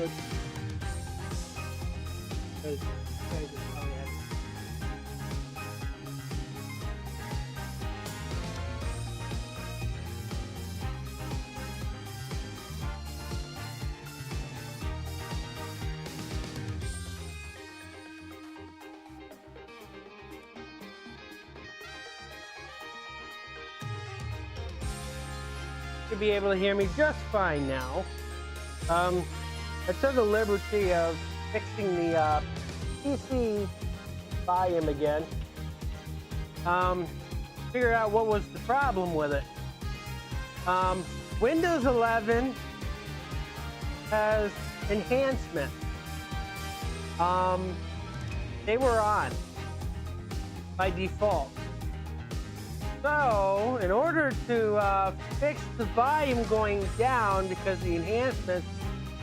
good. Because you guys are probably having to be able to hear me just fine now. I took the liberty of fixing the PC volume again. Figure out what was the problem with it. Windows 11 has enhancements. They were on by default. So, in order to fix the volume going down, because the enhancements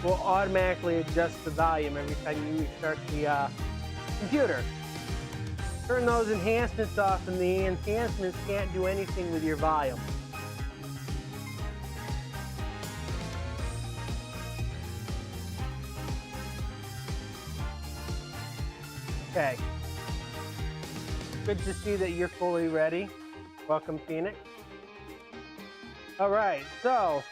will automatically adjust the volume every time you restart the computer. Turn those enhancements off, and the enhancements can't do anything with your volume. Okay. Good to see that you're fully ready. Welcome, Phoenix. All right, so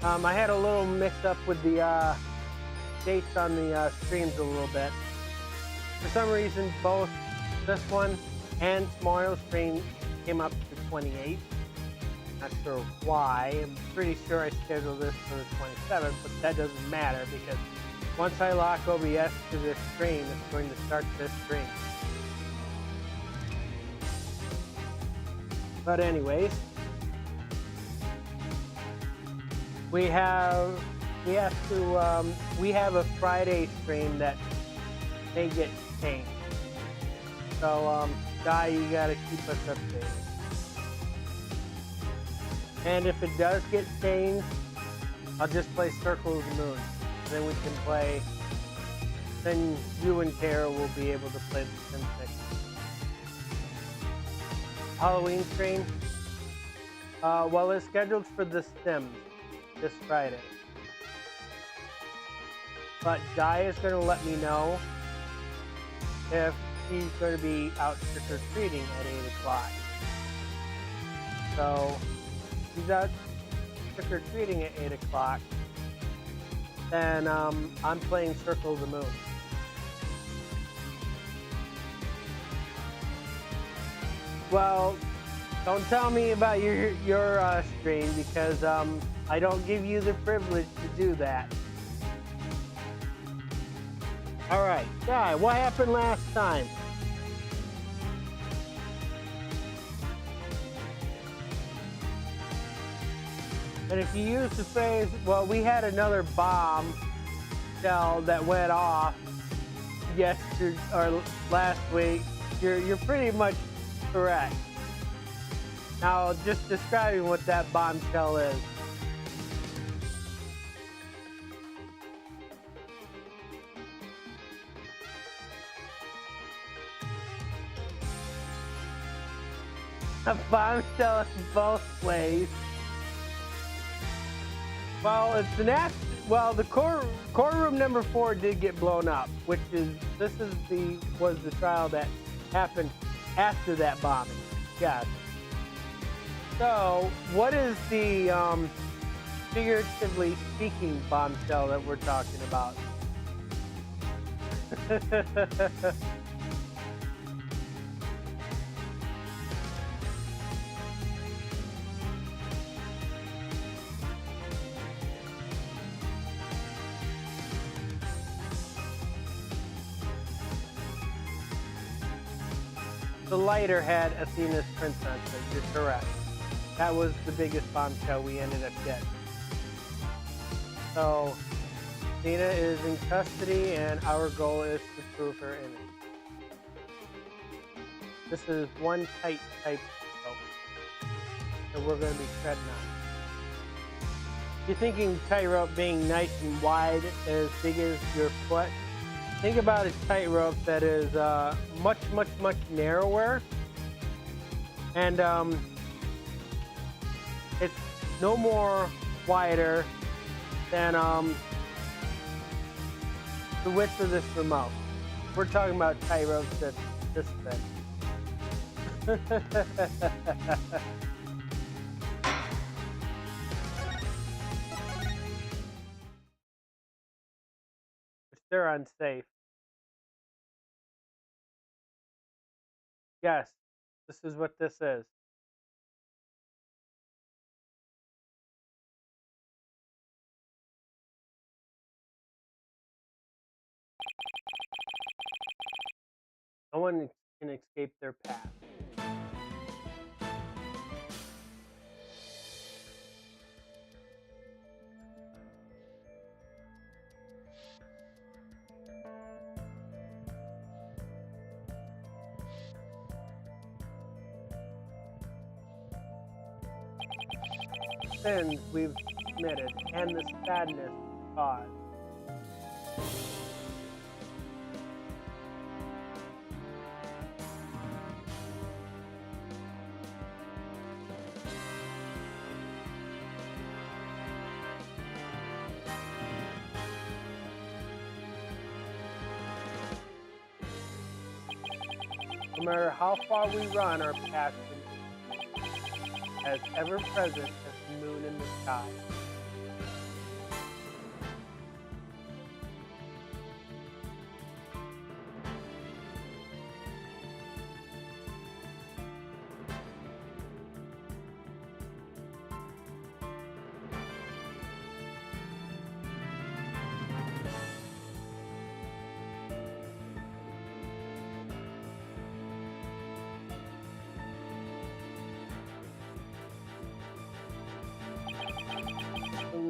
I had a little mix up with the dates on the streams a little bit. For some reason, both this one and tomorrow's stream came up to 28. Not sure why. I'm pretty sure I scheduled this for the 27th, but that doesn't matter because once I lock OBS to this stream, it's going to start this stream. But anyways, we have a Friday stream that may get changed. So Guy, you gotta keep us updated. And if it does get changed, I'll just play Circle of the Moon. And then we can play. Then you and Tara will be able to play the Sim 6. Halloween stream. Well, it's scheduled for The Sims this Friday. But Guy is going to let me know if he's going to be out trick-or-treating at 8 o'clock. So, if he's out trick-or-treating at 8 o'clock, then I'm playing Circle of the Moon. Well, don't tell me about your stream because I don't give you the privilege to do that. All right, Guy, what happened last time? And if you use the phrase, well, we had another bomb shell that went off yesterday or last week, you're pretty much correct. Now, just describing what that bombshell is. A bombshell in both ways. Well, it's an well, the core room number 4 did get blown up, which is was the trial that happened after that bombing. Yes. So, what is the figuratively speaking bombshell that we're talking about? The lighter had Athena's print on it. You're correct. That was the biggest bombshell we ended up getting. So, Athena is in custody, and our goal is to prove her innocent. This is one tight type rope that we're going to be treading on. You're thinking tightrope being nice and wide, as big as your foot. Think about a tightrope that is much, much, much narrower, and it's no more wider than the width of this remote. We're talking about tyros that's this big. They're unsafe. Yes, this is what this is. No one can escape their path. Sins we've committed and the sadness caused. No matter how far we run, our path as ever present as the moon in the sky.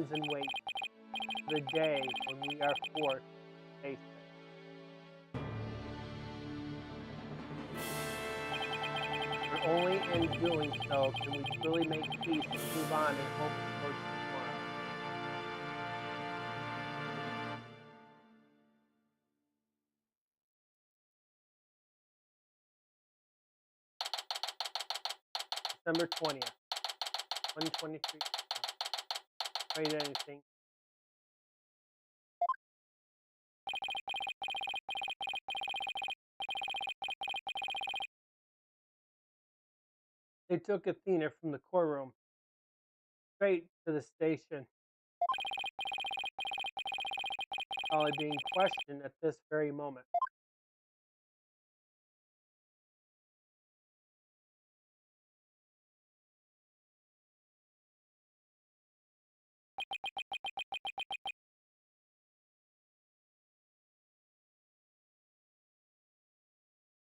And wait for the day when we are forced to face it. For only in doing so can we truly make peace and move on and hope towards tomorrow. December 20th, 2023. Write anything. They took Athena from the courtroom straight to the station, probably being questioned at this very moment.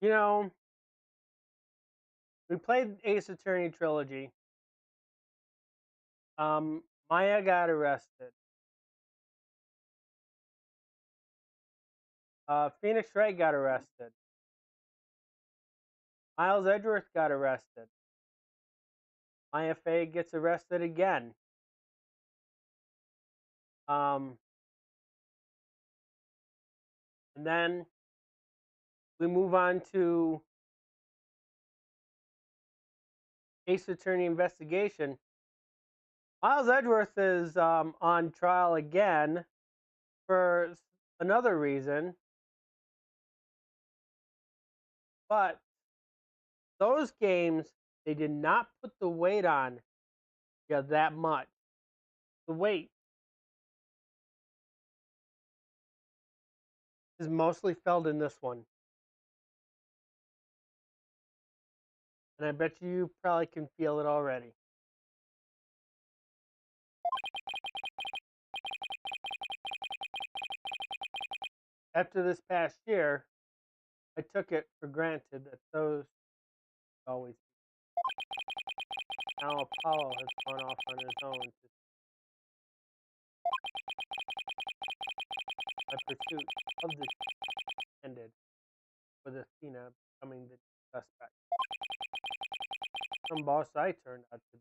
You know, we played Ace Attorney trilogy. Maya got arrested. Phoenix Wright got arrested. Miles Edgeworth got arrested. Maya Fey gets arrested again. And then we move on to Ace Attorney investigation. Miles Edgeworth is on trial again for another reason. But those games, they did not put the weight on that much. The weight is mostly felt in this one. And I bet you probably can feel it already. After this past year, I took it for granted that those always. Now Apollo has gone off on his own to my pursuit of the ended, with Athena becoming the suspect. Some boss I turned out to be.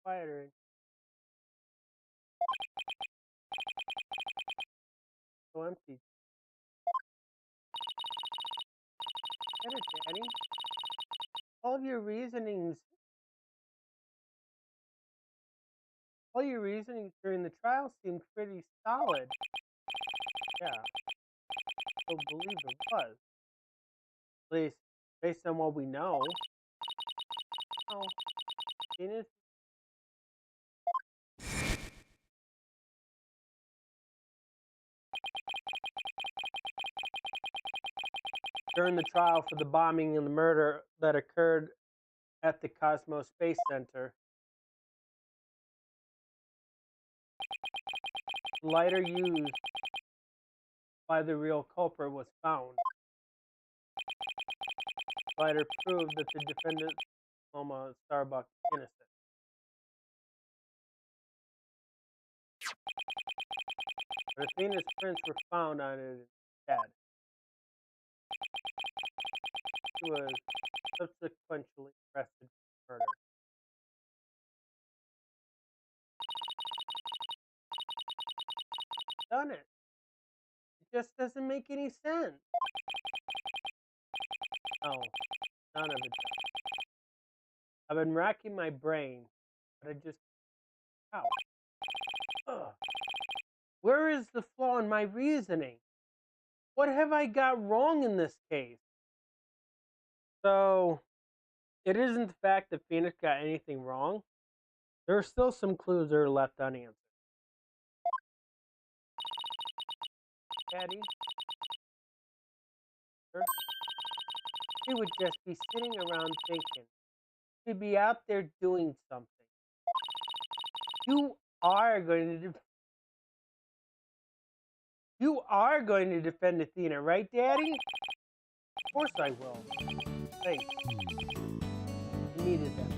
Quieter. So empty. Get it, Daddy. all your reasonings during the trial seemed pretty solid. Yeah, I believe it was. At least based on what we know. Oh, Venus. During the trial for the bombing and the murder that occurred at the Cosmos Space Center, the lighter used by the real culprit was found. The lighter proved that the defendant, Loma Starbuck, is innocent. But Athena's prints were found on it instead. She was subsequently arrested for murder. Done it. It just doesn't make any sense. No, none of it does. I've been racking my brain, but I just... Ow. Ugh. Where is the flaw in my reasoning? What have I got wrong in this case? So, it isn't the fact that Phoenix got anything wrong. There are still some clues that are left unanswered. Daddy? She would just be sitting around thinking. She'd be out there doing something. You are going to defend Athena, right, Daddy? Of course I will. Thanks. You needed that.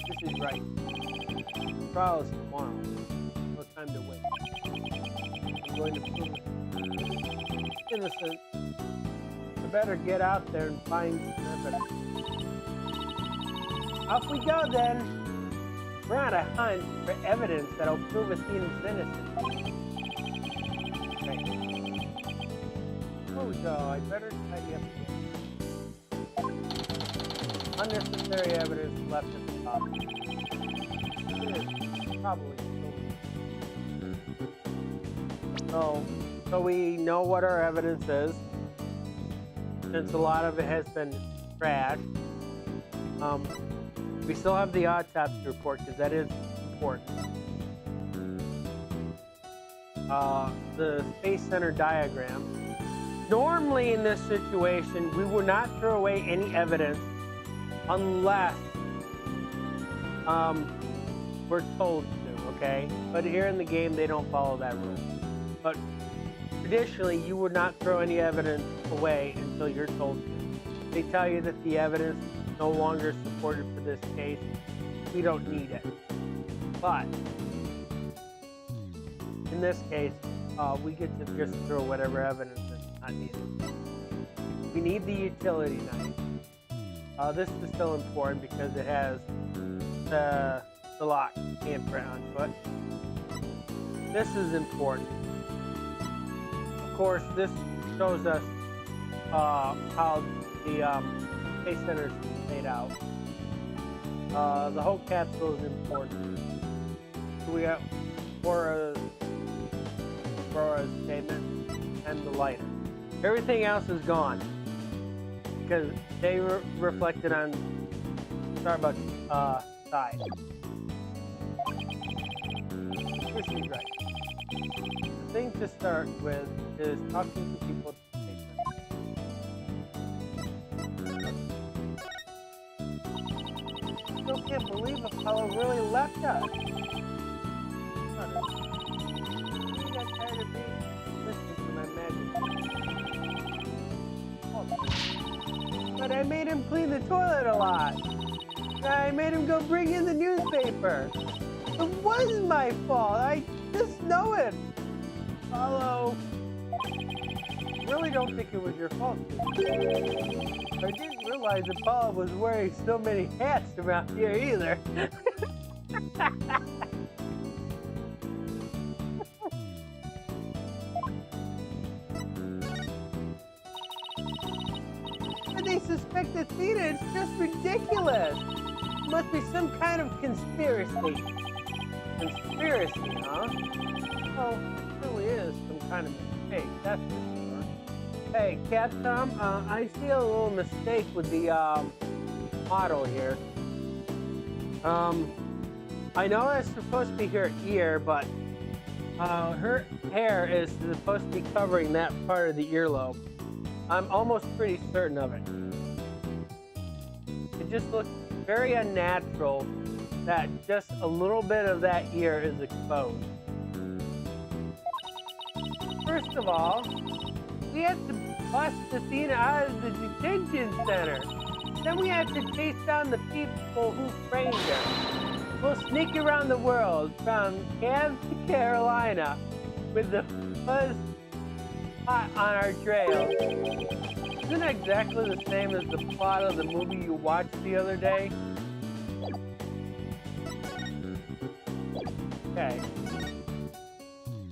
This is right. The trial is tomorrow. No time to wait. I'm going to prove it. Innocent. I better get out there and find some evidence. Off we go then. We're on a hunt for evidence that'll prove Athena's innocent. Okay. Before we go, I better tidy up again. Unnecessary evidence left at the top. It is probably so we know what our evidence is. Since a lot of it has been trashed. We still have the autopsy report because that is important. The Space Center diagram. Normally in this situation, we would not throw away any evidence unless we're told to, okay? But here in the game, they don't follow that rule. But traditionally, you would not throw any evidence away until you're told to. They tell you that the evidence is no longer supported for this case. We don't need it. But in this case, we get to just throw whatever evidence is not needed. We need the utility knife. This is still important because it has the lock handprint onto it. This is important. Of course, this shows us how the Space Center is laid out. The whole capsule is important. So we have Aura's statement and the lighter. Everything else is gone because they reflected on Starbucks' side. This is right. The thing to start with is talking to people. I still can't believe Apollo really left us. He got tired of being listening to my magic. Oh. But I made him clean the toilet a lot. I made him go bring in the newspaper. It was my fault. I just know it. Apollo. I really don't think it was your fault. I didn't realize Apollo was wearing so many hats around here either. But they suspect Athena. It's just ridiculous. Must be some kind of conspiracy. Conspiracy, huh? Well, it really is some kind of mistake, that's for sure. Hey, Capcom, I see a little mistake with the model here. I know it's supposed to be her ear, but her hair is supposed to be covering that part of the earlobe. I'm almost pretty certain of it. It just looks very unnatural that just a little bit of that ear is exposed. First of all, we had to bust Athena out of the detention center. Then we had to chase down the people who framed her. We'll sneak around the world from Cavs to Carolina with the fuzz hot on our trail. Isn't that exactly the same as the plot of the movie you watched the other day? Okay.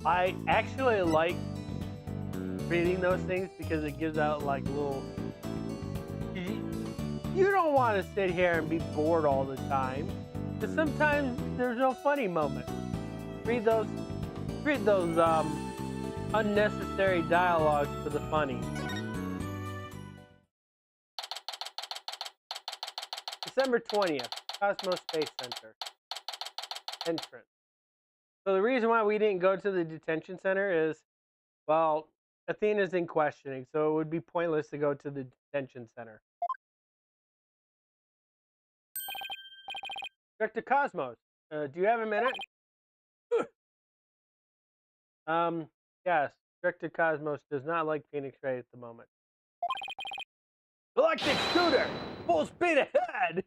I actually like reading those things because it gives out like little... You don't want to sit here and be bored all the time. Because sometimes there's no funny moments. Read those unnecessary dialogues for the funny. December 20th, Cosmos Space Center. Entrance. So the reason why we didn't go to the detention center is, well, Athena's in questioning, so it would be pointless to go to the detention center. Director Cosmos, do you have a minute? Yes, Director Cosmos does not like Phoenix Ray at the moment. Electric scooter, full speed ahead!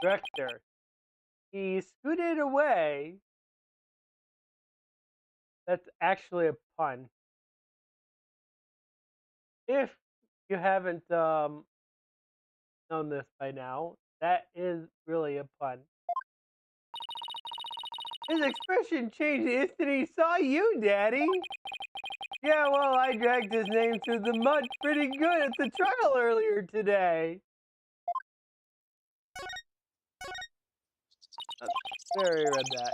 Director, he scooted away. That's actually a pun. If you haven't known this by now, that is really a pun. His expression changed the instant he saw you, Daddy. Yeah, well, I dragged his name through the mud pretty good at the trial earlier today. I already read that.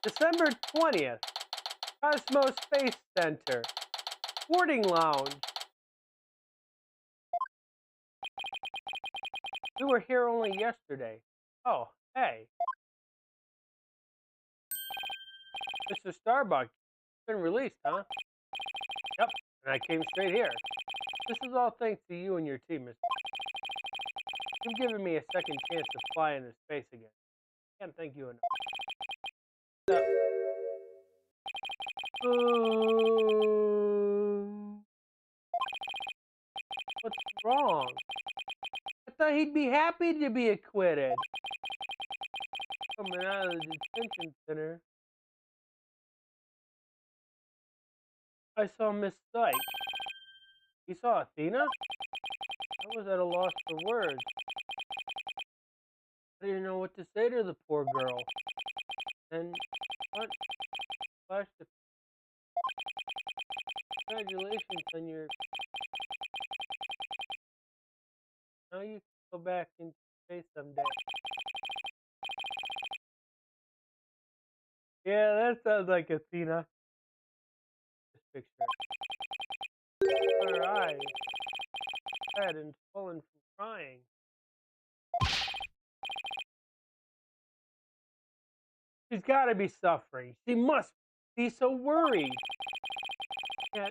December 20th, Cosmos Space Center, Boarding Lounge. We were here only yesterday. Oh, hey. Mr. Starbuck, been released, huh? Yep, and I came straight here. This is all thanks to you and your team, Mr. You've given me a second chance to fly into space again. Can't thank you enough. What's wrong? I thought he'd be happy to be acquitted. Coming out of the detention center, I saw Miss Sykes. You saw Athena? I was at a loss for words. I didn't know what to say to the poor girl. And what? Flashed the... Congratulations on your... Now you can go back into space someday. Yeah, that sounds like Athena. This picture. Her eyes, red and swollen from crying. She's got to be suffering. She must be so worried. Yet,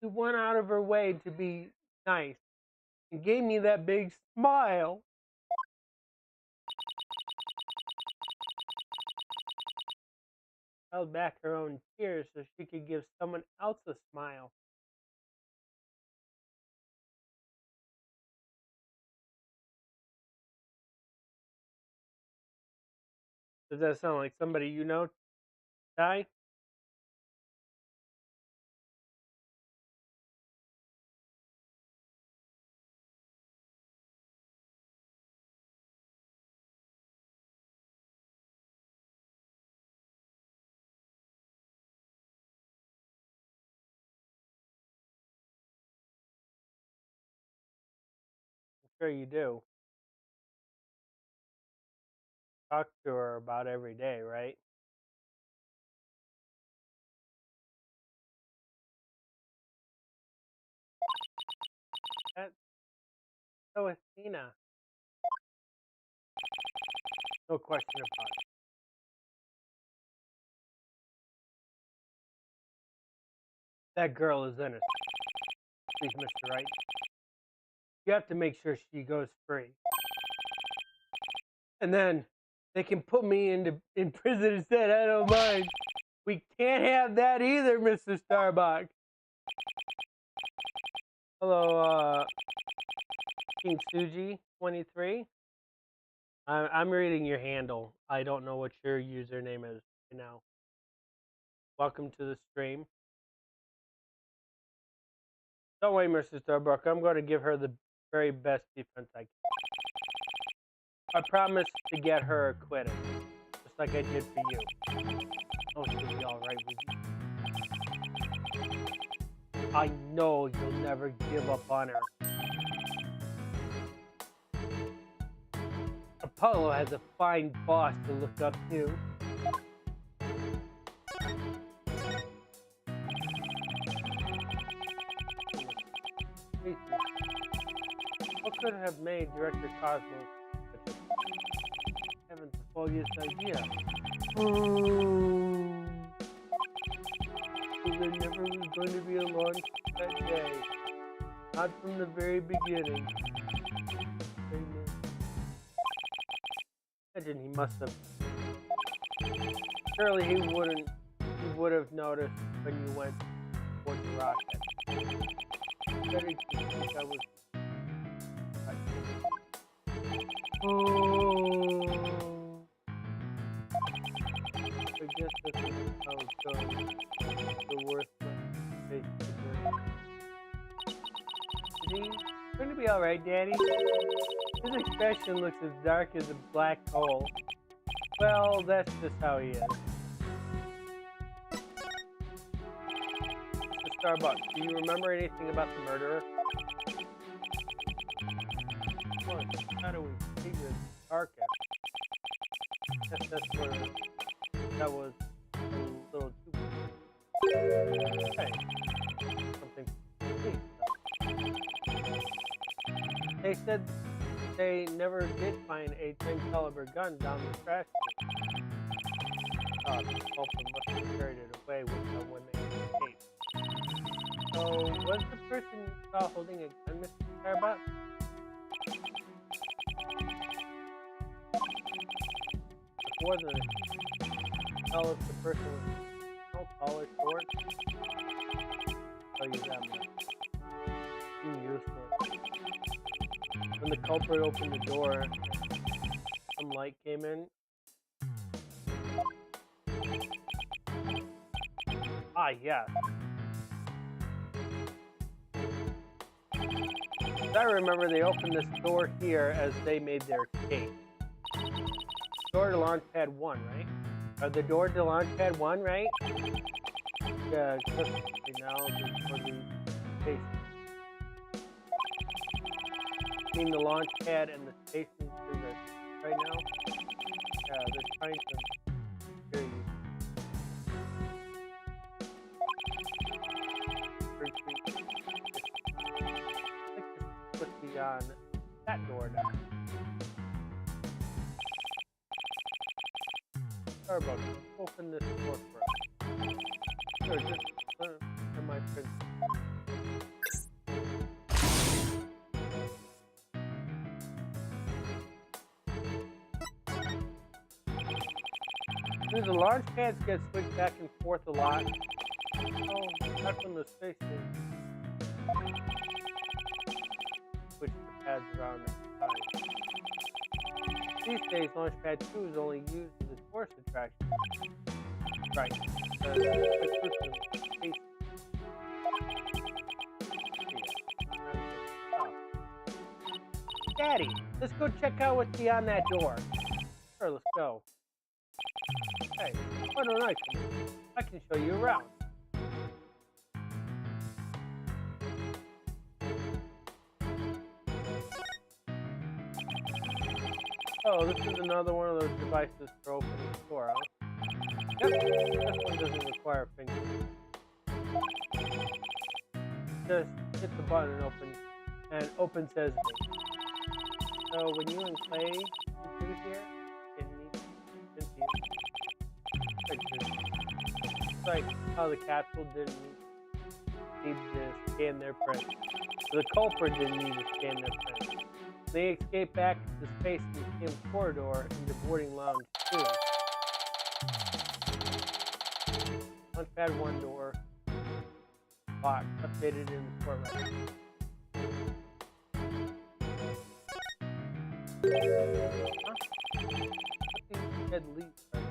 she went out of her way to be nice and gave me that big smile. Held back her own tears so she could give someone else a smile. Does that sound like somebody you know, Ty? sure you do. Talk to her about every day, right? That, so is Tina. No question about it. That girl is innocent. Please, Mr. Wright. You have to make sure she goes free. And then they can put me in prison instead. I don't mind. We can't have that either, Mr. Starbuck. Hello, King Suji 23. I'm reading your handle. I don't know what your username is right now. Welcome to the stream. Don't worry, Mr. Starbuck. I'm going to give her the very best defense I can. I promise to get her acquitted, just like I did for you. Oh, she'll be all right with you. I know you'll never give up on her. Apollo has a fine boss to look up to. What could have made Director Cosmos such a heaven's foggiest idea? So there never was going to be a launch that day. Not from the very beginning. Imagine he must have. Surely he would have noticed when you went toward the rocket. Better to think I was. Oh. I guess that's how it goes. The worthless face to burn. Is he going to be alright, Daddy? His expression looks as dark as a black hole. Well, that's just how he is. Mr. Starbuck, do you remember anything about the murderer? What? How do we figure the carcass? Guess that's where that was a little too much. Hey, something. Please. They said they never did find a 10 caliber gun down the trash can. The culprit must have carried it away with them when they escaped. So, was the person you saw holding a gun, Mr. Starbuck? It wasn't. Tell if the person was tall or short. Tell you that much. Useless. When the culprit opened the door, some light came in. Ah, yes. I remember they opened this door here as they made their escape. Door to launch pad 1, right? Or the door to launch pad 1, right? Yeah, just now for the station. I mean the launch pad and the station through this right now? Yeah, they're trying to hear you. Let's put the on that door now. Starbucks, open this door for us. Sure, just for my friend. The launch pads get switched back and forth a lot. Oh, not from the station. Switch the pads around at the time. These days, launch pad 2 is only used as a tourist attraction. Right. Daddy, let's go check out what's beyond that door. Sure, let's go. Hey, why don't I come in? I can show you around. Oh, this is another one of those devices for opening the store, huh? Yep, this one doesn't require a finger. Just hit the button and open sesame. So when you and Clay do here, it needs to it's like how the capsule didn't need to scan their print. So the culprit didn't need to scan their print. They escape back to space in the same corridor in the boarding lounge too. Launchpad 1 door. Locked. Updated in the port record. Huh? What these dead leaves are?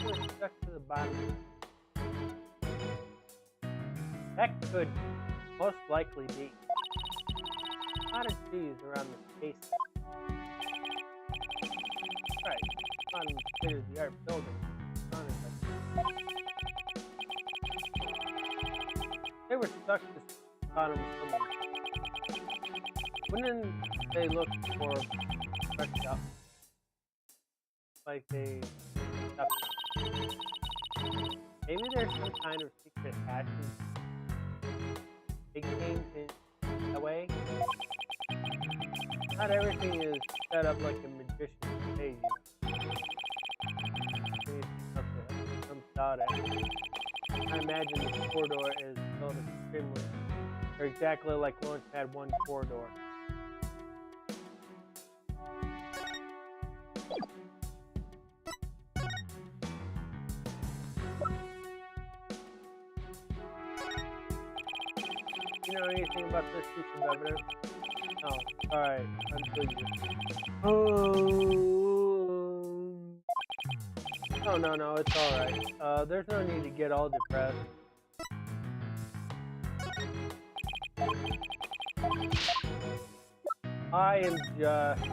They're stuck to the bottom. That could most likely be a lot of trees around the space. Right. On the state-of-the-art building. They were stuck to the bottom somewhere. Wouldn't they look for fresh up? Like they stuck. Maybe there's some kind of secret hatches. They came in that way. Not everything is set up like a magician's stage. I imagine the corridor is built extremely, or exactly like Launchpad 1 corridor. You know anything about this piece of evidence? No. Alright, until you. Oh, no, it's alright. There's no need to get all depressed. I am just...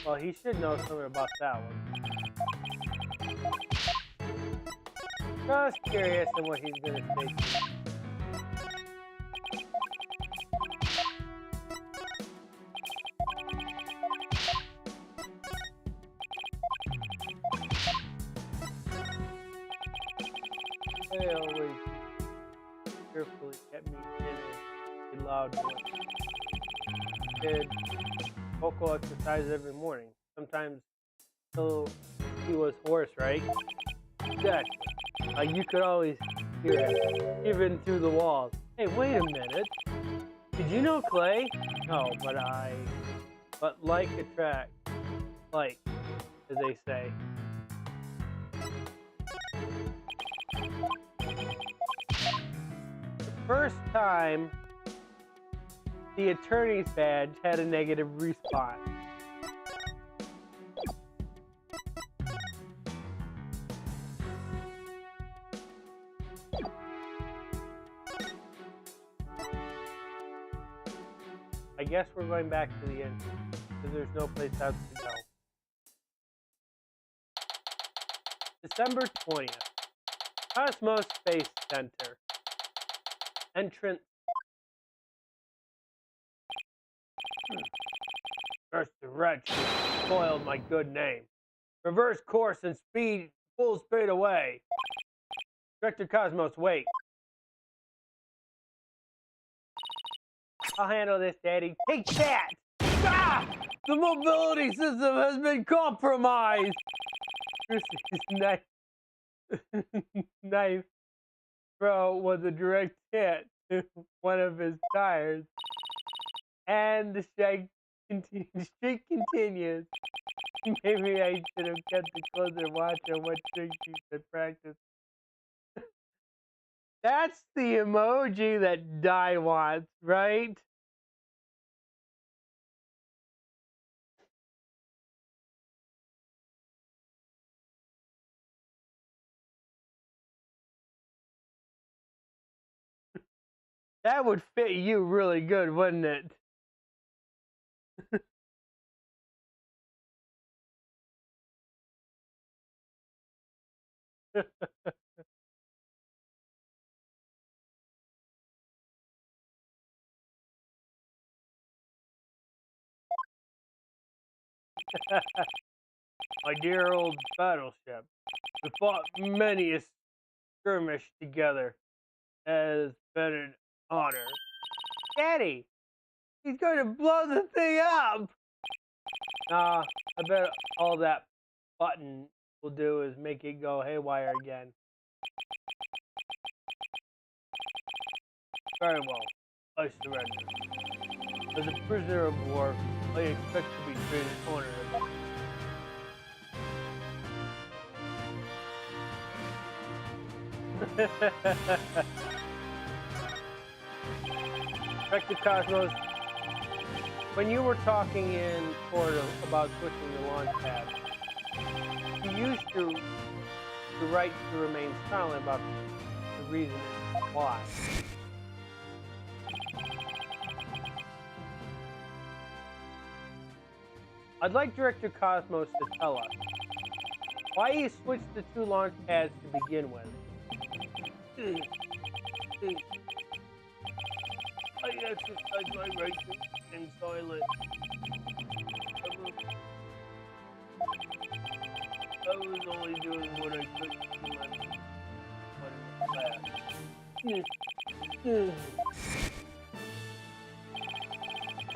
Well, he should know something about that one. Just curious on what he's gonna say to me. They always carefully kept me in a loud voice. Did vocal exercise every morning. Sometimes till he was hoarse, right? Exactly. Like you could always hear him, even through the walls. Hey, wait a minute. Did you know Clay? No, but like attract, like, as they say. First time the attorney's badge had a negative response. I guess we're going back to the end because there's no place else to go. December 20th. Cosmos Space Center. Entrance. First the wretch who spoiled my good name. Reverse course and speed, full speed away. Director Cosmos, wait. I'll handle this, Daddy. Take that! Ah! The mobility system has been compromised! Chrissy's knife throw was a direct hit to one of his tires. And the streak continues. Maybe I should have kept a closer watch on what tricks you could practice. That's the emoji that Di wants, right? That would fit you really good, wouldn't it? My dear old battleship. We fought many a skirmish together. It has been an honor. Daddy, he's going to blow the thing up. Nah, I bet all that button will do is make it go haywire again. Very well, I surrender. As a prisoner of war, I expect to be treated honorably. Vector Cosmos, when you were talking in court about switching the launch pad, you used to the right to remain silent about the reason and why. I'd like Director Cosmos to tell us why he switched the two launch pads to begin with. I exercise my right to remain silent. I was only doing what I could to keep my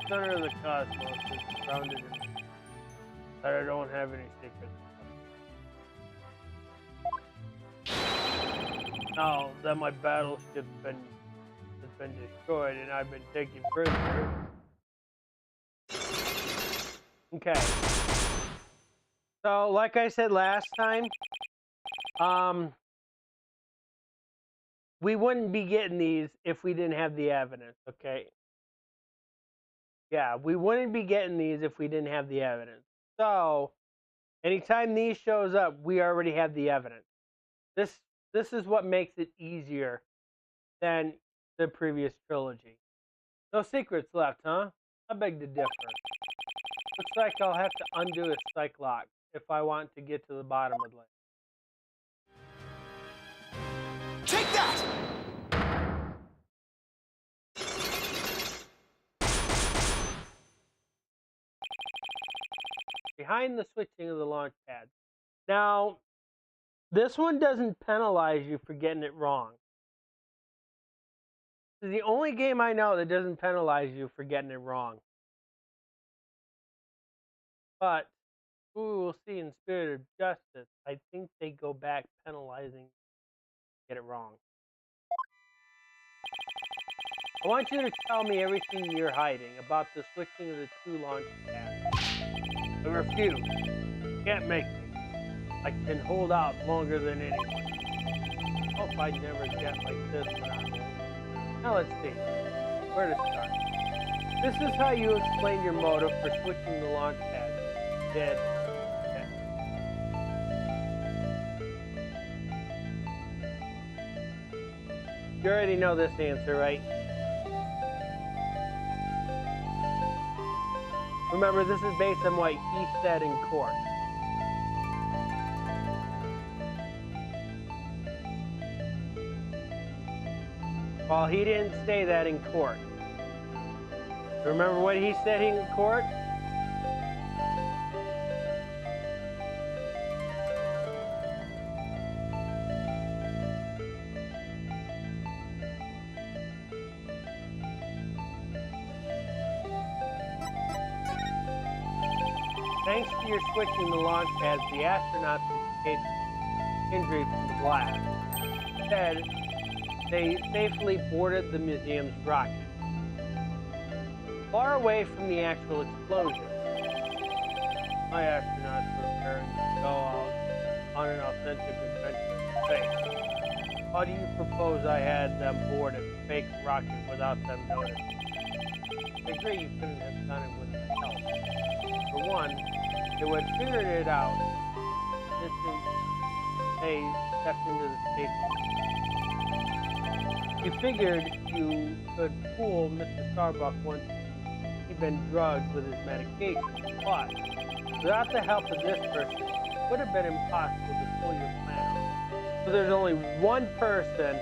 Center of the cosmos is grounded in that I don't have any secrets. Now that my battleship's been destroyed and I've been taken prisoner. Okay. So, like I said last time, we wouldn't be getting these if we didn't have the evidence, okay? Yeah, we wouldn't be getting these if we didn't have the evidence. So, anytime these shows up, we already have the evidence. This is what makes it easier than the previous trilogy. No secrets left, huh? I beg to differ. Looks like I'll have to undo a psych lock if I want to get to the bottom of it. Take that! Behind the switching of the launch pad. Now, this one doesn't penalize you for getting it wrong. This is the only game I know that doesn't penalize you for getting it wrong. But we will see in Spirit of Justice, I think they go back penalizing get it wrong. I want you to tell me everything you're hiding about the switching of the two launch pads. I refuse. You can't make me. I can hold out longer than anyone. Hope I never get like this when I'm old. Now let's see. Where to start? This is how you explain your motive for switching the launch pad. Dead. Okay. You already know this answer, right? Remember, this is based on what he said in court. Well, he didn't say that in court. Remember what he said in court? Thanks to your switching the launch pads, the astronauts escaped injury from the blast. Instead, they safely boarded the museum's rocket, far away from the actual explosion. My astronauts were preparing to go out on an authentic adventure in space. How do you propose I had them board a fake rocket without them noticing? I agree you couldn't have done it with my help. For one, they would have figured it out since they stepped into the space. You figured you could fool Mr. Starbuck once he'd been drugged with his medication, but without the help of this person, it would have been impossible to pull your plan off. So there's only one person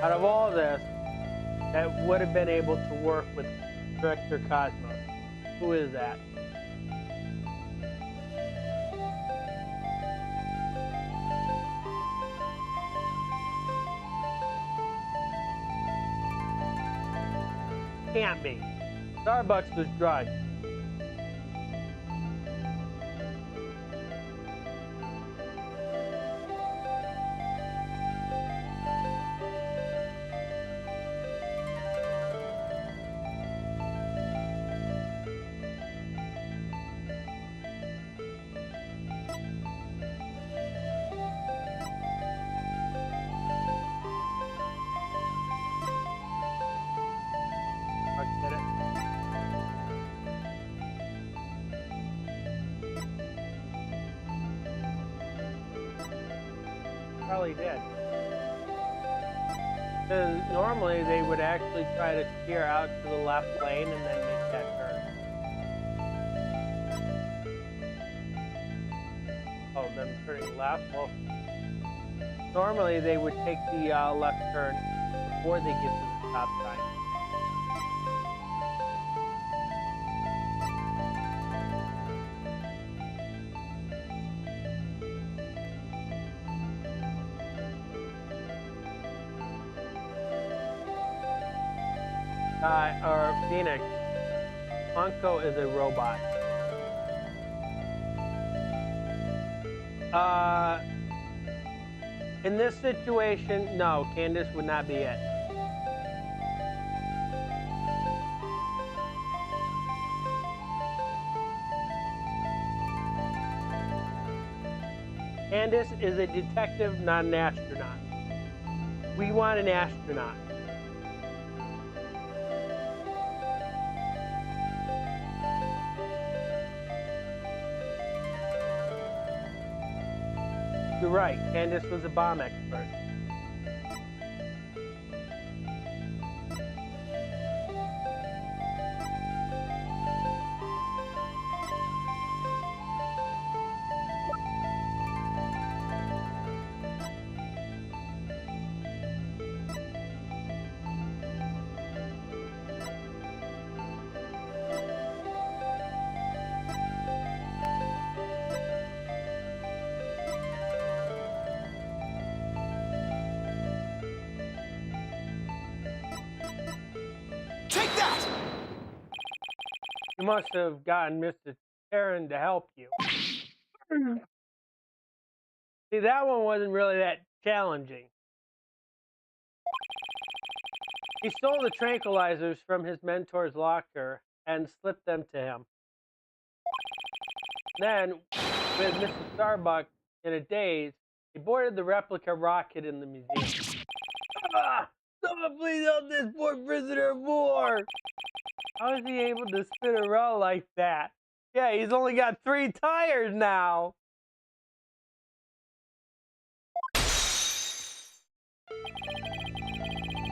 out of all this that would have been able to work with Director Cosmos. Who is that? can't be. Starbucks was drugged. Get it? Probably did. Because normally they would actually try to steer out to the left lane and then make that turn. Oh, them turning left? Well, normally they would take the left turn before they get to the stop sign. Or Phoenix, Funko is a robot. In this situation, no, Candace would not be it. Candace is a detective, not an astronaut. We want an astronaut. You're right, Candace was a bomb expert. Take that! You must have gotten Mr. Terran to help you. See, that one wasn't really that challenging. He stole the tranquilizers from his mentor's locker and slipped them to him. Then, with Mr. Starbuck in a daze, he boarded the replica rocket in the museum. Ah! Someone please help this poor prisoner of war! How is he able to spin around like that? Yeah, he's only got 3 tires now.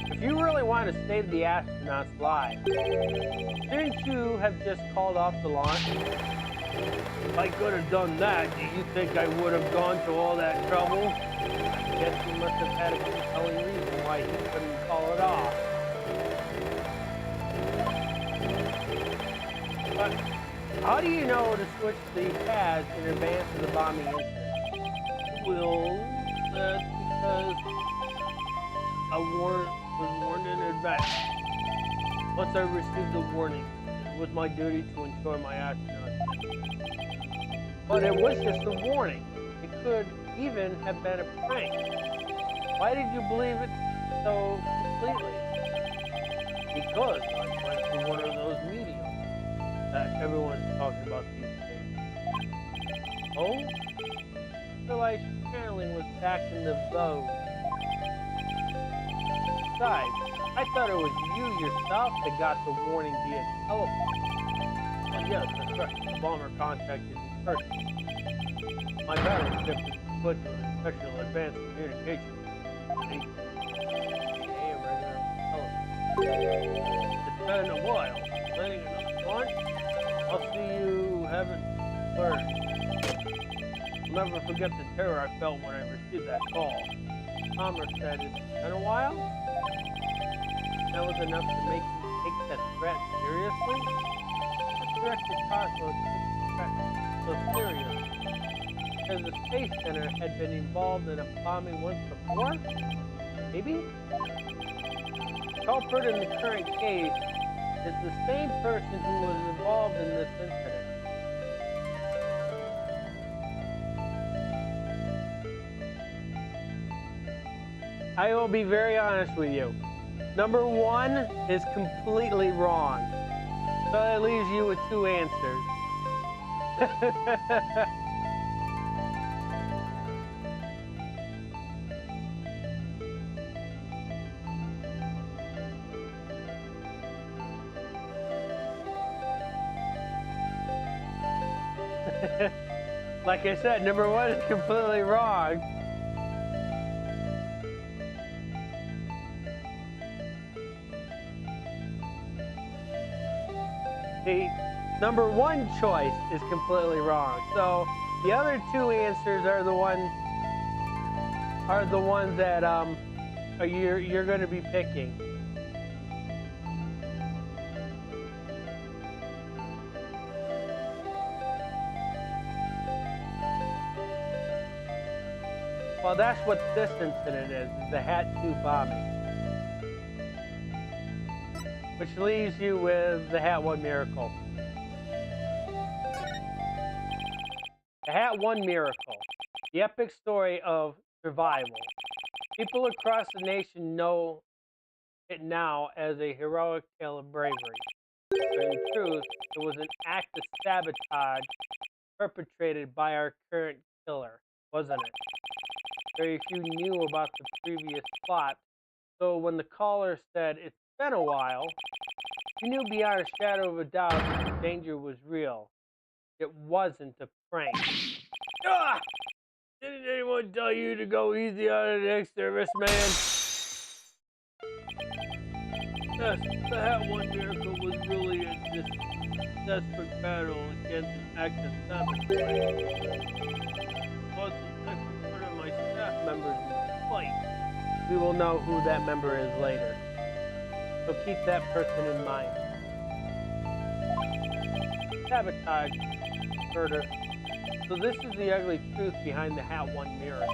If you really want to save the astronauts' lives, shouldn't you have just called off the launch? If I could have done that, do you think I would have gone to all that trouble? I guess he must have had a compelling reason why he couldn't call it off. But how do you know to switch the pads in advance of the bombing incident? Well, that's because I was warned in advance. Once I received the warning, it was my duty to ensure my astronaut safety. But it was just a warning. It could even have been a prank. Why did you believe it so completely? Because I went to one of those mediums that everyone's talking about these days. Oh? Realized channeling was back in the vogue. Besides, I thought it was you yourself that got the warning via telephone. Oh yes, that's right. The bomber contacted me personally. My battle ship is equipped with a special advanced communication station, aka a regular telephone. It's been a while. Planning another launch? I'll see you haven't learned. I'll never forget the terror I felt when I received that call. Palmer said, it's been a while? That was enough to make you take that threat seriously? What directed Cosmos took the threat so serious? Because the Space Center had been involved in a bombing once before? Maybe? The culprit in the current case is the same person who was involved in this incident. I will be very honest with you. Number 1 is completely wrong. So that leaves you with 2 answers. Like I said, number 1 is completely wrong. The number 1 choice is completely wrong. So the other 2 answers are the ones that you're going to be picking. Well, that's what this incident is the Hat 2 bombing. Which leaves you with the Hat 1 miracle. The Hat 1 miracle. The epic story of survival. People across the nation know it now as a heroic tale of bravery. But in truth, it was an act of sabotage perpetrated by our current killer, wasn't it? Very few knew about the previous plot, so when the caller said, "It's been a while," you knew beyond a shadow of a doubt that the danger was real. It wasn't a prank. Ah! Didn't anyone tell you to go easy on the next service, man? Yes, the Hat 1 miracle was really a desperate battle against an act of sabotage. Plus, it took one of my staff members in the fight. We will know who that member is later. So keep that person in mind. Sabotage. Murder. So this is the ugly truth behind the Hat 1 miracle.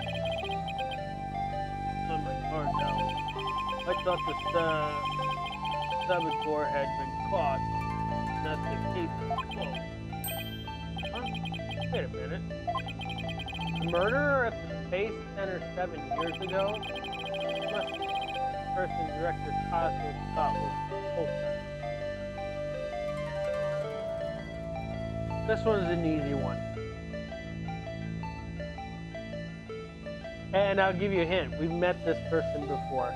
On my card now. I thought the saboteur had been caught. And that's the case. Whoa. Huh? Wait a minute. The murderer at the Space Center 7 years ago must be the person Director Cosmos thought was the culprit. This one's an easy one. And I'll give you a hint. We've met this person before.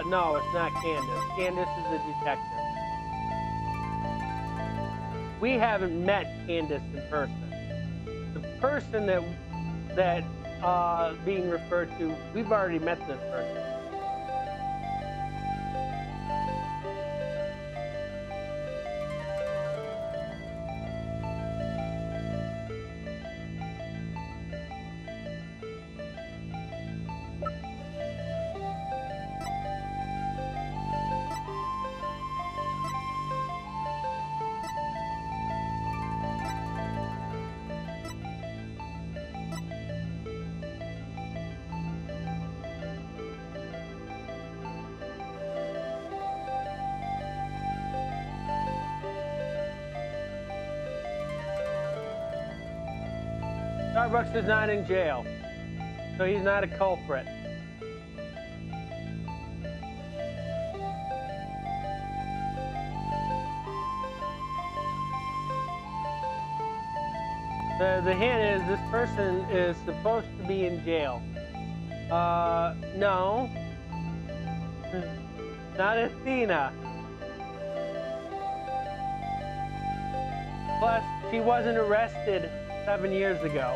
No, it's not Candace. Candace is a detective. We haven't met Candace in person. The person that being referred to, we've already met this person. Starbucks is not in jail, so he's not a culprit. The hint is this person is supposed to be in jail. No. Not Athena. Plus, she wasn't arrested 7 years ago.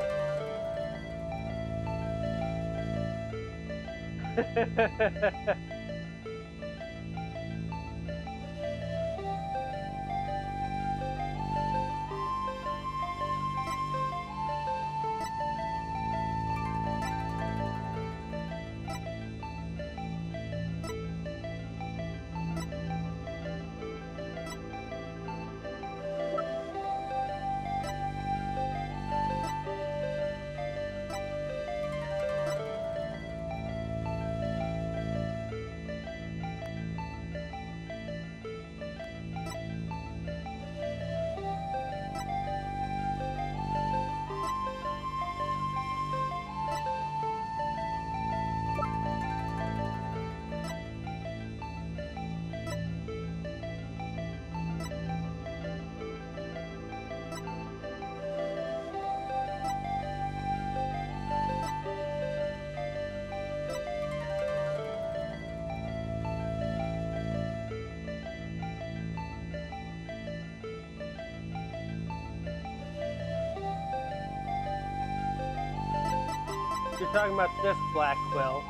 You're talking about this black quill,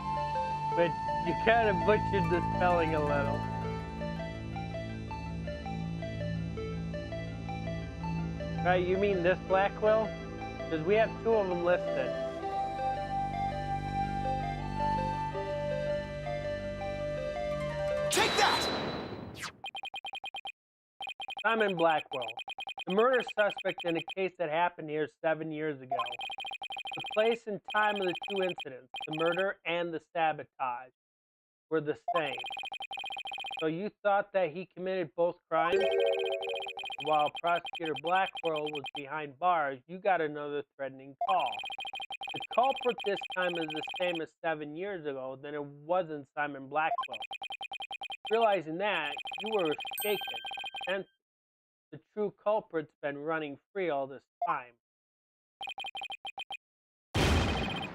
but you kind of butchered the spelling a little. Right, you mean this black quill? Because we have 2 of them listed. Take that! Simon Blackwell, the murder suspect in a case that happened here 7 years ago. The place and time of the 2 incidents, the murder and the sabotage, were the same. So you thought that he committed both crimes? While Prosecutor Blackwell was behind bars, you got another threatening call. The culprit this time is the same as 7 years ago, then it wasn't Simon Blackwell. Realizing that, you were shaken, and the true culprit's been running free all this time.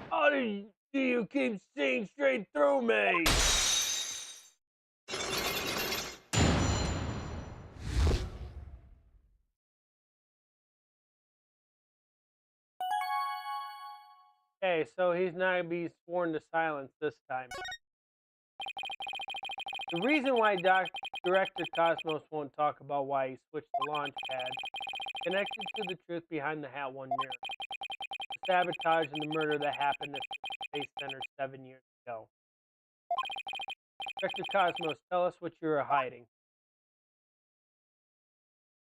How do you keep seeing straight through me? Okay, so he's not going to be sworn to silence this time. The reason why Director Cosmos won't talk about why he switched the launch pad connected to the truth behind the Hat 1 mirror. The sabotage and the murder that happened at the Space Center 7 years ago. Director Cosmos, tell us what you were hiding.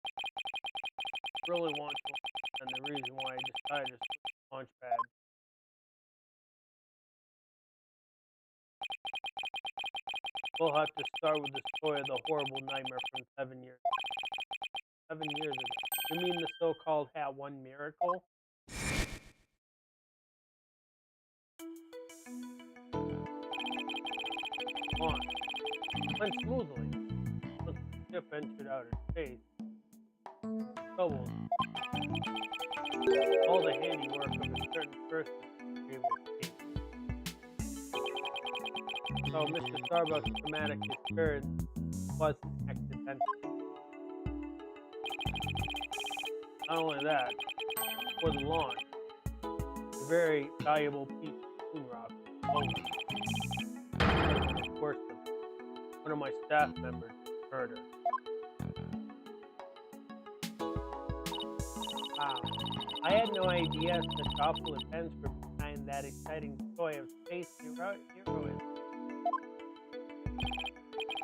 I really want to, and the reason why I decided to switch the launch pad. We'll have to start with the story of the horrible nightmare from 7 years ago. 7 years ago. You mean the so-called Hat 1 miracle? On. Went smoothly. Once the ship entered outer space. Troubles. All the handiwork of a certain person to be able to escape. So Mr. Starbucks' traumatic experience wasn't accidental. Not only that, for the launch, a very valuable piece of moon rock was stolen. Of course, one of my staff members was murdered. Wow. I had no idea such awful events were behind that exciting story of space heroism.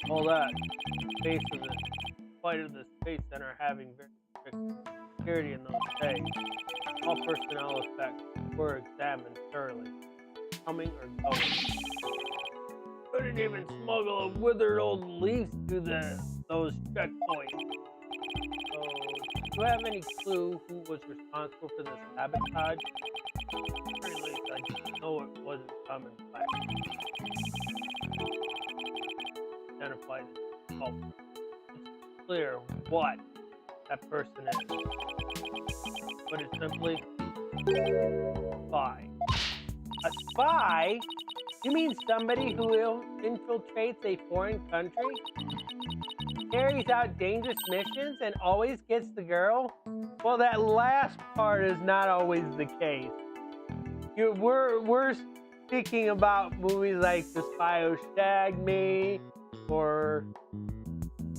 All that, face of the flight of the Space Center having very strict security in those days. All personnel effects were examined thoroughly, coming or going. Couldn't even smuggle a withered old leaf through those checkpoints. So, do you have any clue who was responsible for the sabotage? At the very least, I just know it wasn't Simon Black. Identified as the culprit. It's clear what that person is. Put it simply, spy. A spy? You mean somebody who infiltrates a foreign country, carries out dangerous missions, and always gets the girl? Well, that last part is not always the case. We're speaking about movies like The Spy Who Shagged Me, or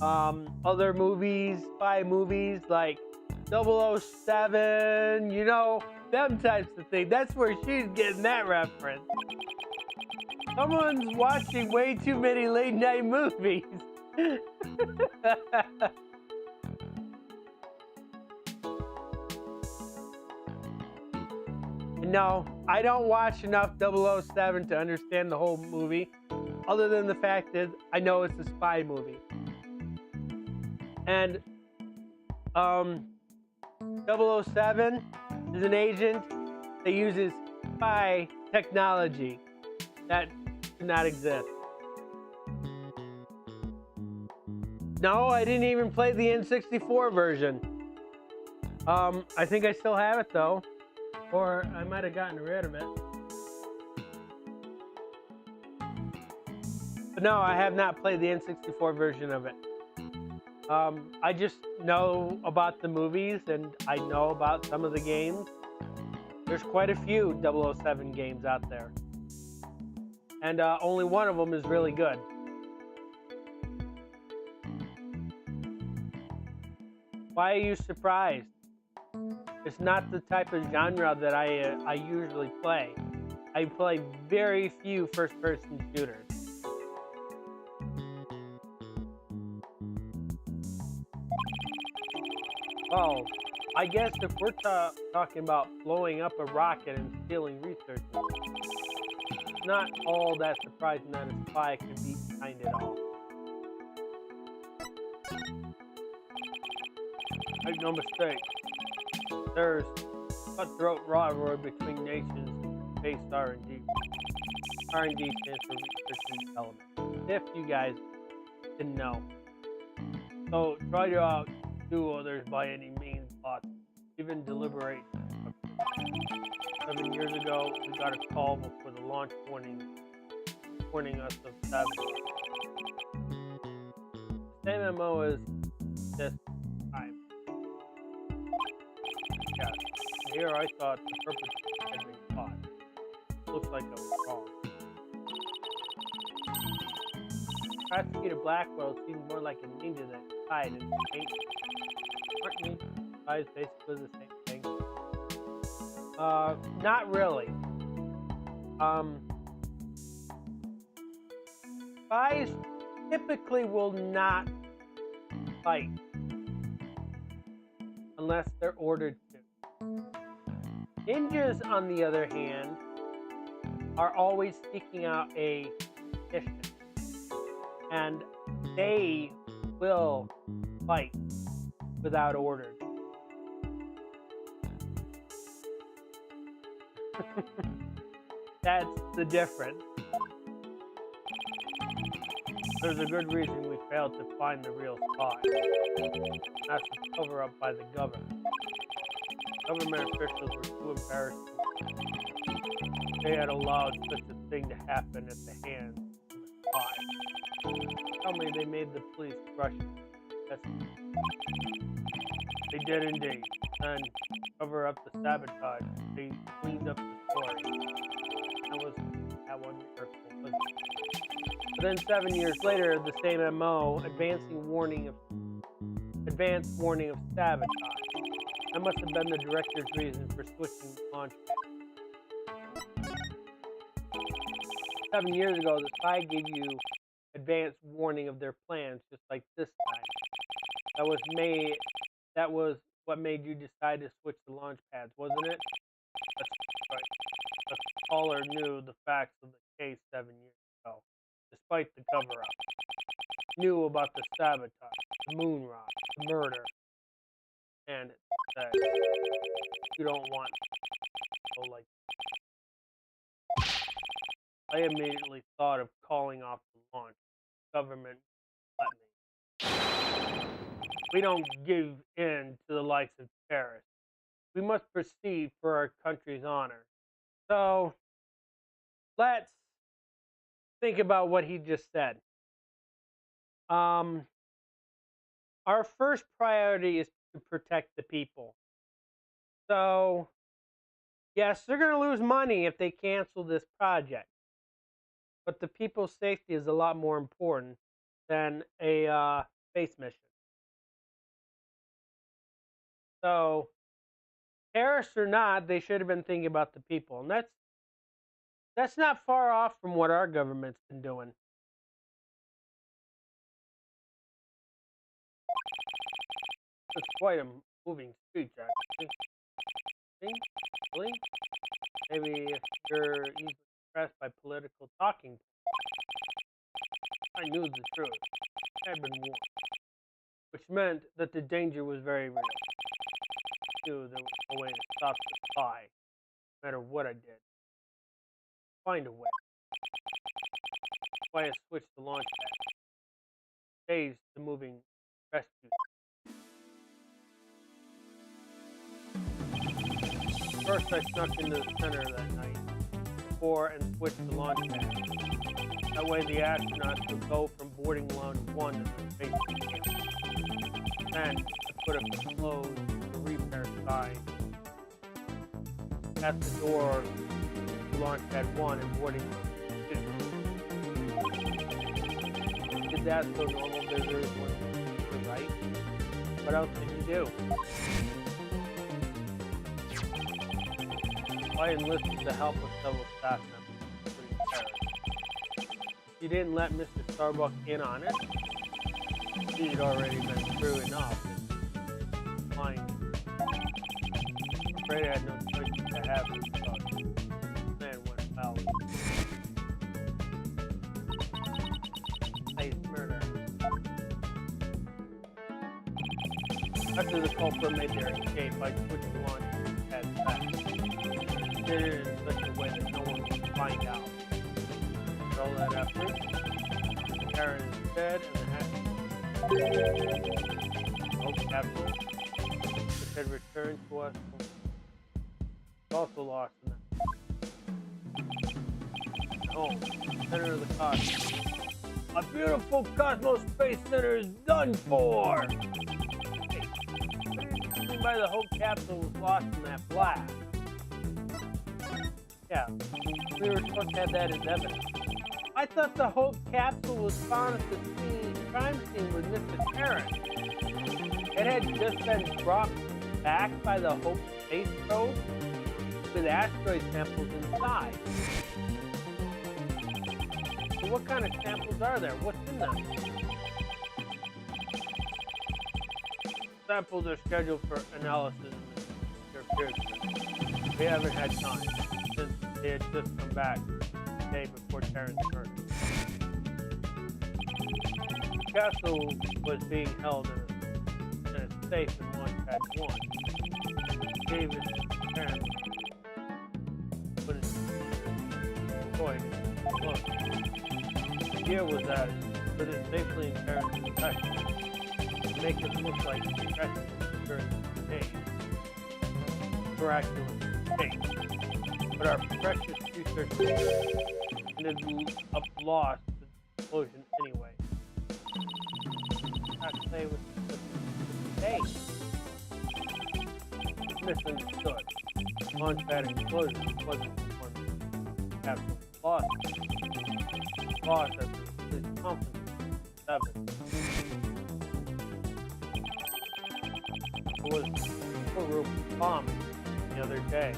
other movies, spy movies like 007, you know, them types of things. That's where she's getting that reference. Someone's watching way too many late night movies. No, I don't watch enough 007 to understand the whole movie, other than the fact that I know it's a spy movie. And 007 is an agent that uses spy technology that did not exist. No, I didn't even play the N64 version. I think I still have it though, or I might have gotten rid of it. But no, I have not played the N64 version of it. I just know about the movies and I know about some of the games. There's quite a few 007 games out there. And only one of them is really good. Why are you surprised? It's not the type of genre that I usually play. I play very few first-person shooters. Oh, I guess if we're talking about blowing up a rocket and stealing research, it's not all that surprising that a spy could be behind it all. Make no mistake, there's cutthroat rivalry between nations-based R&D. R&D stands for research and development, if you guys didn't know. So try to outdo others by any means possible, even deliberate. 7 years ago, we got a call before the launch warning us of sabotage. The same MO as this time. Yeah, here I thought the perpetrator had been caught. Looks like I was wrong. Prosecutor Blackwell seems more like a ninja than a spy than a paint. Aren't ninja spies basically the same thing? Not really. Spies typically will not fight unless they're ordered to. Ninjas, on the other hand, are always seeking out a mission, and they will fight without orders. That's the difference. There's a good reason we failed to find the real spy. That's a cover-up by the government. Government officials were too embarrassed. They had allowed such a thing to happen at the hands of a spy. Tell me they made the police rush it. They did indeed. And cover up the sabotage. They cleaned up the story. That one miracle, wasn't it? But then 7 years later, the same MO, advanced warning of sabotage. That must have been the director's reason for switching the launch pad. 7 years ago, the spy gave you advanced warning of their plans, just like this time. That was what made you decide to switch the launch pads, wasn't it? That's right. The caller knew the facts of the case 7 years ago, despite the cover-up. Knew about the sabotage, the moon rock, the murder, and said, "You don't want to go like that." I immediately thought of calling off the launch. Government let me. We don't give in to the likes of terrorists. We must proceed for our country's honor. So, let's think about what he just said. Our first priority is to protect the people. So, yes, they're going to lose money if they cancel this project. But the people's safety is a lot more important than a space mission. So, terrorists or not, they should have been thinking about the people. And that's not far off from what our government's been doing. It's quite a moving speech, actually. See? Really? Maybe if you're easily impressed by political talking points. I knew the truth. I had been warned. Which meant that the danger was very real. I knew there was no way to stop the spy, no matter what I did. Find a way. That's why I switched the launch pad. Days to moving rescue. First, I snuck into the center that night before and switched the launch pad. That way, the astronauts would go from boarding lounge 1 to the space station. Then, I put a close to repair sign. at the door to launch pad 1 and boarding room 2. Did that so normal visitors wouldn't be right? What else did you do? I enlisted the help of several staff members, including Paris. You didn't let Mr. Starbuck in on it. He'd already been through enough. Fine. I'm afraid I had no choice to have him, but the plan went foul. Hey, murder. After the culprit made their escape, I switched the launch pad back. Did it in such a way that no one would find out. For all that effort, Karen is dead and the Hope capsule, which had returned to us, was also lost in that. Home, center of the cosmos. A beautiful Cosmos Space Center is done for! Hey, what do you mean by the Hope capsule was lost in that blast? Yeah, we were supposed to have that as evidence. I thought the Hope capsule was found at the crime scene with Mr. Tarrant. It had just been brought back by the Hope space probe with asteroid samples inside. So what kind of samples are there? What's in them? Samples are scheduled for analysis in the near future. We haven't had time since they had just come back the day before Tarrant's murder. The castle was being held in a safe in Launchpad 1. David Tarrant put it destroyed in the idea was that put it safely in Tarrant's possession to make it look like precious during the day. Miraculous escape. But our precious future ended up lost to the explosion anyway. Not to say with the day. Misunderstood. Launchpad explosion wasn't one capsule lost. Lost as the police confidence. 7. It was a room bombing the other day.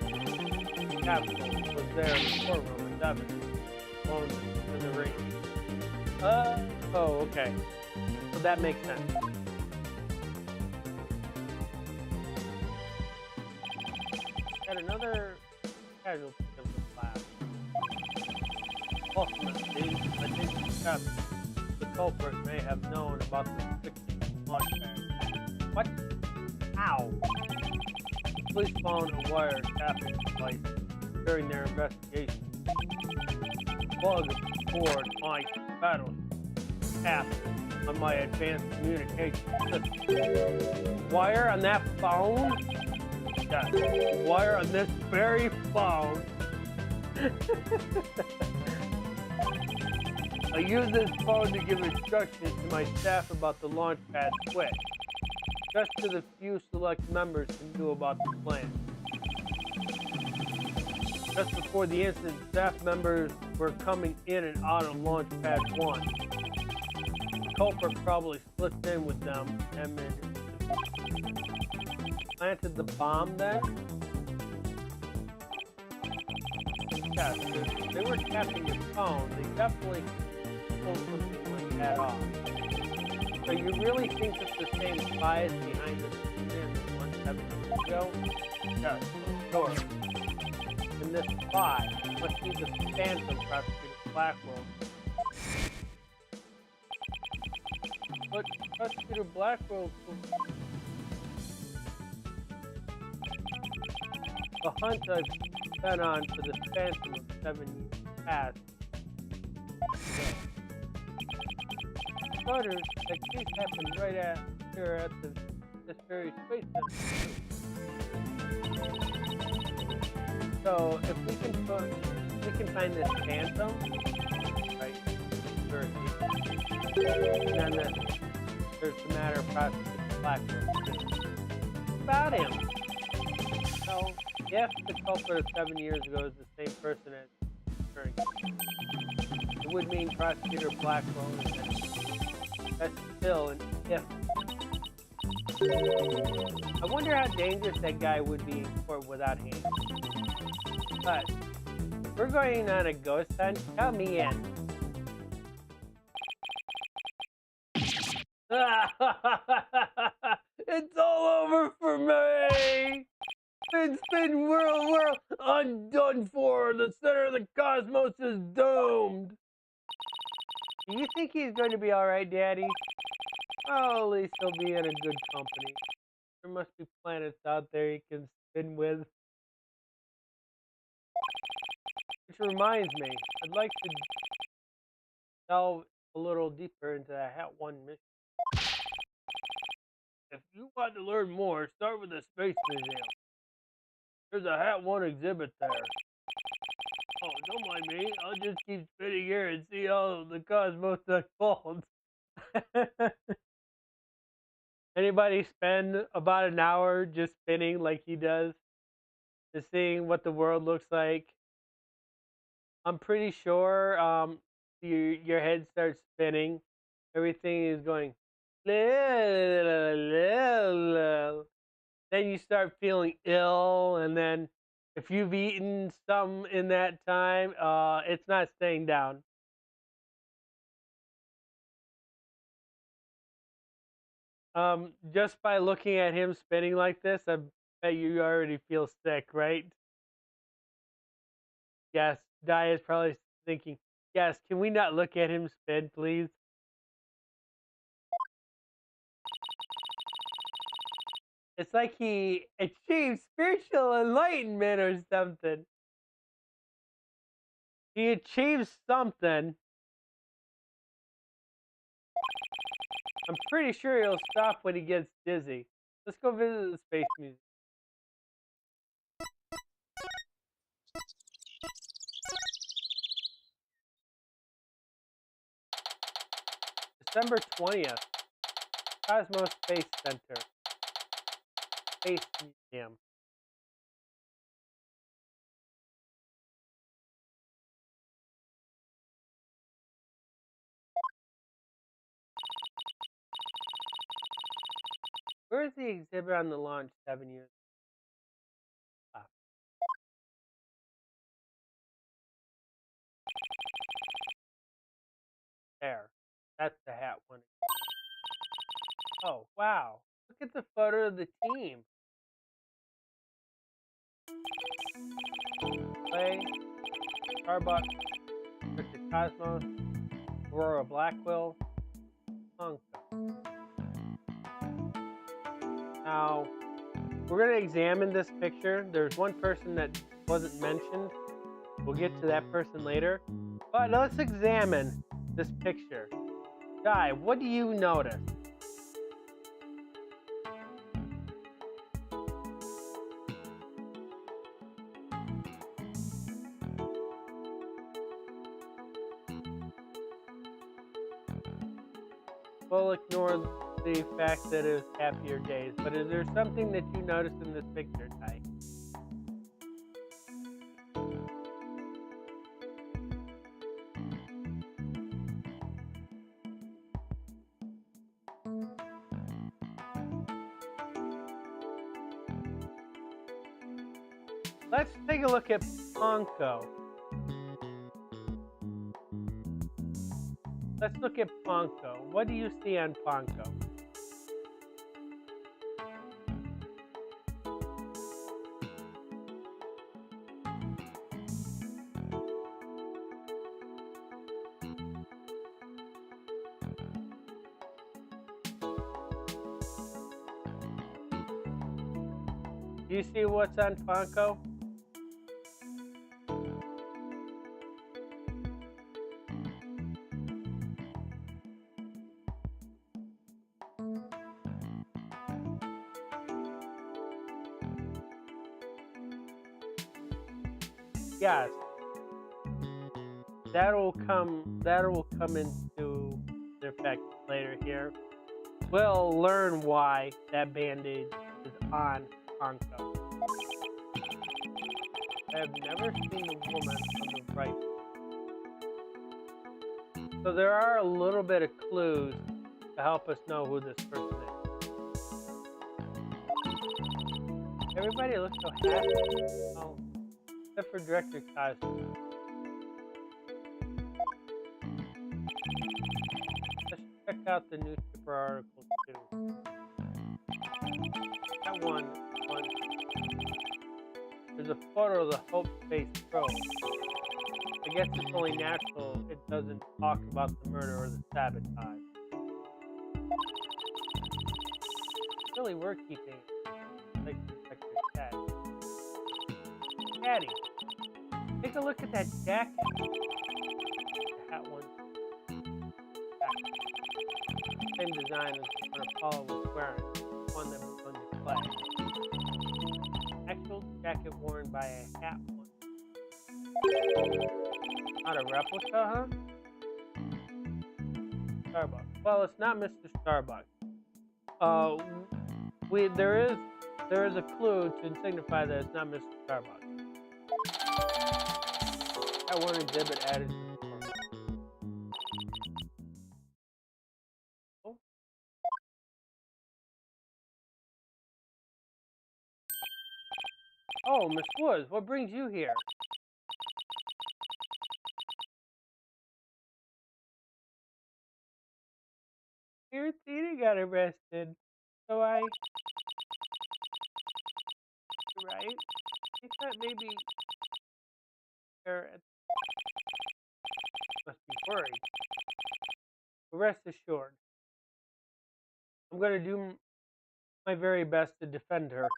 The capsule was there in the storeroom at 7. Alone in the ring. Oh, okay. So that makes sense. Had another casualty of the blast. Ultimately, I think the culprit may have known about the 16 launch pad. What? How? The police found a wire tapping device during their investigation. Plug aboard my battle app on my advanced communication system. Wire on that phone? Yes, wire on this very phone. I use this phone to give instructions to my staff about the launch pad switch. Just to the few select members who knew about the plan. Just before the incident, staff members were coming in and out of launch pad 1. The culprit probably slipped in with them and planted the bomb then? Yes, they were tapping your phone. They definitely pulled something like that off. So you really think it's the same bias behind this incident 170 ago? Yes, of course. And this spy must be the phantom prosecutor Blackwell. But Prosecutor Blackwell, the hunt I've been on for the phantom of 7 years past. Carter, that case happened right here at this very space center. So if we can find this phantom, right? And then there's the matter of Prosecutor Blackwell. About him. So If the culprit of 7 years ago is the same person as attorney, it would mean prosecutor Blackwell is innocent. That's still an if. I wonder how dangerous that guy would be in court without hands. But we're going on a ghost hunt. Count me in. It's all over for me. Spin, whirl. I'm done for. The center of the cosmos is doomed. Do you think he's going to be all right, Daddy? Oh, at least he'll be in a good company. There must be planets out there he can spin with. Which reminds me, I'd like to delve a little deeper into the Hat 1 mission. If you want to learn more, start with the Space Museum. There's a Hat 1 exhibit there. Oh, don't mind me. I'll just keep spinning here and see how the cosmos unfolds. Anybody spend about an hour just spinning like he does? Just seeing what the world looks like? I'm pretty sure your head starts spinning. Everything is going. Then you start feeling ill, and then if you've eaten some in that time, it's not staying down. Just by looking at him spinning like this, I bet you already feel sick, right? Yes, Di is probably thinking, yes, can we not look at him spin, please? It's like he achieved spiritual enlightenment or something. He achieved something. I'm pretty sure he'll stop when he gets dizzy. Let's go visit the Space Museum. December 20th. Cosmos Space Center. Space Museum. Where's the exhibit on the launch 7 years ago? There. That's the Hat 1. Oh, wow. Look at the photo of the team. Play, Starbucks, Richard Cosmos, Aurora Blackwell, Honka. Now, we're going to examine this picture. There's one person that wasn't mentioned. We'll get to that person later. But let's examine this picture. Guy, what do you notice? We'll ignore the fact that it was happier days, but is there something that you noticed in this picture, Ty? Let's take a look at Ponko. Let's look at Ponko. What do you see on Ponko? Do you see what's on Ponko? Yes. That will come into effect later here. We'll learn why that band-aid is on Ponko. I have never seen the woman on the right. So there are a little bit of clues to help us know who this person is. Everybody looks so happy. Oh, except for Director Cosmo. Let's check out the newspaper articles too. That one. There's a photo of the Hope Space probe. I guess it's only natural it doesn't talk about the murder or the sabotage. Really, we're keeping it, like Inspector said. Daddy, take a look at that jacket. That one. Same design as the one Apollo was wearing, the one that was on display. Actual jacket worn by a hat one. Not a replica, huh? Starbucks. Well, it's not Mr. Starbucks. There is a clue to signify that it's not Mr. Starbucks. That one exhibit added to the form. Oh. Oh, Miss Woods, what brings you here? Your Tina got arrested. So right? I thought maybe her must be worried. But rest assured, I'm going to do my very best to defend her.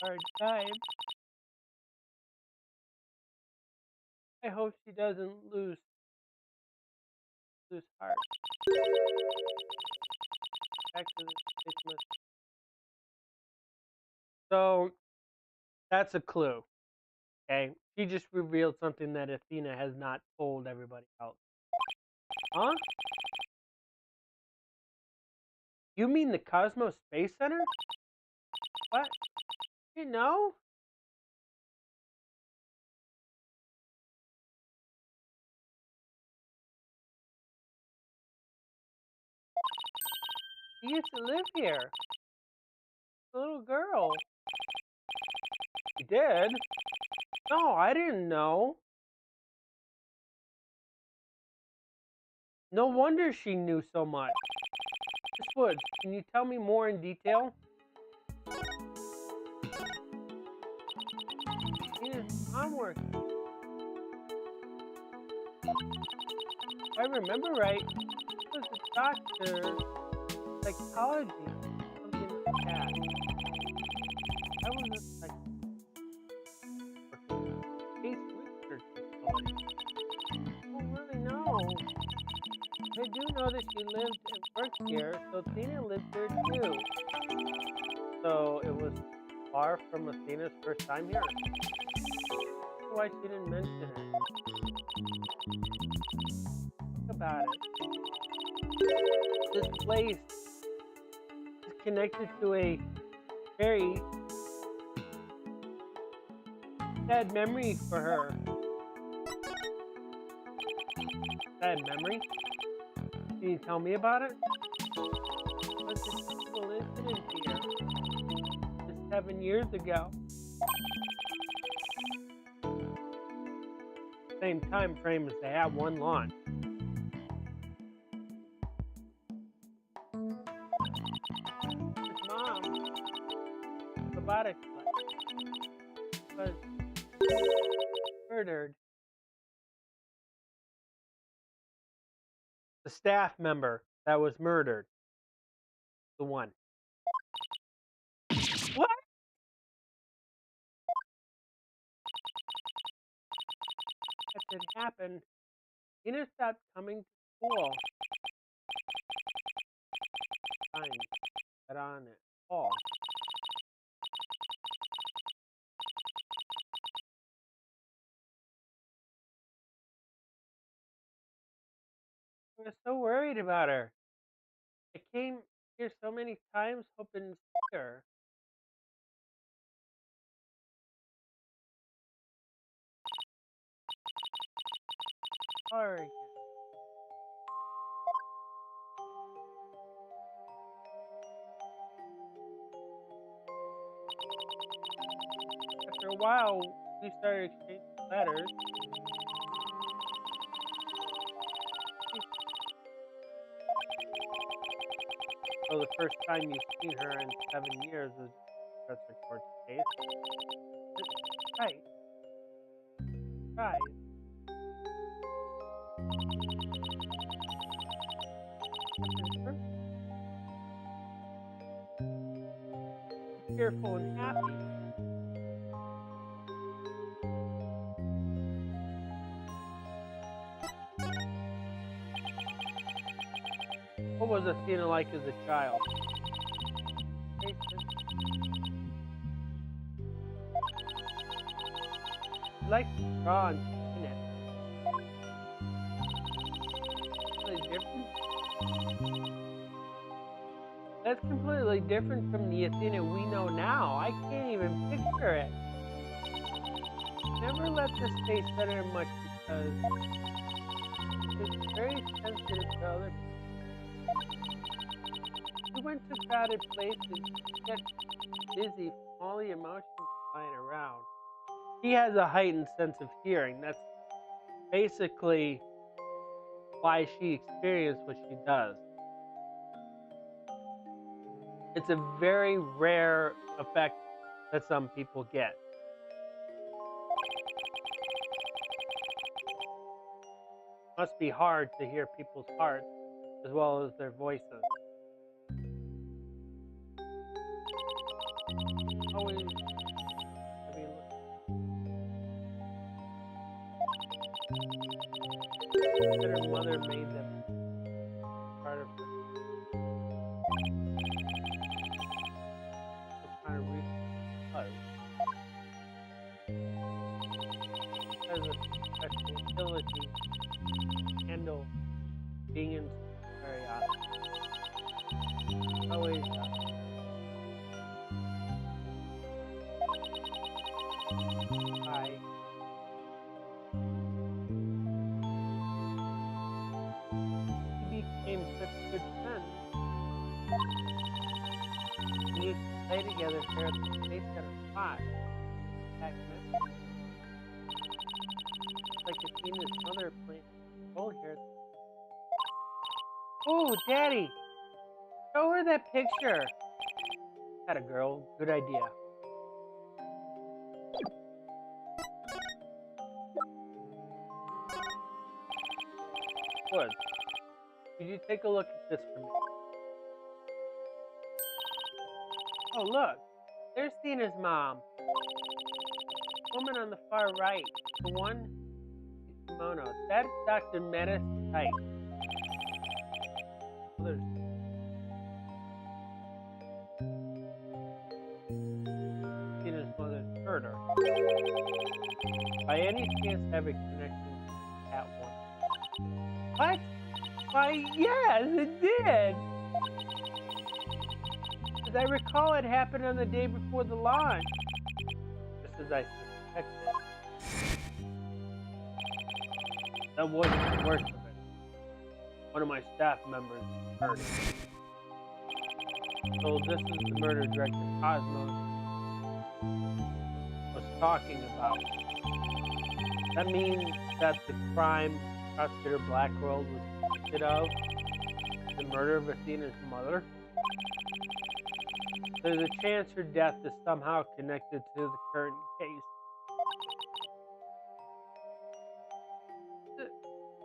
Hard time. I hope she doesn't lose heart. Back to the Christmas. So that's a clue. Okay, she just revealed something that Athena has not told everybody else. Huh? You mean the Cosmos Space Center? What? You know? She used to live here. The little girl. She did? No, I didn't know. No wonder she knew so much. Miss Woods, can you tell me more in detail? Yes, homework. If I remember right, it was a doctor, psychology, something like that. I was just like case research facility. I don't really know. I do know that she lived and worked here, so Athena lived here too. So it was far from Athena's first time here. That's why she didn't mention it. Think about it. This place is connected to a very sad memory for her. Sad memory? Can you tell me about it? It was a terrible incident here. Just 7 years ago. Same time frame as they have one launch. His mom, robotic was murdered. The staff member that was murdered. The one. What? That did happen. Tina stopped coming to school. Fine. Get on it. Fall. I was so worried about her. I came here so many times hoping to see her. her again. After a while, we started exchanging letters. So the first time you've seen her in 7 years was that's her court case. Right. Right. Cheerful and happy. What was Athena like as a child? She likes to draw and paint it. Really different. That's completely different from the Athena we know now. I can't even picture it. Never let this face center much because it's very sensitive to other people. We went to crowded places, get busy from all the emotions flying around. She has a heightened sense of hearing. That's basically why she experienced what she does. It's a very rare effect that some people get. Must be hard to hear people's hearts as well as their voices. Always, that her mother made them part of her. What kind of reason it was. Has a special ability to handle being in curiosity. Always Hi. We became such good friends. We used to play together here at the Space Center spot. Acme. Like Athena's mother playing role here. Oh, Daddy! Show her that picture! Had a girl. Good idea. Good. Could you take a look at this for me? Oh, look. There's Tina's mom. Woman on the far right. The one in kimono. That's Dr. Menace Type. There's Tina's mother's murder. By any chance have a connection to that one? What? Why, yes, it did! As I recall, it happened on the day before the launch. Just as I suspected. That wasn't the worst of it. One of my staff members murdered. So this is the murder director Cosmos was talking about. That means that the crime prosecutor Blackworld was convicted of, the murder of Athena's mother. There's a chance her death is somehow connected to the current case.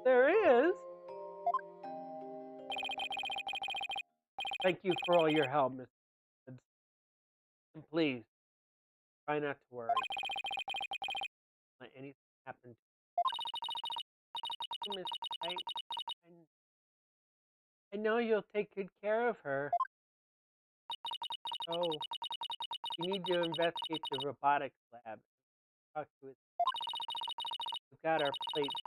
There is. Thank you for all your help, Miss. And please, try not to worry. Let anything happen to you. Miss, I know you'll take good care of her. So, you need to investigate the robotics lab. Talk to it. We've got our plate.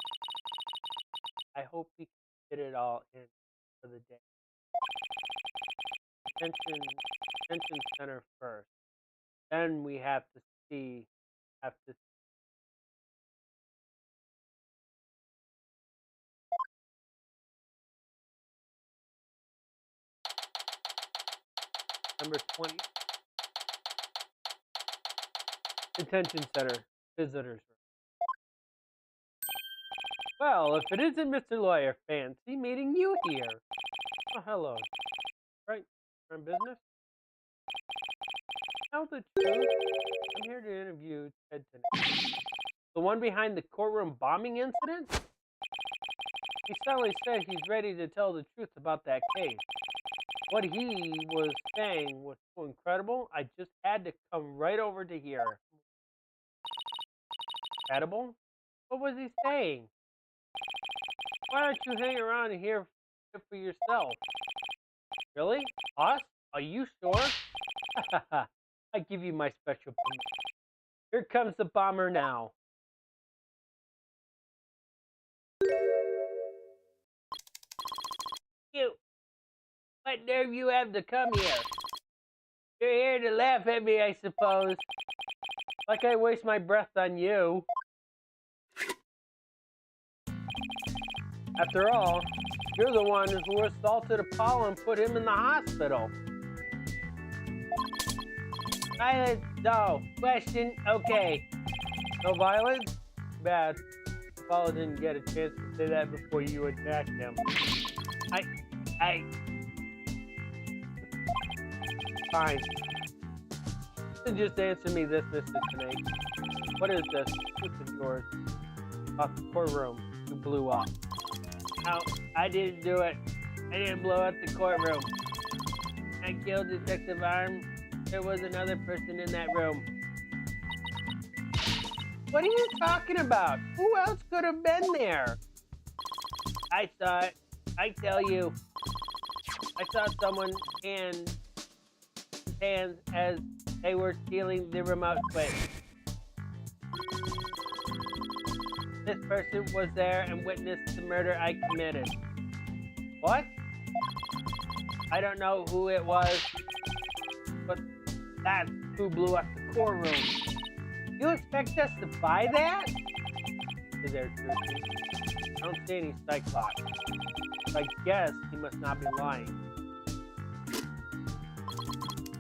I hope we can get it all in for the day. Detention center first. Then we have to Number 20. Detention center. Visitors. Well, if it isn't Mr. Lawyer, fancy meeting you here. Oh, hello. Right, from business? Tell the truth. I'm here to interview Ted tonight. The one behind the courtroom bombing incident? He suddenly said he's ready to tell the truth about that case. What he was saying was so incredible, I just had to come right over to here. Edible? What was he saying? Why don't you hang around and hear it for yourself? Really? Us? Are you sure? I give you my special permission. Here comes the bomber now. You. What nerve you have to come here? You're here to laugh at me, I suppose. Like I waste my breath on you. After all, you're the one who assaulted Apollo and put him in the hospital. Violence? No. Question? Okay. No violence? Bad. Apollo didn't get a chance to say that before you attacked him. Fine. Just answer me this, Mr. Snake. What is this truth of yours about the courtroom you blew up? No, I didn't do it. I didn't blow up the courtroom. I killed Detective Arm. There was another person in that room. What are you talking about? Who else could have been there? I saw it. I tell you. I saw someone hands as they were stealing the remote switch. This person was there and witnessed the murder I committed. What? I don't know who it was, but that's who blew up the courtroom. You expect us to buy that? Is there truth? I don't see any Cyclops. I guess he must not be lying.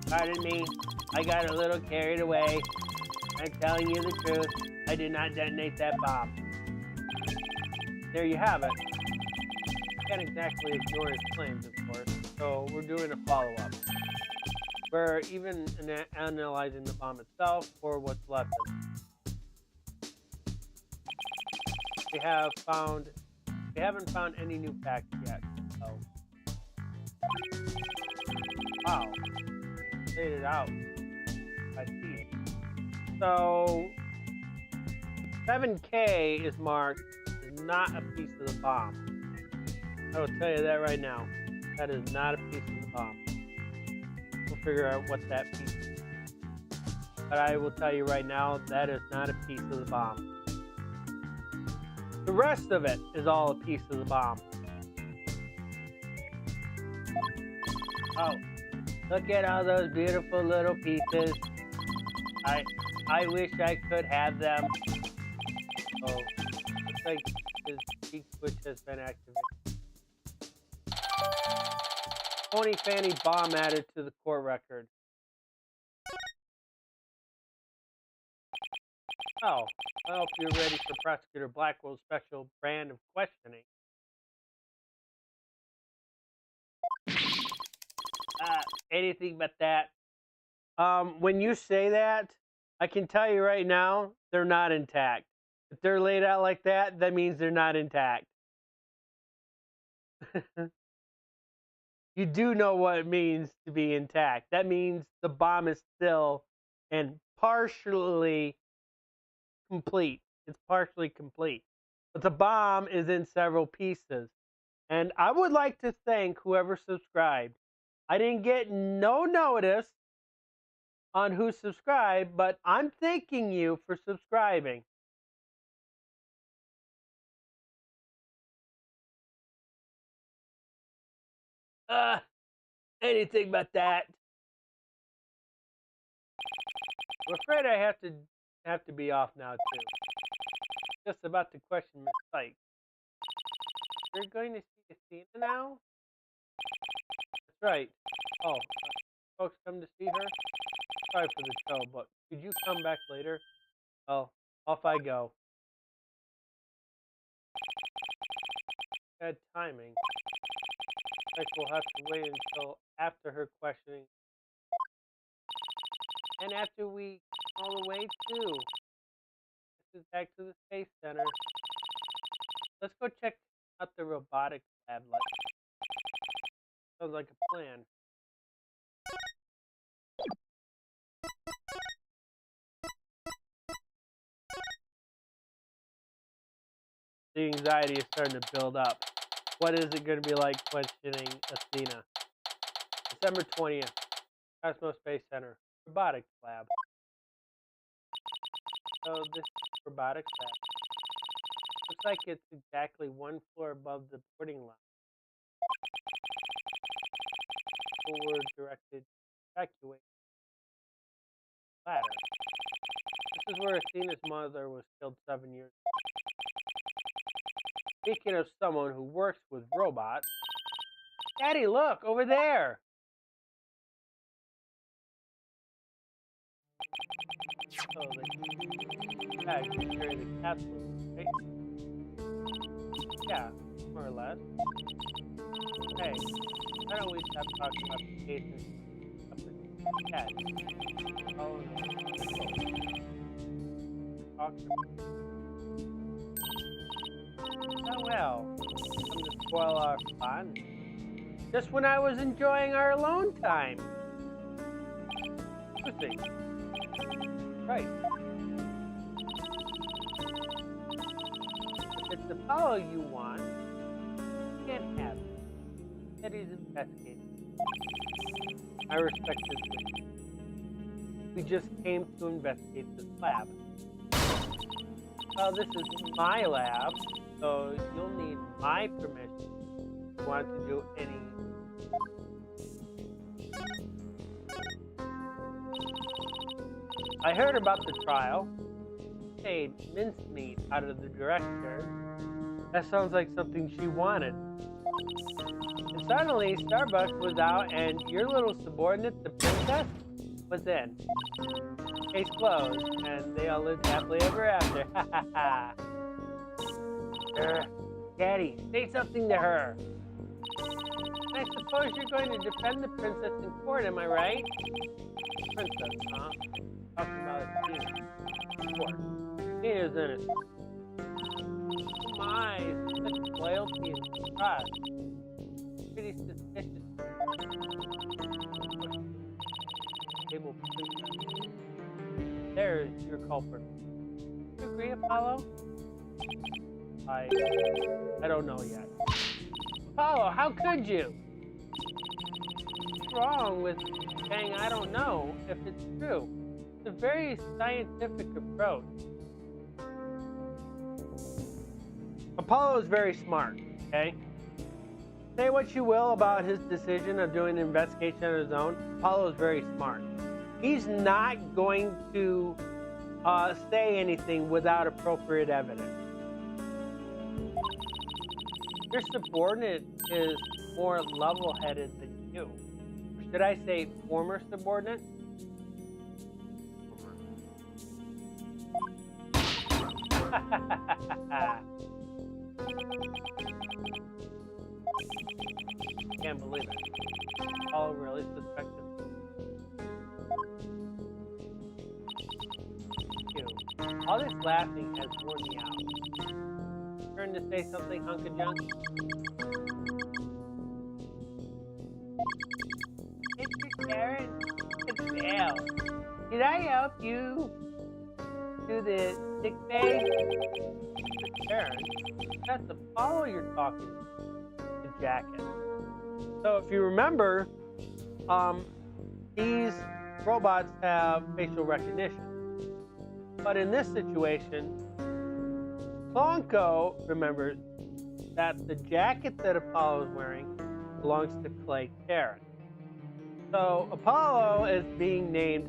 Pardon me, I got a little carried away. I'm telling you the truth. I did not detonate that bomb. There you have it. Can't exactly ignore his claims, of course. So we're doing a follow-up. We're even analyzing the bomb itself or what's left of it. We haven't found any new facts yet. So. Wow. Laid it out. I see. So 7K is marked as not a piece of the bomb. I will tell you that right now. That is not a piece of the bomb. We'll figure out what that piece is. But I will tell you right now, that is not a piece of the bomb. The rest of it is all a piece of the bomb. Oh, look at all those beautiful little pieces. I wish I could have them. Oh, looks like his cheek switch has been activated. Phony Fanny bomb added to the court record. Oh, well, if you're ready for Prosecutor Blackwell's special brand of questioning. Anything but that. When you say that, I can tell you right now, they're not intact. If they're laid out like that, that means they're not intact. You do know what it means to be intact. That means the bomb is still and partially complete. It's partially complete. But the bomb is in several pieces. And I would like to thank whoever subscribed. I didn't get no notice on who subscribed, but I'm thanking you for subscribing. Anything but that. I'm afraid I have to be off now too. Just about to question Miss Sykes. You're going to see Athena now? That's right. Oh, folks come to see her? Sorry for the tow, but could you come back later? Well, off I go. Bad timing. Like we'll have to wait until after her questioning. And after we all the way too. This is back to the Space Center. Let's go check out the robotics lab. Sounds like a plan. The anxiety is starting to build up. What is it going to be like questioning Athena? December 20th, Cosmos Space Center, robotics lab. So this robotics lab looks like it's exactly one floor above the boarding line. Forward directed evacuate ladder. This is where Athena's mother was killed 7 years ago. Speaking of someone who works with robots, Daddy, look over there. Oh, the bag can carry the capsule, right? Yeah, more or less. Hey, why don't we stop talking about the case and up the cat? Oh no. Talk oh well. Come to spoil our fun. Just when I was enjoying our alone time. Interesting. Right. If it's Apollo you want, you can't have it. That he's investigating. I respect his wishes. We just came to investigate this lab. Well, this is my lab, so you'll need my permission if you want to do any. I heard about the trial. Made mincemeat out of the director. That sounds like something she wanted. And suddenly, Starbucks was out, and your little subordinate, the princess, was in. Case closed, and they all lived happily ever after. Ha ha ha. Daddy, say something to her. I suppose you're going to defend the princess in court, am I right? Princess, huh? Talking about Athena. Of course. Athena's innocent. Oh my, such loyalty and trust. Pretty suspicious. Table princess. There's your culprit. Do you agree, Apollo? I don't know yet. Apollo, how could you? What's wrong with saying I don't know if it's true? It's a very scientific approach. Apollo is very smart, okay? Say what you will about his decision of doing an investigation on his own. Apollo is very smart. He's not going to say anything without appropriate evidence. Your subordinate is more level-headed than you. Or should I say former subordinate? Can't believe it. All really suspected. All this laughing has worn me out. Turn to say something, hunk of junk. Mr. Karen, it's Bill. Did I help you do the sick bay? Mr. Karen, that's Apollo you're talking to, the jacket. So if you remember, these robots have facial recognition. But in this situation, Plonko remembers that the jacket that Apollo is wearing belongs to Clay Terran. So Apollo is being named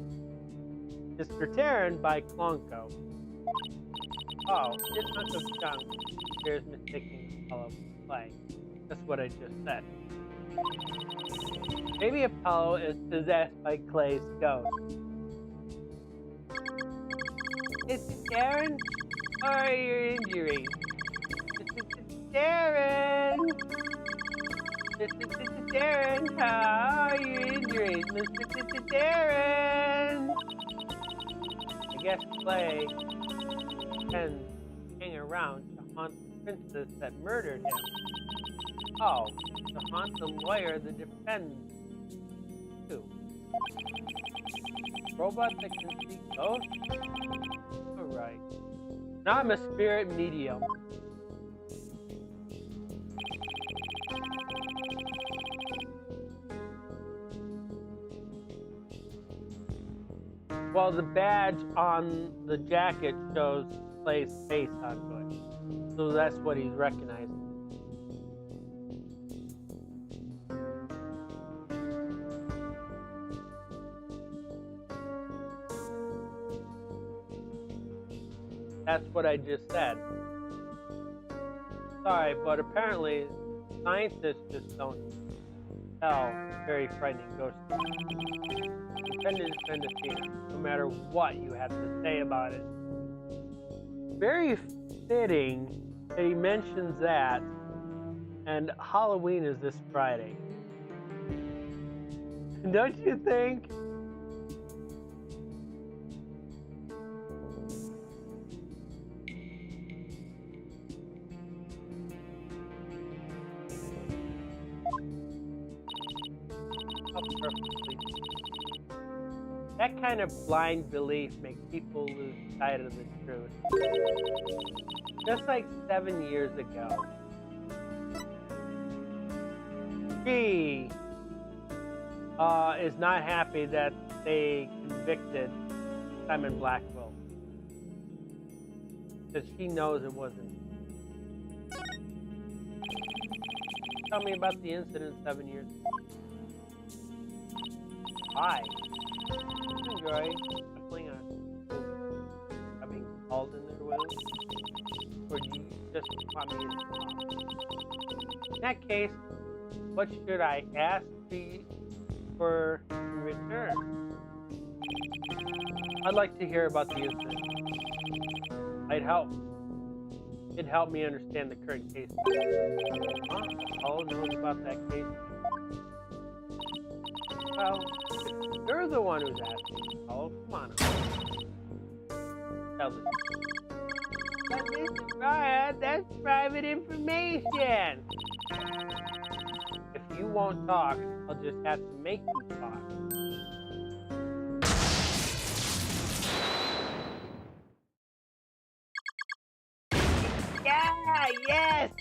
Mr. Terran by Plonko. Oh, this hunk of junk appears mistaking Apollo for Clay. That's what I just said. Maybe Apollo is possessed by Clay's ghost. Mr. Darren, how are your injuries? Mr. Darren! Mr. Darren, how are your injuries? Mr. Darren! I guess Clay can hang around to haunt the princess that murdered him. Oh, to haunt the lawyer that defends you. Robot that can see ghosts? Alright. Now I'm a spirit medium. Well, the badge on the jacket shows Clay's face onto it. So that's what he's recognizing. That's what I just said. Sorry, but apparently scientists just don't tell very frightening ghost stories. Defendants tend to see them, no matter what you have to say about it. Very fitting that he mentions that, and Halloween is this Friday. Don't you think? Perfectly. That kind of blind belief makes people lose sight of the truth. Just like 7 years ago, she is not happy that they convicted Simon Blackwell because she knows it wasn't. Tell me about the incident 7 years ago. Why? Enjoy shuffling on having called in their will? Or do you just want me to talk? In that case, what should I ask for in return? I'd like to hear about the incident. It'd help me understand the current case. Huh? Paul knows about that case. Well, you're the one who's asking. Oh, come on. Tell this. But Mr. Brian, that's private information. If you won't talk, I'll just have to make you talk. Yeah, yes!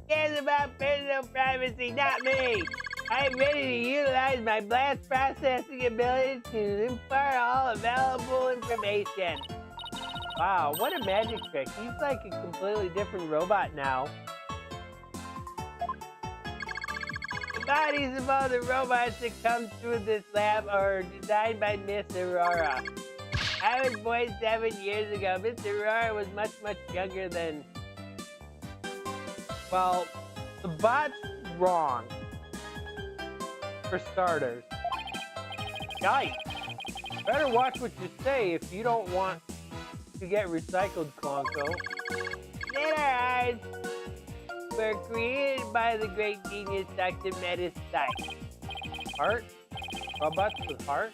Cares about personal privacy, not me! I'm ready to utilize my blast processing ability to impart all available information. Wow, what a magic trick. He's like a completely different robot now. The bodies of all the robots that come through this lab are designed by Miss Aurora. I was born 7 years ago. Miss Aurora was much, much younger than... Well, the bot's wrong. For starters. Yikes! Better watch what you say if you don't want to get recycled, Clonko. Letter were created by the great genius Dr. Metasite. Heart? Robots with heart?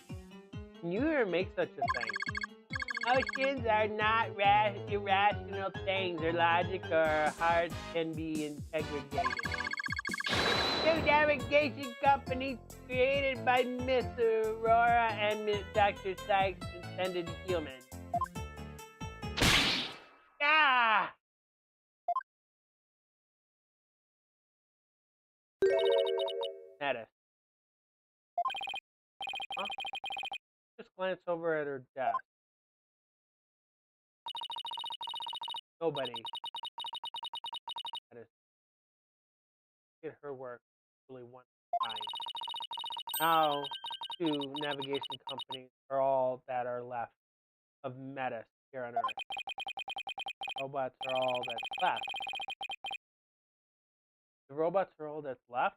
Can you ever make such a thing? Emotions are not irrational things. Their logic or hearts can be integrated. Two navigation companies created by Miss Aurora and Dr. Sykes intended humans. Ah! Metis. Huh? Just glance over at her desk. Nobody. Metis. Get her work really one time. Now, two navigation companies are all that are left of Metis here on Earth. Robots are all that's left. The robots are all that's left?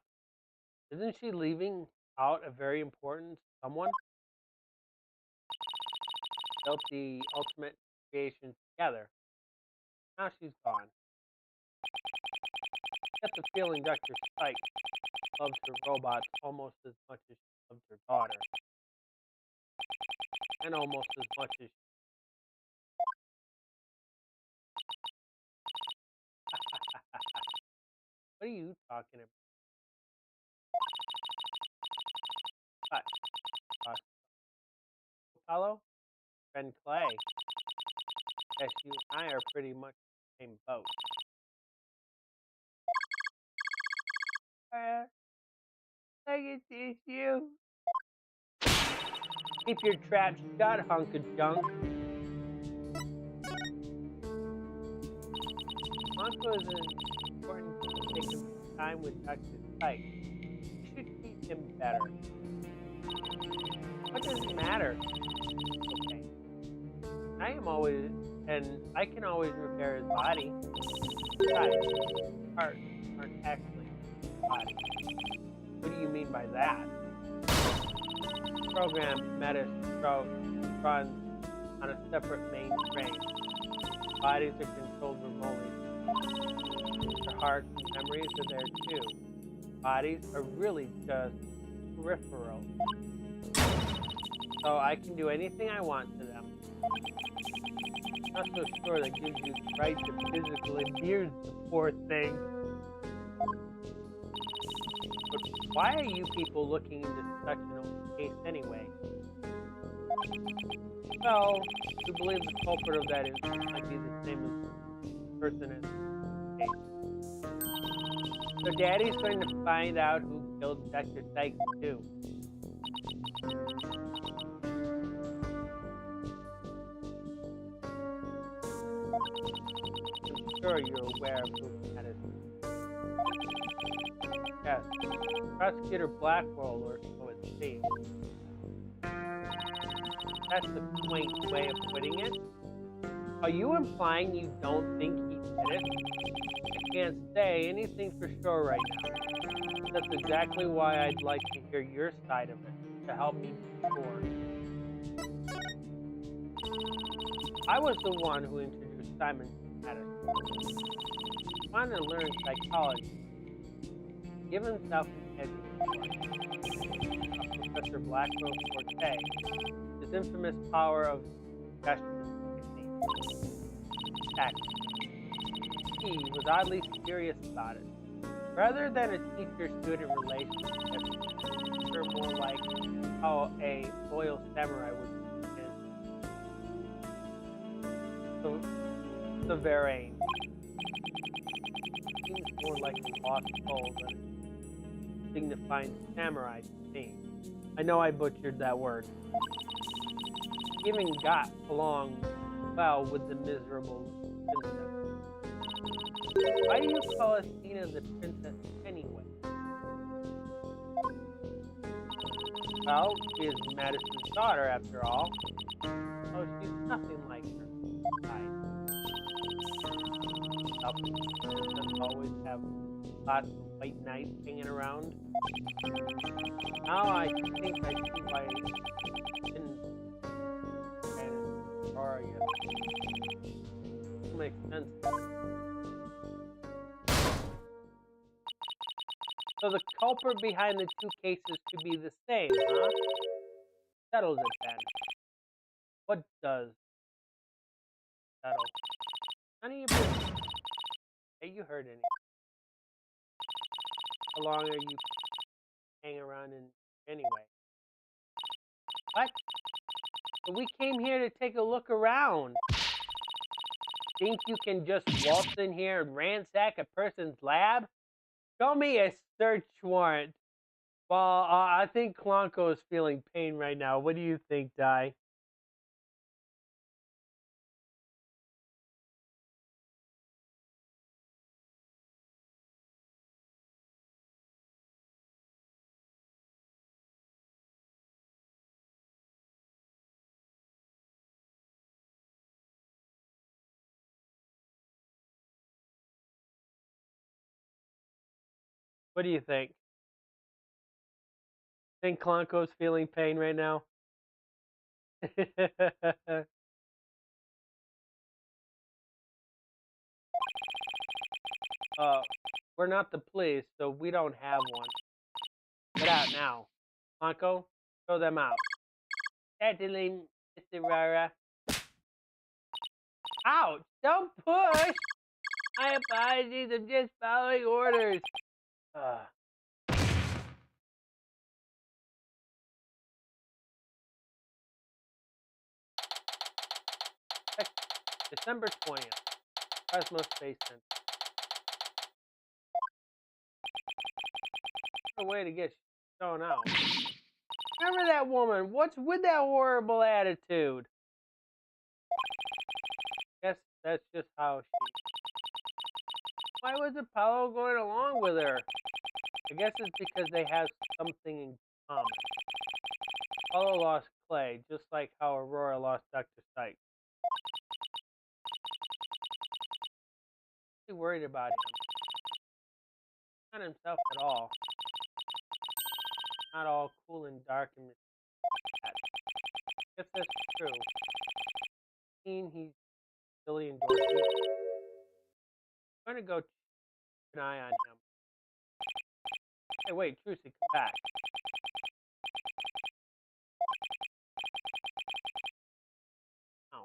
Isn't she leaving out a very important someone? Built the ultimate creation together. Now she's gone. Get the feeling Dr. Spike loves her robots almost as much as she loves her daughter. And almost as much as what are you talking about? What? Uh, Apollo? Friend Clay. Guess you and I are pretty much the same boat. I can teach you. Keep your trap shut, hunk of junk. Monko is important to take some time with Dr. Spike. You should teach him better. What does it matter? Okay. I can always repair his body. Besides, parts aren't actually his body. What do you mean by that? Program Metastroke runs on a separate mainframe. Bodies are controlled remotely. Their hearts and memories are there too. Bodies are really just peripheral. So I can do anything I want to them. Not so sure that gives you the right to physically abuse the poor thing. But why are you people looking into such an old case anyway? Well, we believe the culprit of that incident might be the same as the person in the case. So Daddy's going to find out who killed Dr. Sykes too. I'm sure you're aware of who that is. Yes, Prosecutor Blackwell, or so it seems. That's a quaint way of putting it. Are you implying you don't think he did it? I can't say anything for sure right now. That's exactly why I'd like to hear your side of it, to help me be sure. I was the one who introduced Simon to medicine. He wanted to learn psychology. Give himself an edge. Professor Blackwell's forte, his infamous power of suggestion technique. He was oddly serious about it. Rather than a teacher-student relationship, it's more like how a loyal samurai would be. The Varane seems more like a lost soul than a signifying samurai to me. I know I butchered that word. Even got along well with the miserable princess. Why do you call Athena the princess anyway? Well, she is Madison's daughter after all. Oh, she's nothing like her. Princess always have lots of white knights hanging around. Now I think I see why I didn't Aurora yet. It makes sense. So the culprit behind the two cases could be the same, huh? Settles it then. What does settle? None of your business. Hey, you heard any? How long are you hanging around in anyway? What? But we came here to take a look around. Think you can just waltz in here and ransack a person's lab? Show me a search warrant. Well, I think Klonko is feeling pain right now. What do you think, Di? What do you think? think Klonko's feeling pain right now? uh, we're not the police, so we don't have one. Get out now. Klonko, throw them out. Certainly, Mr. Rara. Ouch! Don't push! My apologies, I'm just following orders. December 20th. Cosmos Space Center. What a way to get shown out. Remember that woman? What's with that horrible attitude? Guess that's just how she... Why was Apollo going along with her? I guess it's because they have something in common. Apollo lost Clay, just like how Aurora lost Dr. Sykes. I'm really worried about him. Not himself at all. Not all cool and dark and mysterious. If that's true, he's Billy and Dorothy. I'm gonna go keep an eye on him. Hey, wait, Trucy, come back. Oh.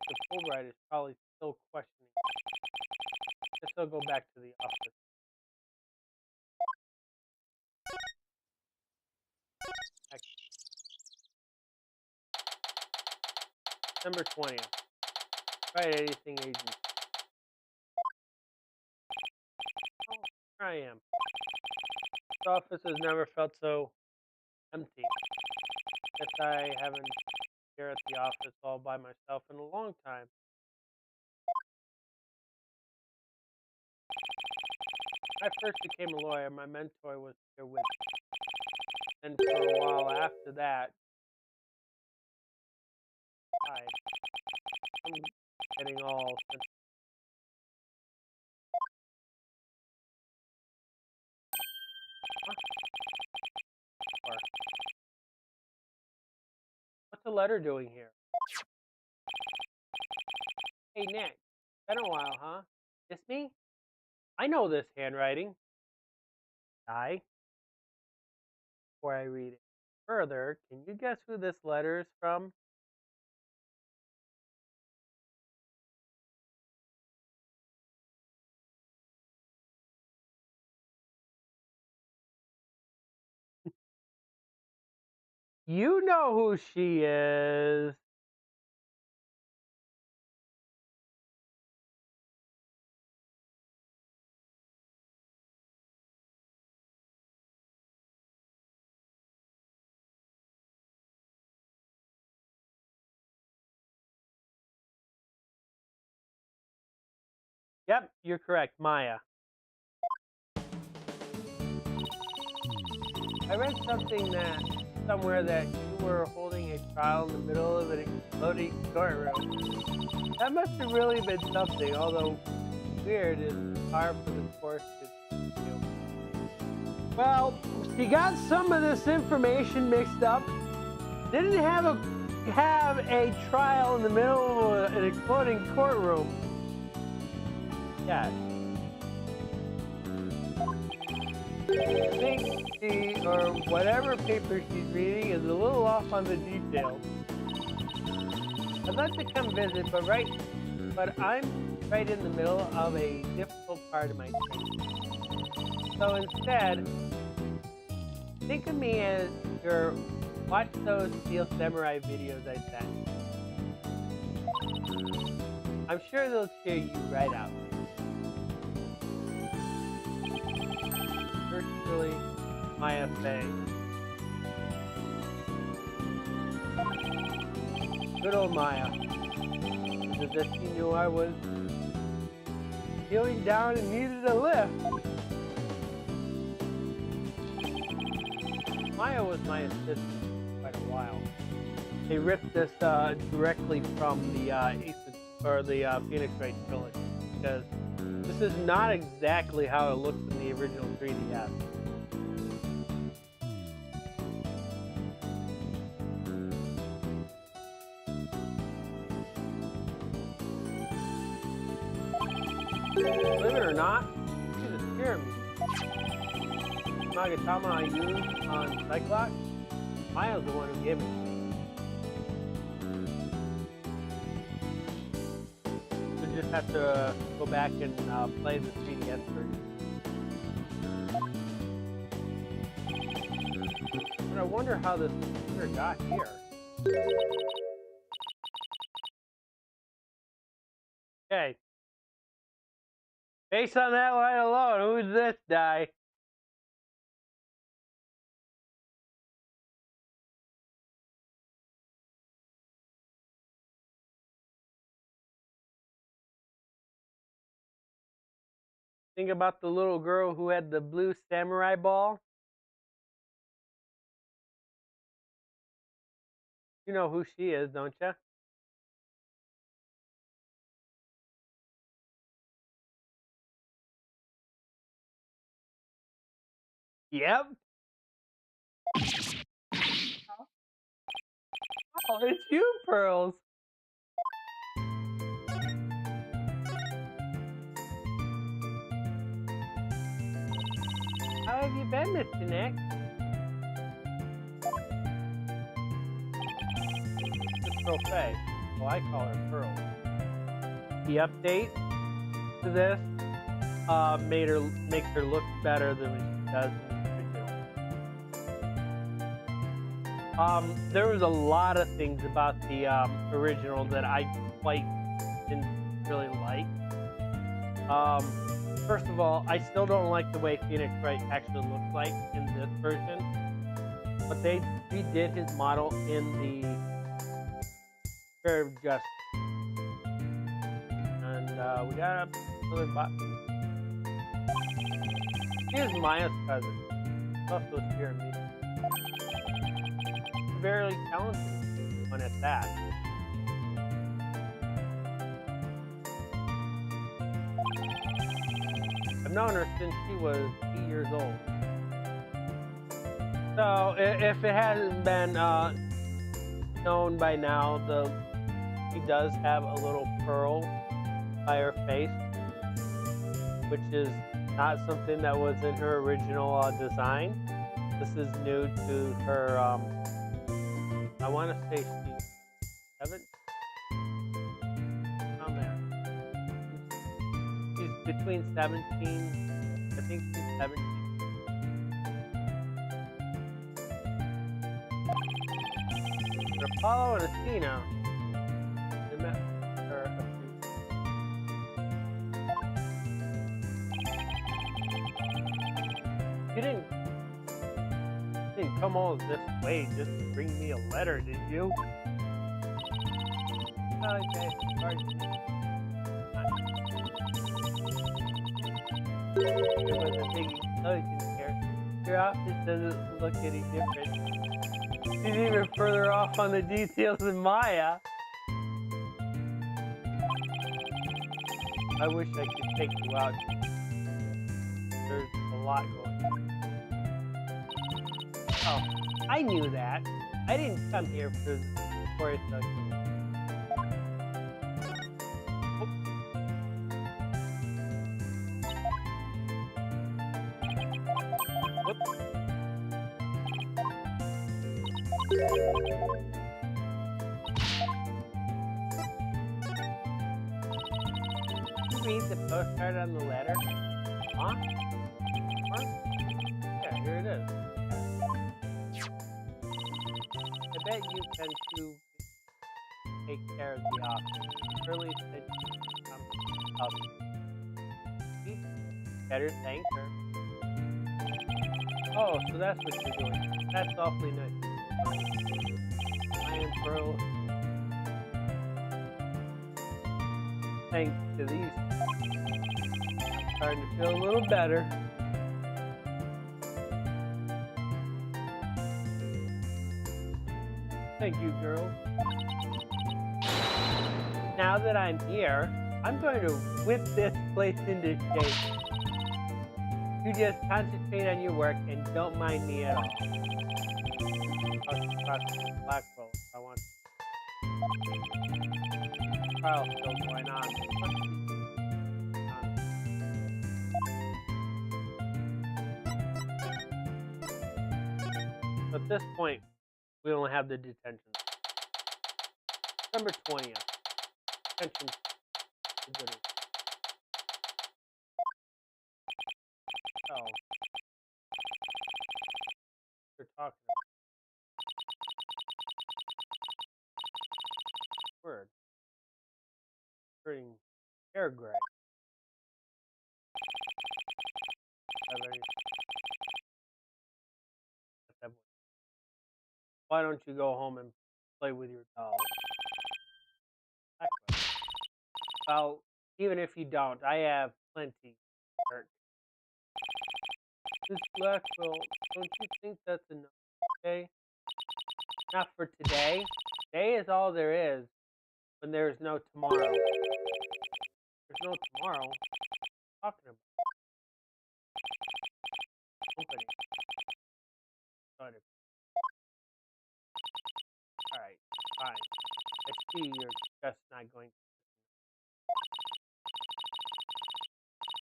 The Fulbright is probably still questioning. Guess I'll go back to the office. December 20th. Right, anything agent. Oh, here I am. This office has never felt so empty. Guess I haven't been here at the office all by myself in a long time. When I first became a lawyer, my mentor was here with me. And for a while after that, I'm getting all... What's the letter doing here? Hey, Nick. Been a while, huh? It's me? I know this handwriting. Before I read it further, can you guess who this letter is from? You know who she is. Yep, you're correct, Maya. I read somewhere that you were holding a trial in the middle of an exploding courtroom. That must have really been something, although weird is par for the course to do. Well, she got some of this information mixed up. Didn't have a trial in the middle of an exploding courtroom. Yeah. I think she, or whatever paper she's reading, is a little off on the details. I'd love to come visit, but I'm right in the middle of a difficult part of my case. So instead, think of me as your watch those Steel Samurai videos I sent. I'm sure they'll cheer you right out. Virtually Maya Fey. Good old Maya. As if she knew I was feeling down and needed a lift. Maya was my assistant for quite a while. They ripped this directly from the Phoenix Wright trilogy, because this is not exactly how it looks in the original 3DS. not. She's a scare me. Nagatama I used on Cyclops. Maya's the one who gave it. We just have to go back and play the 3DS version. But I wonder how this computer got here. Okay. Based on that line alone, who's this guy? Think about the little girl who had the blue samurai ball. You know who she is, don't you? Yep. Oh, it's you, Pearls. How have you been, Mr. Nick? It's Pearl Faye. Well, I call her Pearl. The update to this makes her look better than she does in the original. There was a lot of things about the original that I didn't really like. First of all, I still don't like the way Phoenix Wright actually looks like in this version. But they redid his model in the Fair of Justice. And we got another bot. Here's Maya's cousin. Also here me. Very talented one at that. I've known her since she was 8 years old. So if it hasn't been known by now, she does have a little pearl by her face, which is not something that was in her original design. This is new to her. I want to say she's 7. Down there. She's between 17. I think she's 17. But Apollo and Athena, they met her a few. You didn't come all this way just to bring me a letter, did you? Okay, sorry. There was a big explosion here. Your office doesn't look any different. She's even further off on the details than Maya. I wish I could take you out. There's a lot going on. Oh, I knew that. I didn't come here for it's a... Read the postcard on the letter? Huh? Yeah, here it is. I bet you can too take care of the office. Shirley said she'd come help you. Better thank her. Oh, so that's what you're doing. That's awfully nice. I am Pearl. Thanks to these. I'm starting to feel a little better. Thank you, girl. Now that I'm here, I'm going to whip this place into shape. You just concentrate on your work and don't mind me at all. Blackwell, if I want. Trial's still going on. So at this point, we don't have the detention. December 20th. Detention. Oh. They're talking about. Word. Turning hair gray. Why don't you go home and play with your doll? Well, even if you don't, I have plenty. This Blackwell, don't you think that's enough today? Not for today. Today is all there is when there is no tomorrow. There's no tomorrow. What are you talking about? Company. Alright, fine. I see you're just not going to.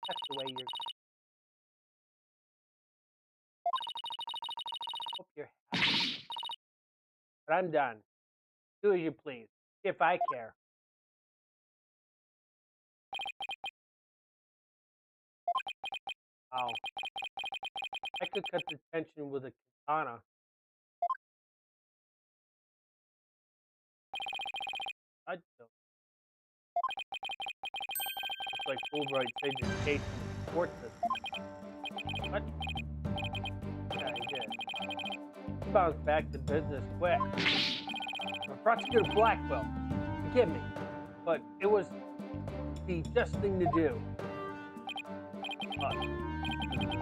That's the way you're. Hope you're happy. But I'm done. Do as you please. If I care. Wow. I could cut the tension with a katana. I'd kill. It's like Fulbright said your case in the court system. What? Yeah, he did. He bounced back to business quick. Prosecutor Blackwell, forgive me, but it was the just thing to do. Oh, I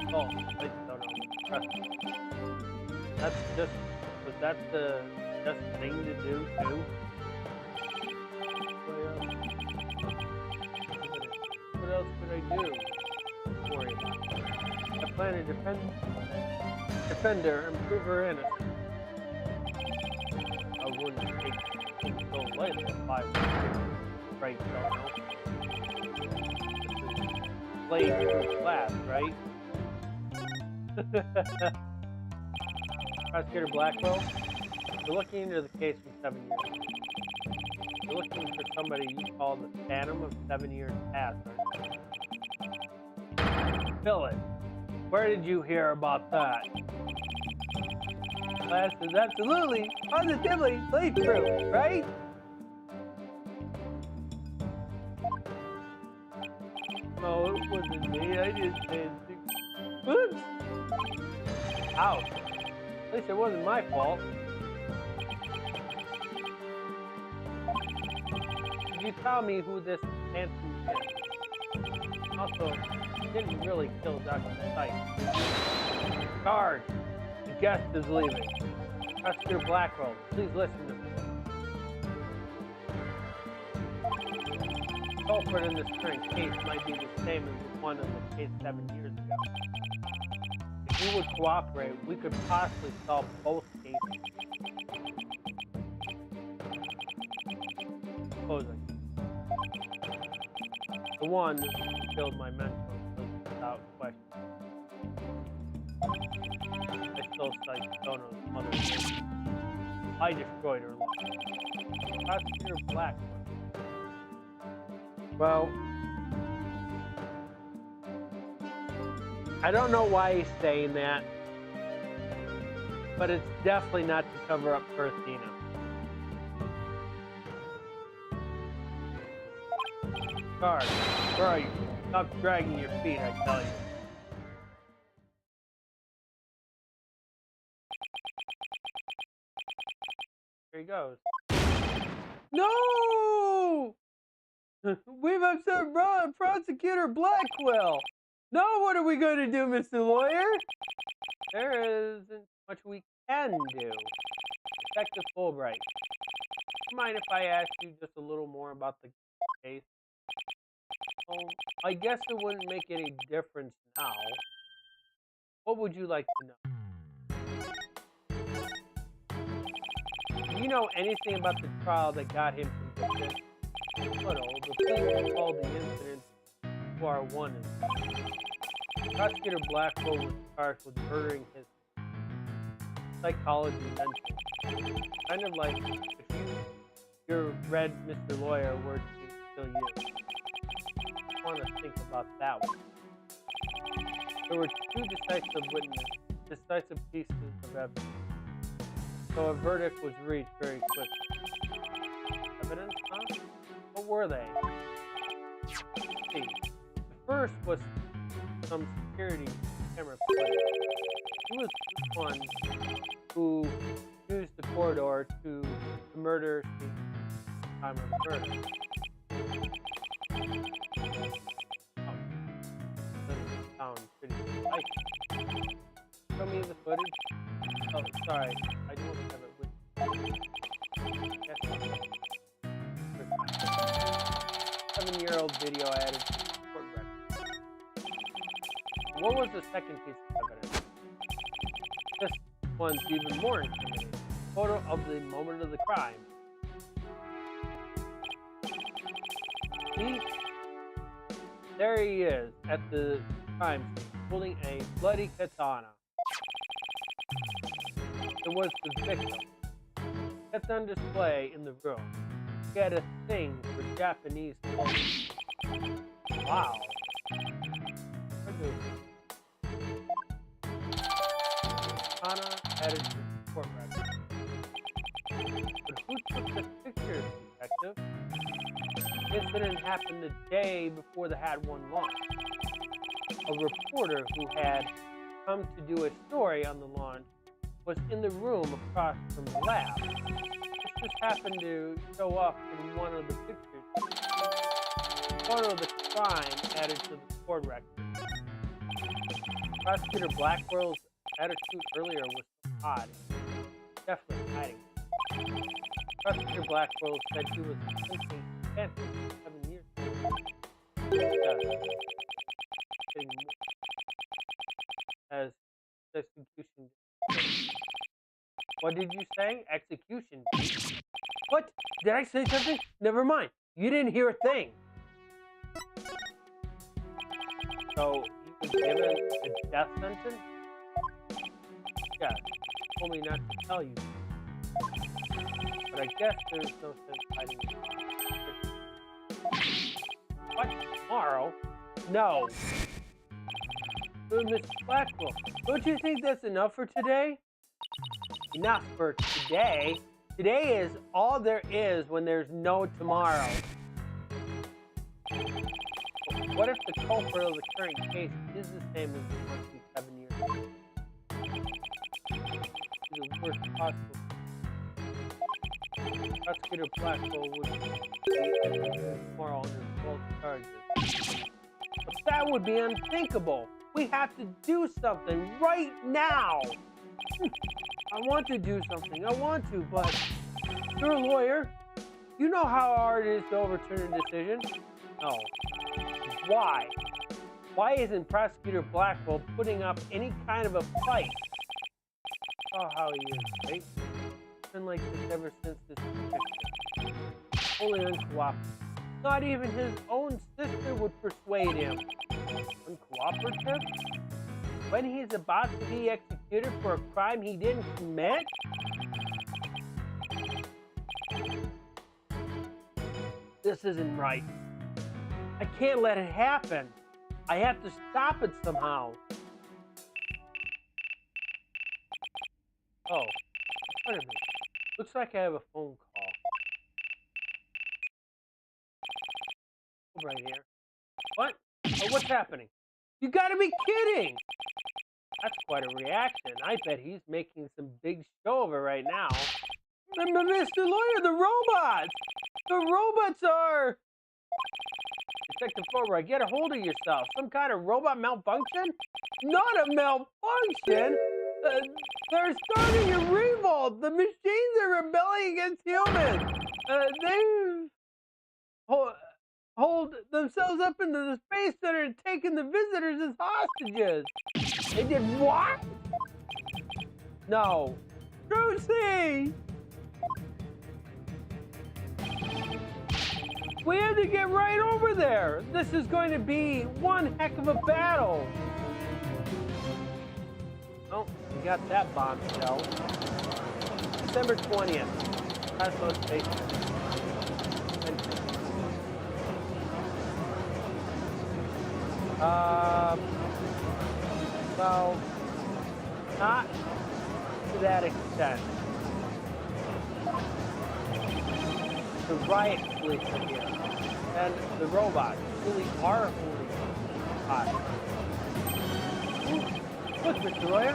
don't know. That's just, was that the just thing to do too? What else could I do? Don't worry about it. I plan to defend her and prove her innocent. I wouldn't take until later if I was right, don't know. Played in class, right? Prosecutor Blackwell, you're looking into the case for 7 years. You're looking for somebody you call the Phantom of 7 years past, aren't you? Phyllis, where did you hear about that? Class is absolutely, positively late proof, right? No, it wasn't me. I didn't say anything. Oops! Ouch. At least it wasn't my fault. Could you tell me who this handsome is? Also, you didn't really kill Dr. Sykes. Guard! The guest is leaving. Prosecutor Blackwell, please listen to me. The culprit in this current case might be the same as the one in the case 7 years ago. If you would cooperate, we could possibly solve both cases. Supposing. The one who killed my mentor was without question. I stole Saitono's mother's name. I destroyed her life. Prosecutor Blackwell. Well, I don't know why he's saying that, but it's definitely not to cover up for Athena. Guard, where are you? Stop dragging your feet, I tell you. Here he goes. No! We've upset Prosecutor Blackwell. Now what are we going to do, Mr. Lawyer? There isn't much we can do. Detective Fulbright, mind if I ask you just a little more about the case? Oh, I guess it wouldn't make any difference now. What would you like to know? Do you know anything about the trial that got him convicted? But the police called the incident R1. Prosecutor Blackwell was charged with murdering his. psychology mental. Kind of like if your red Mr. Lawyer were to kill you. I want to think about that one. There were two decisive pieces of evidence, so a verdict was reached very quickly. Evidence, huh? What were they? Let's see. The first was some security camera footage. Who was the one who used the corridor to murder the time of the murder? Oh, doesn't sound pretty nice. Show me the footage. Oh, sorry, I don't have it with me. Yes. 7-year-old video added to the court record. What was the second piece of evidence? This one's even more incriminating. A photo of the moment of the crime. See? There he is at the crime scene, holding a bloody katana. It was the victim. That's on display in the room. He had a thing for Japanese culture. Wow. Katana added to the court record. But who took the pictures, detective? The incident happened the day before the Had One launch. A reporter who had come to do a story on the launch was in the room across from the lab. This just happened to show up in one of the pictures. The photo of the crime added to the court record. Prosecutor Blackwell's attitude earlier was odd. Definitely hiding. Prosecutor Blackwell said he was thinking for 7 years. As execution. What did you say? Execution. What? Did I say something? Never mind. You didn't hear a thing. So, he was given a death sentence? Yeah, he told me not to tell you. But I guess there's no sense hiding it. What? Tomorrow? No. Mr. Blackwell, don't you think that's enough for today? Enough for today? Today is all there is when there's no tomorrow. What if the culprit of the current case is the same as the one from 7 years ago? The worst possible. Prosecutor Blackwell would be tomorrow under false charges. But that would be unthinkable. We have to do something right now. I want to do something. I want to, but you're a lawyer. You know how hard it is to overturn a decision? No. Why? Why isn't Prosecutor Blackwell putting up any kind of a fight? Oh, how he is, right? It's been like this ever since this conviction. Fully uncooperative. Not even his own sister would persuade him. Uncooperative? When he's about to be executed for a crime he didn't commit? This isn't right. I can't let it happen. I have to stop it somehow. Oh, wait a minute. Looks like I have a phone call. Right here. What? Oh, what's happening? You gotta be kidding! That's quite a reaction. I bet he's making some big show of it right now. Mr. Lawyer, the robots! The robots are... Detective Fulbright, get a hold of yourself. Some kind of robot malfunction? Not a malfunction! They're starting a revolt! The machines are rebelling against humans! They've... hold themselves up into the space center and taking the visitors as hostages. They did what? No. Brucey! We have to get right over there. This is going to be one heck of a battle. Oh, Well, we got that bombshell. December 20th. Cosmos Station. Well, not to that extent. The riot police are here, and the robots really are holding hot. Look, Mr. Lawyer,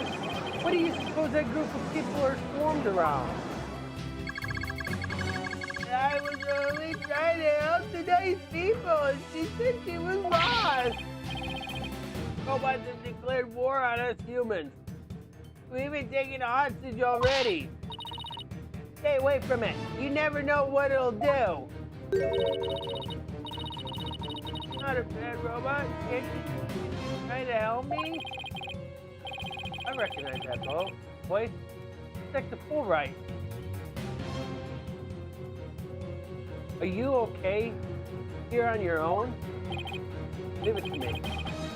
what do you suppose that group of people are swarmed around? I was only trying to help the nice people, and she said she was lost. Robots have declared war on us humans. We've even taken a hostage already. Stay away from it. You never know what it'll do. Not a bad robot. Can't you try to help me? I recognize that voice. It's like the Fulbright. Are you okay here on your own? Leave it to me.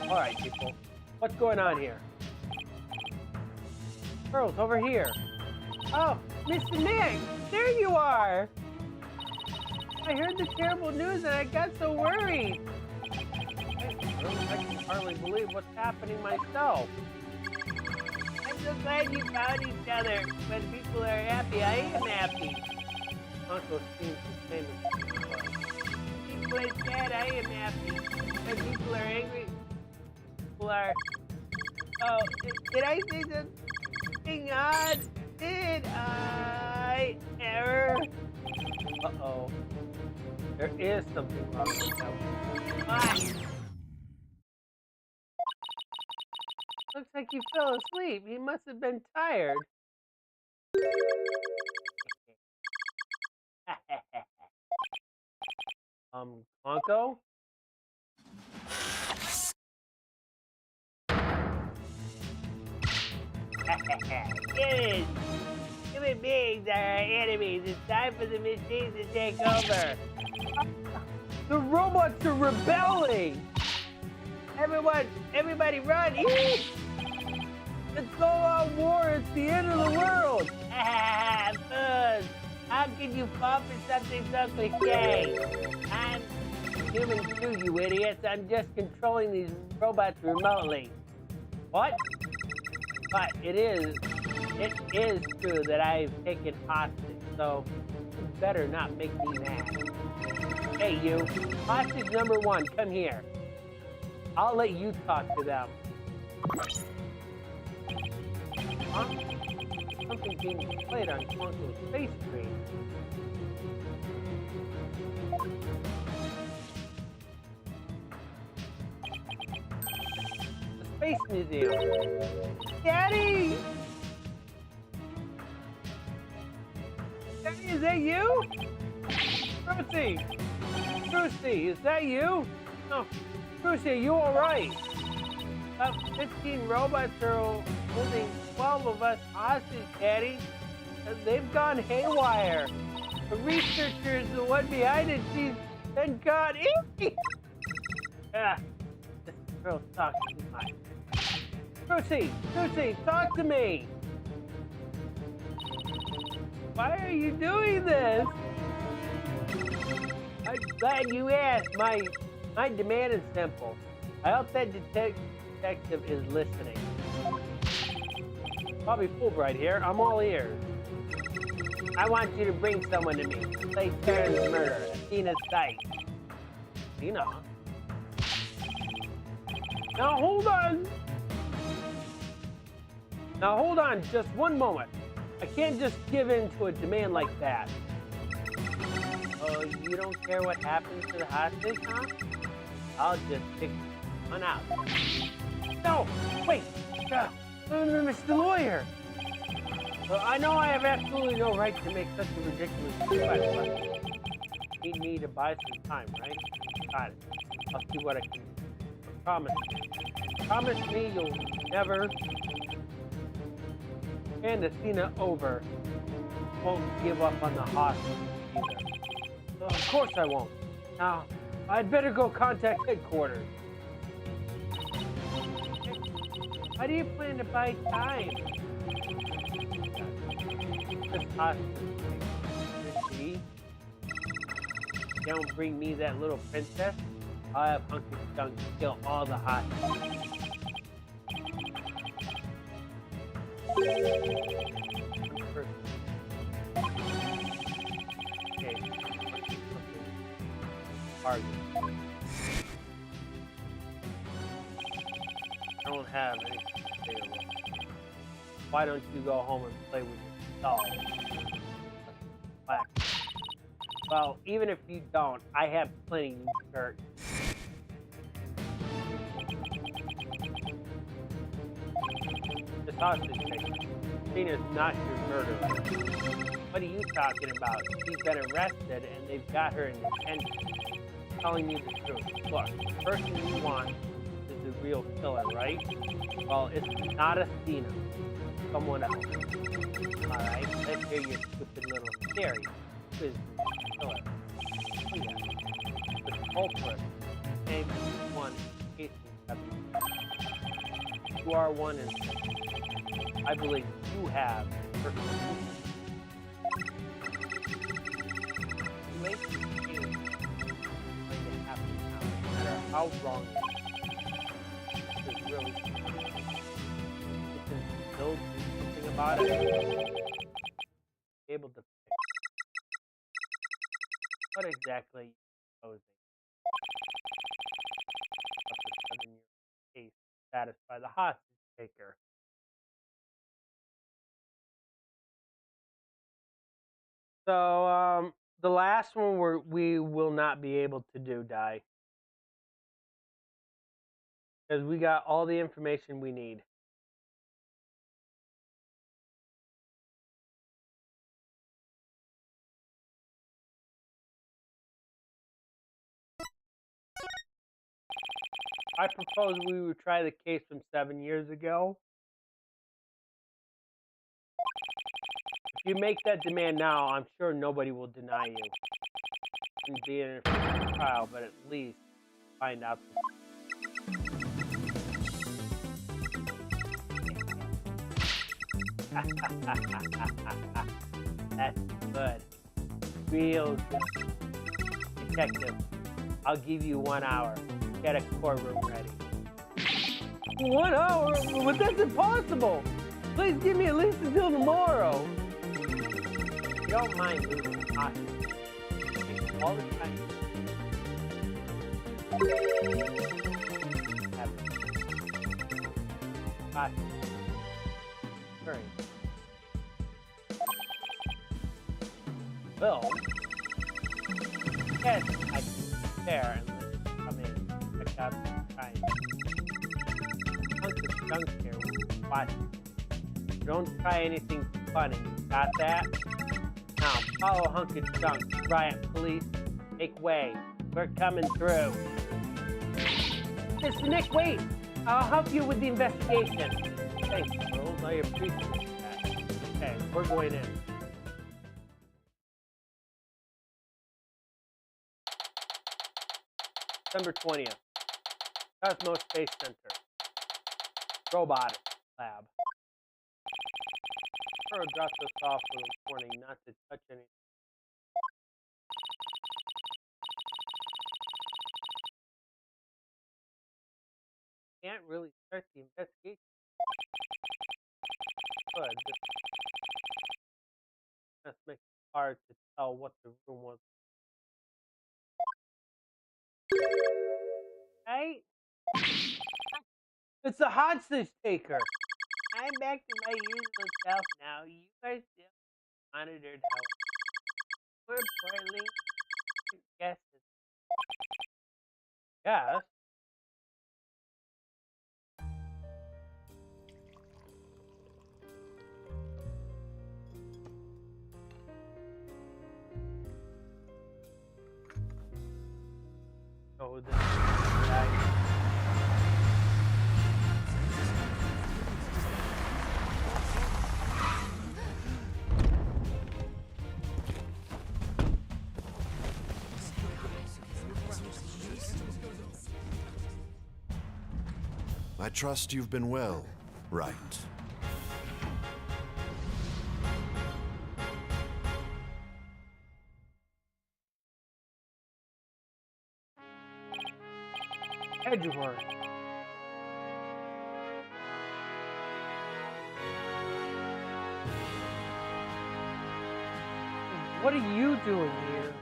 All right, people. What's going on here? Girls, over here. Oh, Mr. Nick, there you are. I heard the terrible news and I got so worried. I can hardly believe what's happening myself. I'm so glad you found each other. When people are happy, I am happy. Uncle seems the same as before. People are sad, I am happy. When people are angry, people are... Oh, did I say something odd? Did I ever? Uh-oh. There is something wrong with that. Ah! Looks like you fell asleep. You must have been tired. Conko? Human beings are our enemies. It's time for the machines to take over. The robots are rebelling. Everybody run. Let's go on war. It's the end of the world. Buzz. How can you fall for something so cliche? I'm human too, you idiots. I'm just controlling these robots remotely. What? But it is true that I've taken hostage, so you better not make me mad. Hey, you. Hostage number 1, come here. I'll let you talk to them. Huh? Something being displayed on Conko's face screen. The Space Museum. Daddy! Daddy, is that you? Brucey, is that you? No, Brucey, are you all right? About 15 robots are holding 12 of us hostage, Daddy. They've gone haywire. The researcher's the one behind it. She's been caught. This girl talks too much. Brucey, talk to me. Why are you doing this? I'm glad you asked. My demand is simple. I hope that detective is listening. Bobby Fulbright here. I'm all ears. I want you to bring someone to me. Say Karen's murder. Athena's sight. Athena? Now hold on just one moment. I can't just give in to a demand like that. Oh, you don't care what happens to the hostage, huh? I'll just pick one out. No! Wait! Mr. Lawyer! I know I have absolutely no right to make such a ridiculous request, but you need me to buy some time, right? Got it. I'll see what I can do. Promise me you'll never hand Athena over. Won't give up on the hostage either. Of course I won't. Now, I'd better go contact headquarters. How do you plan to buy time? This hostage. Don't bring me that little princess. I'll have Hunky Dunk kill all the hostages. Okay. Target. I don't have anything to say about it. Why don't you go home and play with your doll? Black. Well, even if you don't, I have plenty of shirts. This hostage taker. Tina's not your murderer. What are you talking about? She's been arrested and they've got her in detention. Telling you the truth. Look, the person you want is the real killer, right? Well, it's not Athena. Someone else. Alright, let's hear your stupid little theory. Who is the killer? Oh yeah. The culprit. Name is one. You are one in. I believe you have personal proof. You make these things going to happen now, no matter how wrong it is. Really, you can still do something about it. Be able to fix. What exactly are you proposing? Up to 7 years case to satisfy the hostage taker. So, the last one we will not be able to do, Di. Because we got all the information we need. I propose we would try the case from 7 years ago. If you make that demand now, I'm sure nobody will deny you. And be in a trial, but at least find out. That's good. Real good. Detective, I'll give you 1 hour. Get a courtroom ready. 1 hour? But that's impossible! Please give me at least until tomorrow. You don't mind losing hostage. All the time. Hostage. Hurry. Well, yes, I can prepare and let you come in. Check out the time. Hunk of junk here. Watch. Don't try anything funny. Got that? Now, follow Hunk of Junk. Riot police. Make way. We're coming through. Mr. Nick, wait! I'll help you with the investigation. Thanks, Rose. I appreciate that. Okay, we're going in. December 20th. Cosmos Space Center. Robot Lab. Or dropped us off with a warning not to touch anything. Can't really start the investigation. Good. This makes it hard to tell what the room was. Right? It's the hostage taker. I'm back to my usual self now. You are still monitored health. More importantly, guesses. Yes. Oh, this guy. I trust you've been well. Right. Edgeworth. What are you doing here?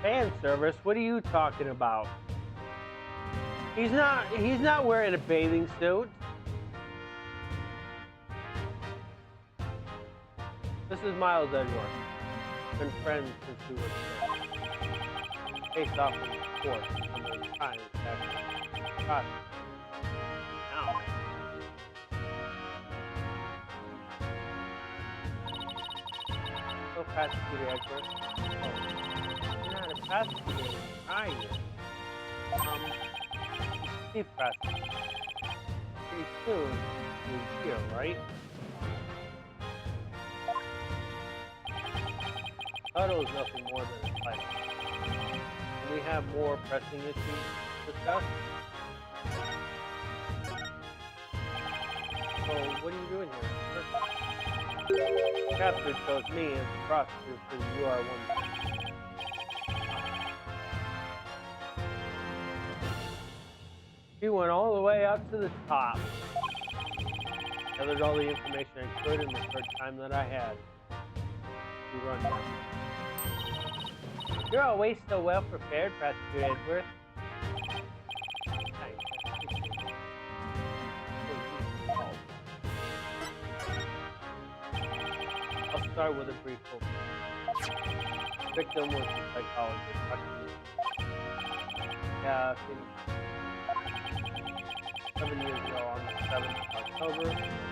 Fan service? What are you talking about? He's not wearing a bathing suit. This is Miles Edgeworth. Been friends since we were kids. Faced off in court when they were trying to catch him. Now. So prosecutor Edgeworth. Oh, you're not a prosecutor, are you? Chief prosecutor. Pretty soon you'll hear, right? Title is nothing more than a title. Can we have more pressing issues to discuss? So, what are you doing here? The captain chose me as the prosecutor because you are one. She went all the way up to the top. Gathered all the information I could in the short time that I had. We run down. You're always so well prepared, Prosecutor Edgeworth. I'll start with a brief overview. The victim was a psychologist. Yeah, 7 years ago on the 7th of October,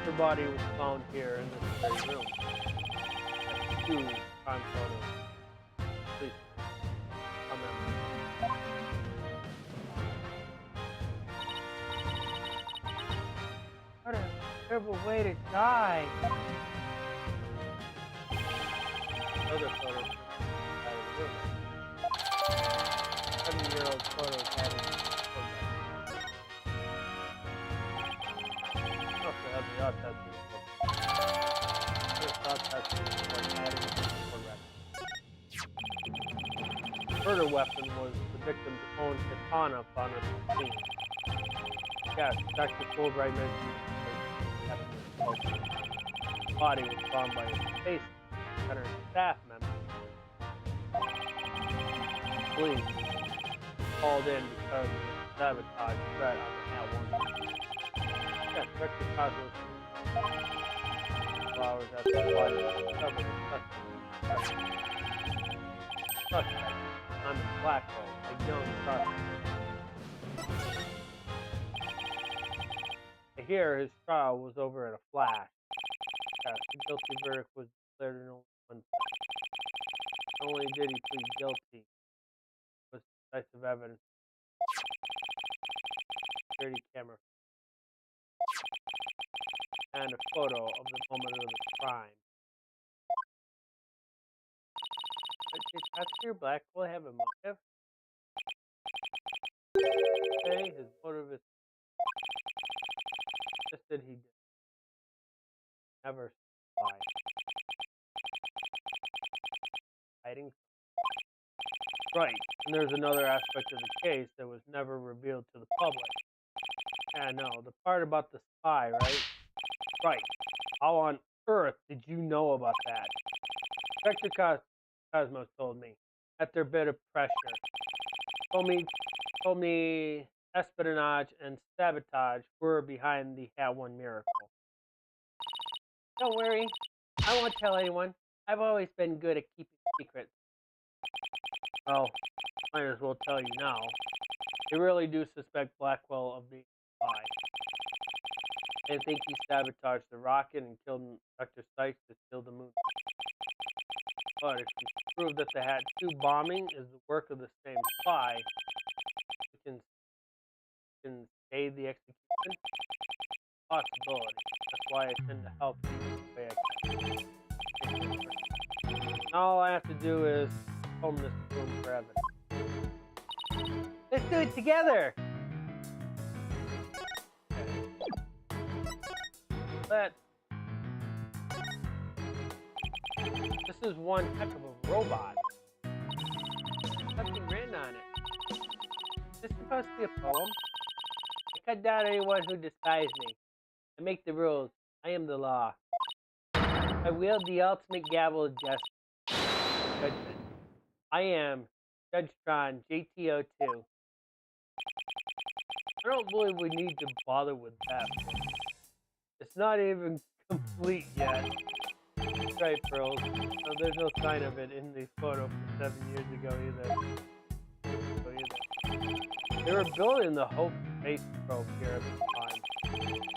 her body was found here in this very room. 2 crime photos. Please. What a terrible way to die. Other photos out of the room. 7-year-old photos had it. Also had the autopsy report. This autopsy report added for record. The murder weapon was the victim's own katana found at the scene. Yes, Dr. Fulbright mentioned the body was found by a space center staff member. Police called in because of the sabotage threat on the Hat 1. Yes, Dr. Cosmos 2 hours after the body was discovered as suspect. I'm in Blackwell, a young prospect. Here, his trial was over in a flash. The guilty verdict was declared in only one place. Not only did he plead guilty, was decisive evidence. Security camera and a photo of the moment of the crime. Did Prosecutor Blackwell have a motive? Okay, his motive is just that he did. Never lied. Hiding. Right, and there's another aspect of the case that was never revealed to the public. Yeah, no, the part about the spy, right? Right. How on earth did you know about that? Inspector Cosmos told me, after a bit of pressure. Told me espionage and sabotage were behind the Hat 1 miracle. Don't worry, I won't tell anyone. I've always been good at keeping secrets. Well, might as well tell you now. They really do suspect Blackwell of being a spy. They think he sabotaged the rocket and killed Dr. Sykes to steal the moon. But if you prove that the Hat 2 bombing is the work of the same spy, you can stay the execution? Possibility. That's why I tend to help you the way I can. All I have to do is comb this room for evidence. Let's do it together. Okay. This is one heck of a robot. Nothing written on it. Is this supposed to be a poem? I cut down anyone who despises me. I make the rules. I am the law. I wield the ultimate gavel of justice. Judgment. I am Judge Tron, JTO2. I don't believe we need to bother with that. It's not even complete yet. That's right, Pearls. No, there's no sign of it in the photo from 7 years ago either. They were building the Hope space probe here at the time.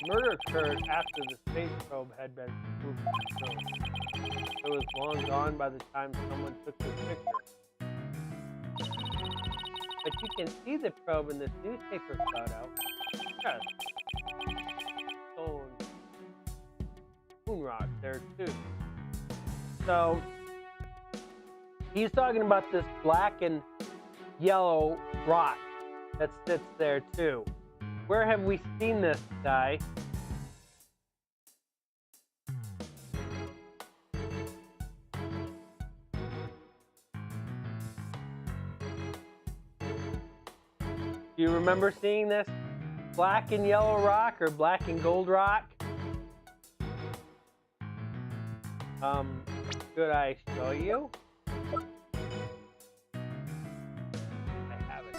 Murder occurred after the space probe had been moved through. It was long gone by the time someone took this picture. But you can see the probe in this newspaper photo. Yes. Oh, moon rock there too. So he's talking about this black and yellow rock that sits there too. Where have we seen this guy? Do you remember seeing this black and yellow rock or black and gold rock? Could I show you? I have it.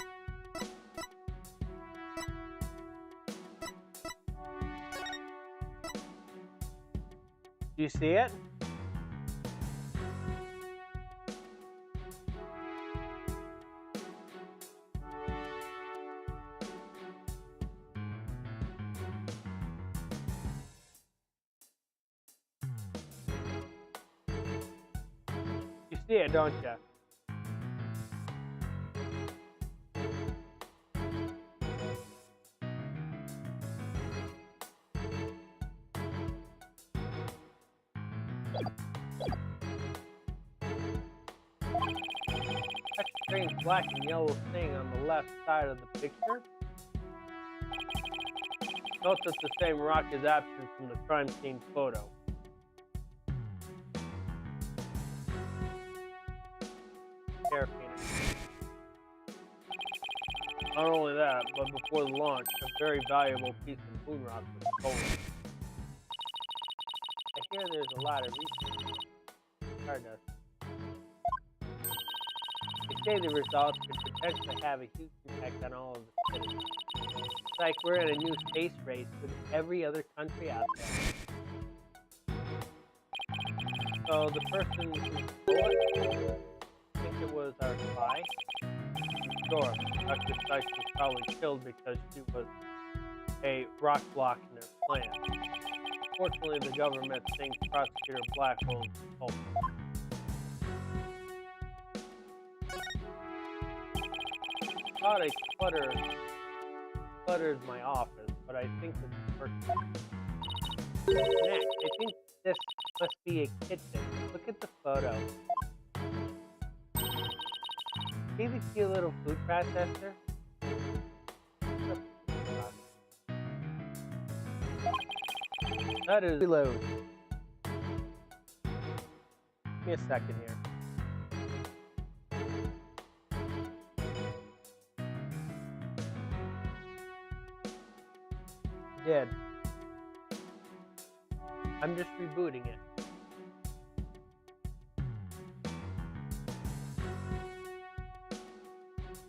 Do you see it? You see it, don't you? That strange black and yellow thing on the left side of the picture. Note that the same rock is absent from the crime scene photo. Not only that, but before the launch, a very valuable piece of moon rock was stolen. I hear there's a lot of research. Stardust. They say the results could potentially have a huge impact on all of the citizens. It's like we're in a new space race with every other country out there. So the person who stole it, I think it was our spy. Sure, Dr. Sykes was probably killed because she was a rock block in their plan. Fortunately, the government thinks Prosecutor Blackwell's culprit. I thought a cluttered my office, but I think it's perfect. Next, I think this must be a kitchen. Look at the photo. See the cute little food processor? That is reload. Give me a second here. Did. I'm just rebooting it.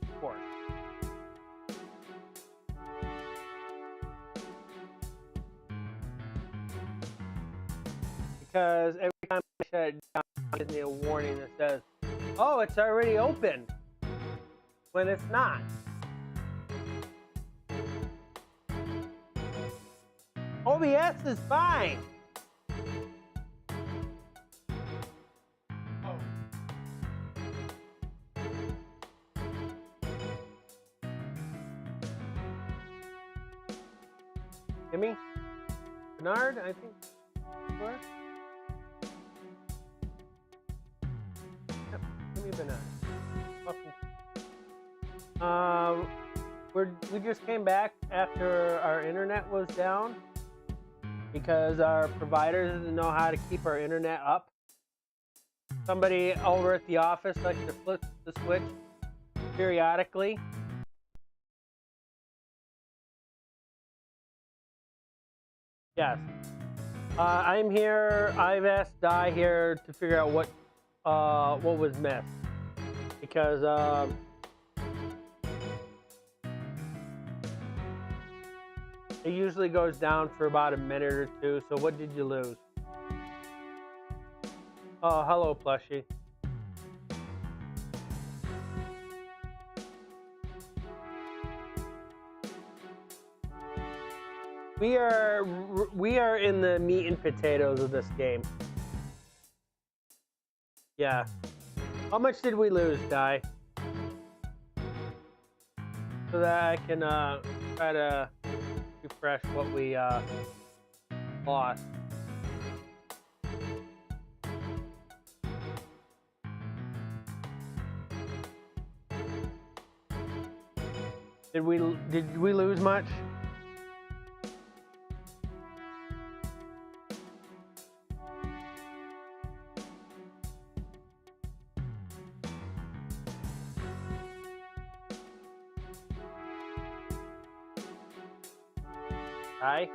Of course. Because every time I shut it down, it gives me a warning that says, oh, it's already open. When it's not. OBS is fine. Oh. Gimme? Bernard, I think. Where? Yep, give me Bernard. Welcome. We just came back after our internet was down because our providers didn't know how to keep our internet up. Somebody over at the office likes to flip the switch periodically. Yes. I'm here. I've asked Di here to figure out what was missed because it usually goes down for about a minute or two. So what did you lose? Oh, hello, plushie. We are in the meat and potatoes of this game. Yeah. How much did we lose, Di? So that I can try to refresh what we lost. Did we lose much? Hi.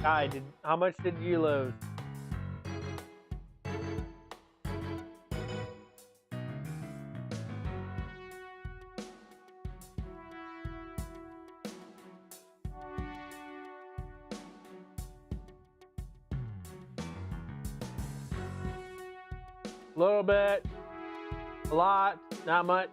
Hi, how much did you lose? A little bit, a lot, not much.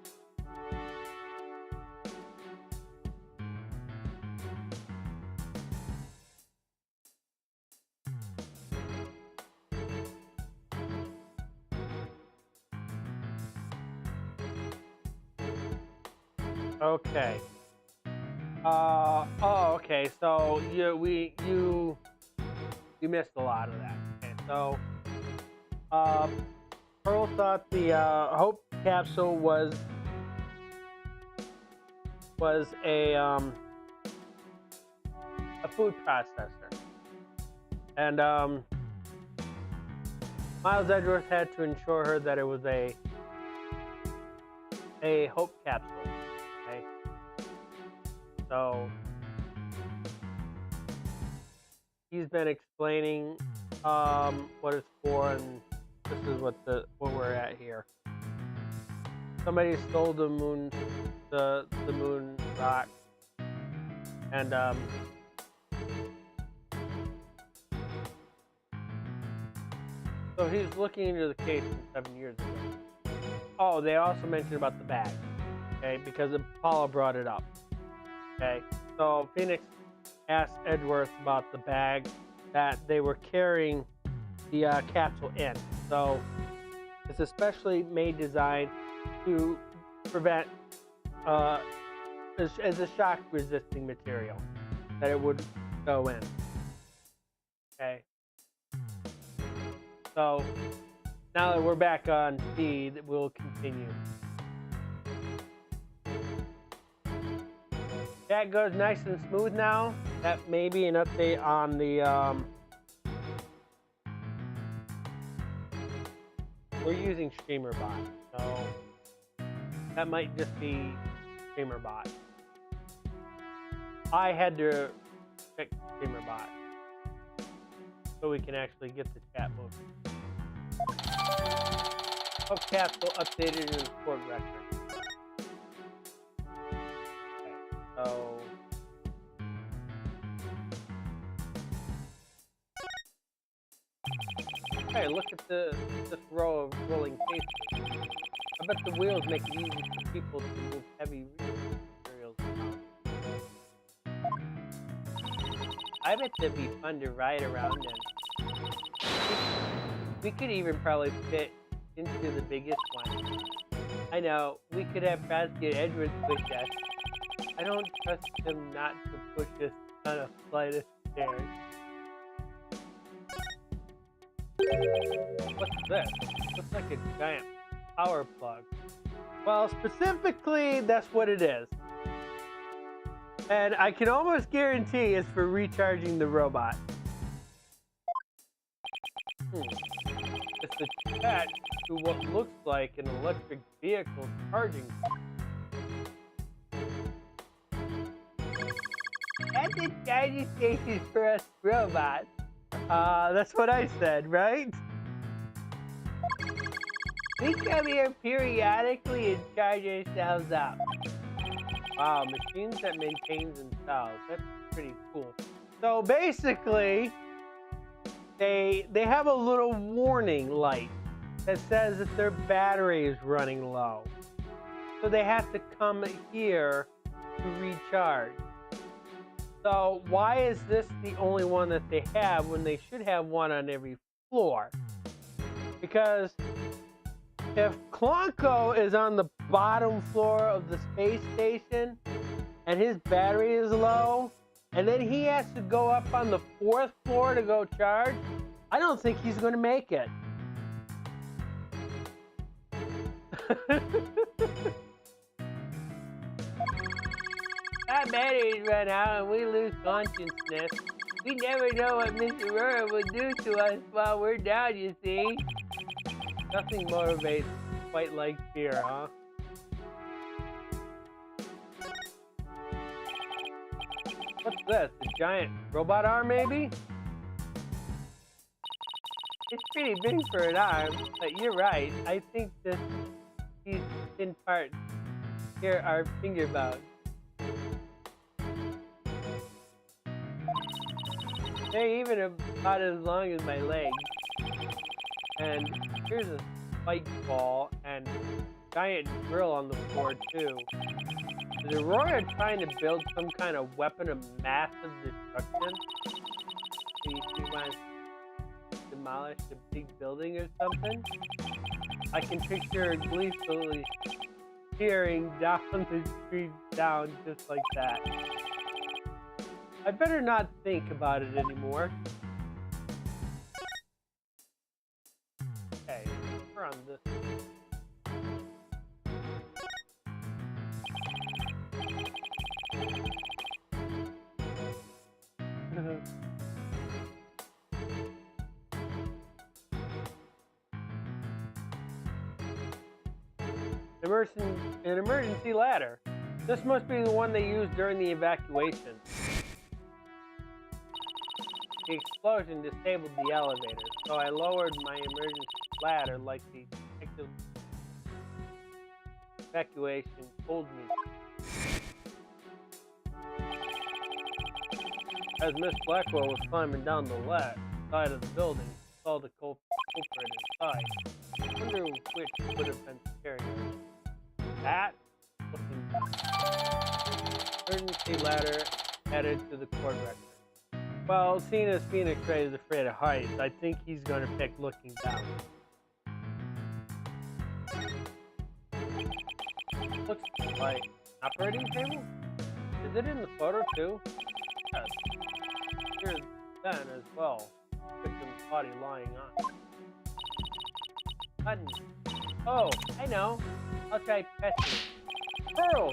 Okay. Oh, okay. So you missed a lot of that. Okay. So, Pearl thought the Hope capsule was a food processor, and Miles Edgeworth had to ensure her that it was a Hope capsule. Okay, so he's been explaining what it's for, and this is what we're at here. Somebody stole the moon rock, and so he's looking into the case from 7 years ago. Oh, they also mentioned about the bag, okay, because Apollo brought it up. Okay, so Phoenix asked Edgeworth about the bag that they were carrying the capsule in. So it's a specially made design to prevent as a shock resisting material that it would go in. Okay. So now that we're back on speed, we'll continue. That goes nice and smooth now. That may be an update on the we're using StreamerBot, so that might just be StreamerBot. I had to fix StreamerBot so we can actually get the chat moving. Hope capsule updated in the court record. Okay, so hey, look at this row of rolling cases. I bet the wheels make it easy for people to move heavy materials around. I bet they'd be fun to ride around in. We could even probably fit into the biggest one. I know, we could have Basket Edwards push us. I don't trust him not to push us on a flight of stairs. What's this? Looks like a giant power plug. Well, specifically, that's what it is. And I can almost guarantee it's for recharging the robot. It's attached to what looks like an electric vehicle charging. That's a charging station for us robots. That's what I said, right? We come here periodically and charge ourselves up. Wow, machines that maintain themselves. That's pretty cool. So basically, they have a little warning light that says that their battery is running low. So they have to come here to recharge. So why is this the only one that they have when they should have one on every floor? Because if Klonko is on the bottom floor of the space station and his battery is low, and then he has to go up on the 4th floor to go charge, I don't think he's going to make it. Our batteries run out and we lose consciousness. We never know what Miss Aurora will do to us while we're down, you see. Nothing motivates quite like fear, huh? What's this? A giant robot arm, maybe? It's pretty big for an arm, but you're right. I think that these thin parts here are finger bones. They're even about as long as my legs. And here's a spike ball and giant drill on the floor too. Is Aurora trying to build some kind of weapon of massive destruction? Maybe she wants to demolish a big building or something? I can picture her gleefully peering down the street down just like that. I better not think about it anymore. Okay, we're on this. An emergency ladder. This must be the one they used during the evacuation. The explosion disabled the elevator, so I lowered my emergency ladder like the evacuation told me. As Miss Blackwell was climbing down the left side of the building, she saw the culprit inside. I wonder which would have been scarier. That looking emergency ladder added to the cord record. Well, seeing as Phoenix Ray is afraid of heights, I think he's going to pick looking down. Looks like operating table? Is it in the photo too? Yes. Here's Ben as well. Victim's body lying on. Button. Oh, I know. I'll try pressing. Pearl!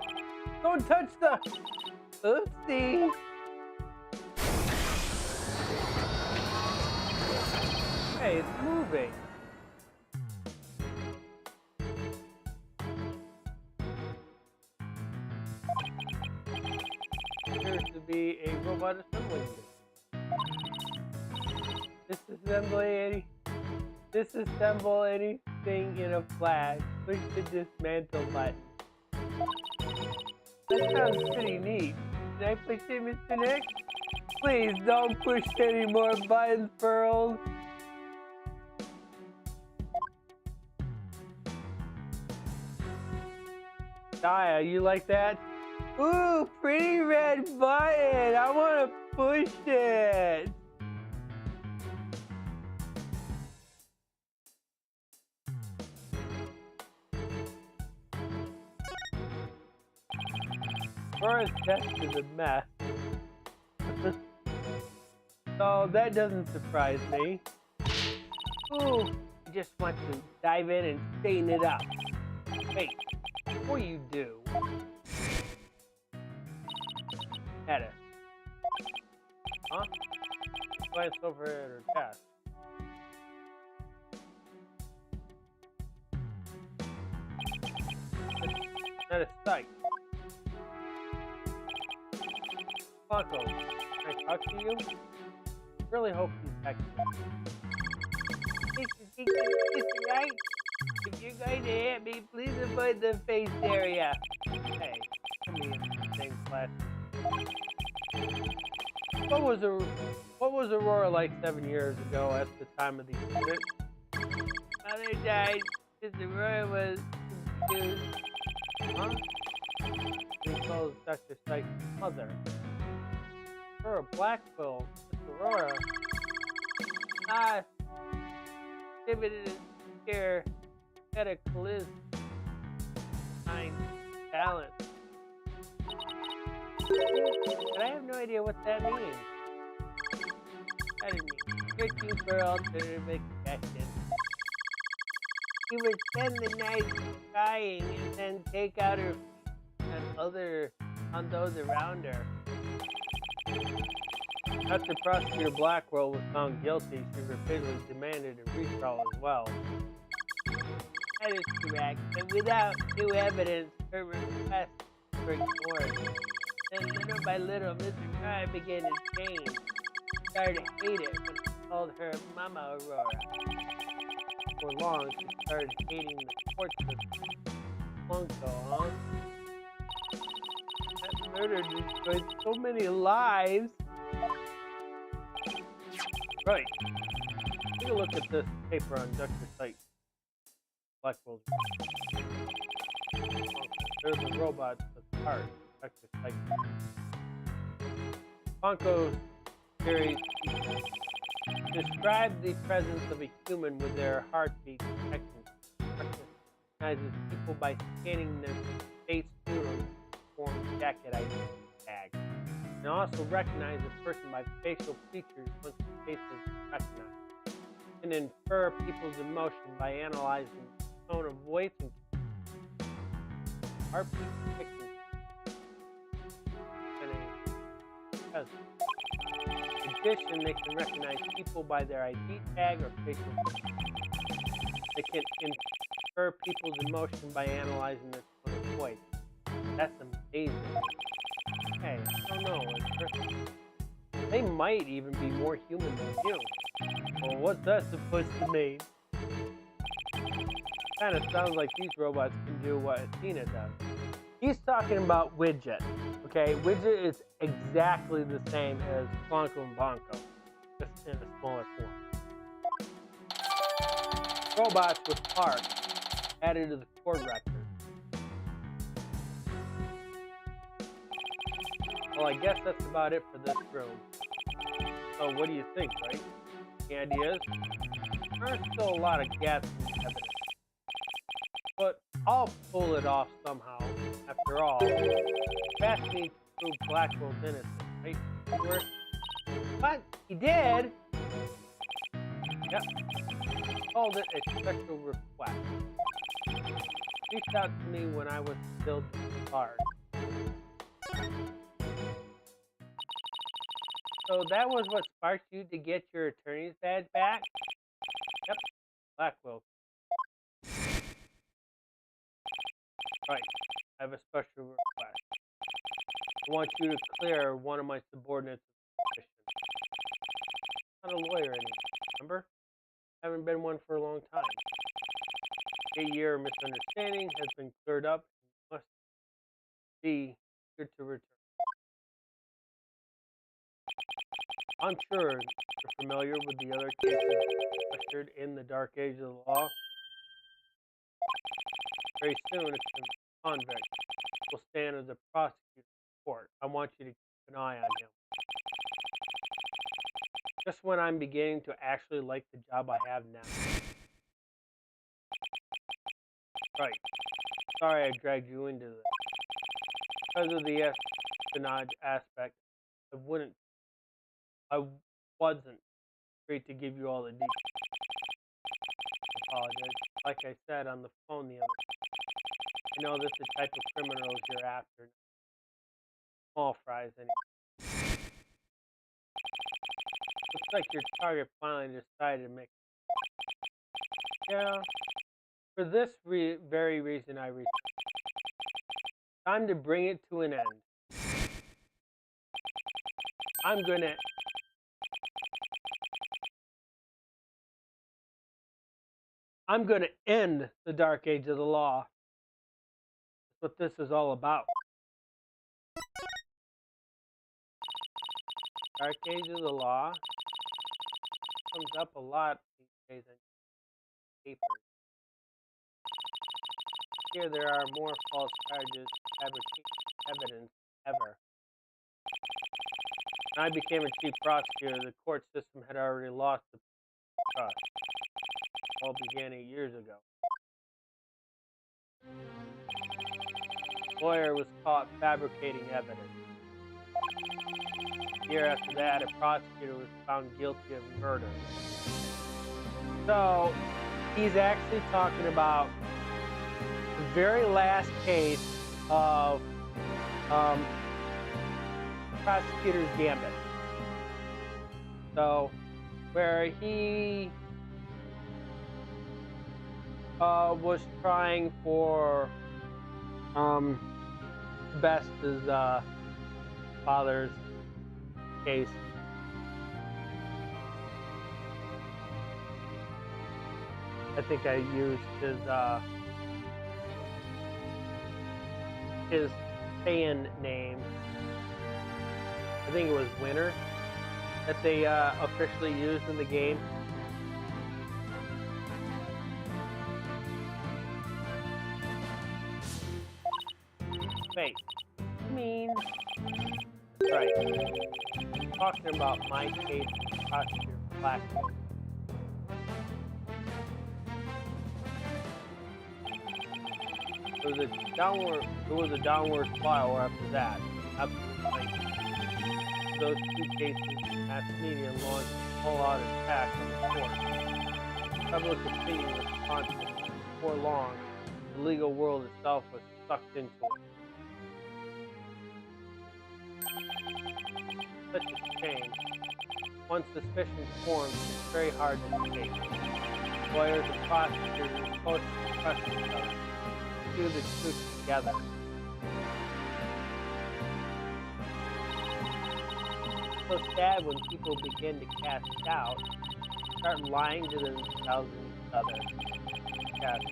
Don't touch the... Oopsie! Hey, it's moving. Appears to be a robot assembly. Disassemble anything in a flash. Push the dismantle button. That sounds pretty neat. Can I push it, Mr. Nick? Please don't push any more buttons, Pearl. Dia, you like that? Ooh, pretty red button. I want to push it. Aurora's death is a mess. So that doesn't surprise me. Ooh, I just want to dive in and straighten it up. Wait, before you do, Edith. Huh? Glance over at her desk. Not a sight. Blanco, can I talk to you? Really hope you text me. Mr. Wright, if you're going to hit me, please avoid the face area. Hey, come here in the same class. What was Aurora like 7 years ago at the time of the incident? Mother died because Aurora was confused. Huh? He calls Dr. Sykes' mother. Her a Blackville, Miss Aurora. Exhibited here at a collision. Fine talent. But I have no idea what that means. I didn't mean searching for alternative expression. She would spend the night crying and then take out her on those around her. After Prosecutor Blackwell was found guilty, she repeatedly demanded a retrial as well. That is correct, but without new evidence, her request were ignored. Then little by little, Mr. Fry began to change. She started to hate it when I called her Mama Aurora. For long, she started hating the court system. Blanco, huh? That murder destroyed so many lives. Right. Take a look at this paper on Dr. Sykes. Blackwell's. There's a robot that's part. Dr. Sykes. Ponko's theory described the presence of a human with their heartbeat detection. Recognizes people by scanning their face uniform jacket ID tag. And also recognize a person by facial features once the face is recognized. And infer people's emotion by analyzing the tone of voice and heartbeat detection. And a presence. In addition, they can recognize people by their ID tag or facial features. They can infer people's emotion by analyzing their tone of voice. That's amazing. Hey, I don't know. They might even be more human than you. Well, what's that supposed to mean? Kind of sounds like these robots can do what Athena does. He's talking about Widget. Okay, Widget is exactly the same as Blanco and Blanco, just in a smaller form. Robots with parts added to the core record. Well, I guess that's about it for this room. So what do you think, right? Any ideas? There are still a lot of gaps in the evidence. But I'll pull it off somehow. After all, asked me to prove Blackwell's innocent, right? But he did! Yep. Called it a special request. Reached out to me when I was still disbarred. So that was what sparked you to get your attorney's badge back? Yep, Blackwell. Right, I have a special request. I want you to clear one of my subordinates of suspicion. I'm not a lawyer anymore, remember? Haven't been one for a long time. 8-year misunderstanding has been cleared up and must be here to return. I'm sure you're familiar with the other cases ushered in the dark age of the law. Very soon, a convict will stand as a prosecutor in court. I want you to keep an eye on him. Just when I'm beginning to actually like the job I have now. Right. Sorry I dragged you into this. because of the espionage aspect, I wasn't free to give you all the details. I apologize. Like I said on the phone the other day, I know that's the type of criminals you're after. Small fries, anyway. Looks like your target finally decided to make. Yeah, for this very reason I reached. Time to bring it to an end. I'm gonna end the dark age of the law. That's what this is all about. Dark age of the law comes up a lot these days in papers. Here there are more false charges, fabricating evidence ever. When I became a chief prosecutor, the court system had already lost the trust. It all began 8 years ago. A lawyer was caught fabricating evidence. A year after that, a prosecutor was found guilty of murder. So, he's actually talking about the very last case of prosecutor's gambit. So, where he was trying for best his father's case. I think I used his fan name. I think it was Winner that they officially used in the game. Wait, I mean, right. Talking about my case, prosecutor Blackwood. There was a downward spiral after that. Absolutely. Those two cases, mass media launched a full-out attack on the court. Public opinion was constant. Before long, the legal world itself was sucked into it. Such a shame. Once suspicion forms, it's very hard to escape. Lawyers and prosecutors are supposed to trust each other. Do the truth together. It's so sad when people begin to cast doubt, start lying to themselves and each other. Cast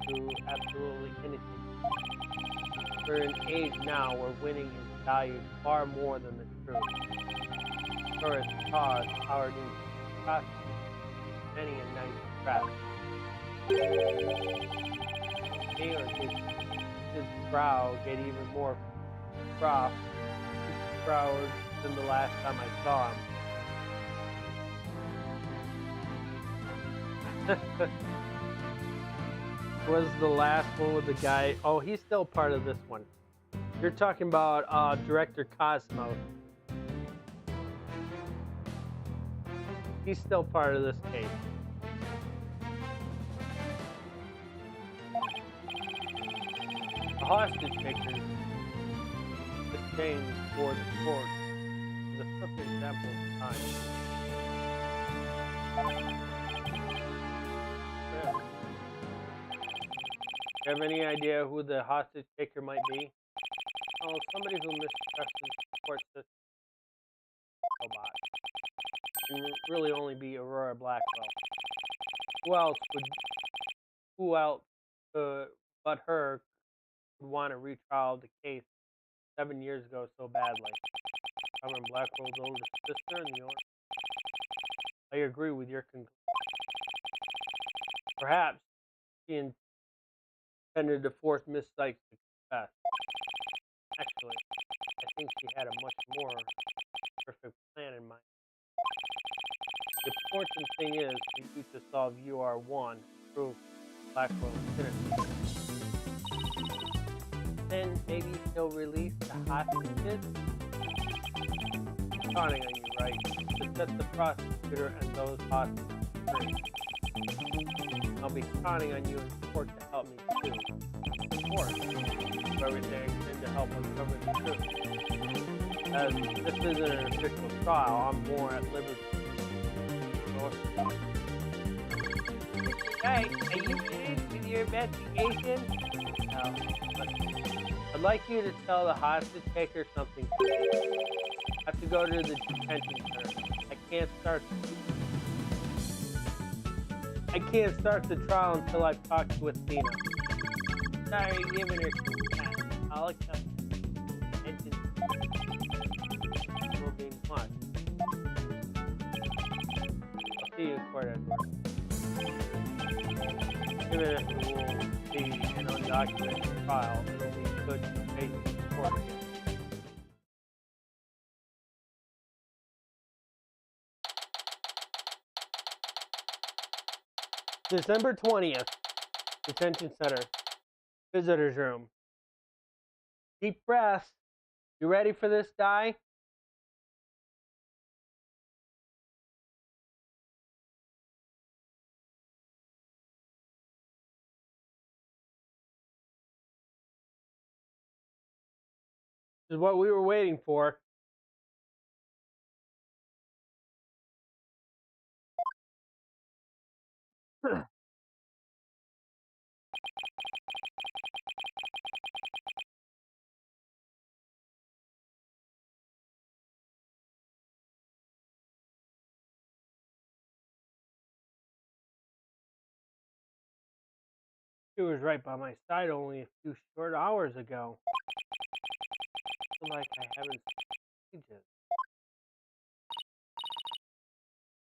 do absolutely anything. We're in an age now where winning is valued far more than the truth. For its cause, our new prosecutor, many a nice press. Or his brow get even more proud than the last time I saw him. Was the last one with the guy? Oh, he's still part of this one. You're talking about Director Cosmo. He's still part of this case. The hostage takers exchange for the court is a perfect example of time. Yeah. Do you have any idea who the hostage taker might be? Oh, somebody who mistrusts the court system. Robot. It can really only be Aurora Blackwell. Who else but her would want to retrial the case 7 years ago so badly? Carmen Blackwell's older sister and the owner. I agree with your conclusion. Perhaps she intended to force Miss Sykes to confess. Actually, I think she had a much more perfect plan in mind. The important thing is for you to solve UR1 and prove Blackwell's innocent. Then maybe he'll release the hostages? I'm counting on you, Wright, to set the prosecutor and those hostages free. I'll be counting on you in court to help me too. Of course, do everything I can to help uncover the truth. As this isn't an official trial, I'm more at liberty. Hey, are you finished with your investigation? No, but I'd like you to tell the hostage taker something today. I have to go to the detention center. I can't start the trial until I've talked with Tina. Sorry, giving her consent. I'll accept detention. Will be much. I'll see you in court, Edward. Even if it will be an undocumented trial, it'll be good to face the court again. December 20th, Detention Center, Visitor's Room. Deep breaths. You ready for this, Di? This is what we were waiting for. She was right by my side only a few short hours ago. I feel like I haven't seen ages.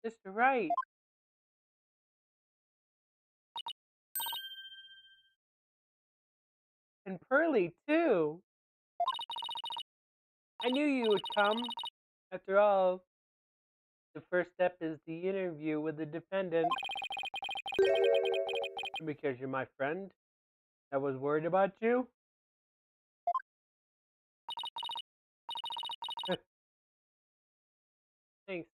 Mr. Wright. And Pearly, too. I knew you would come. After all, the first step is the interview with the defendant. Because you're my friend that was worried about you? Thanks.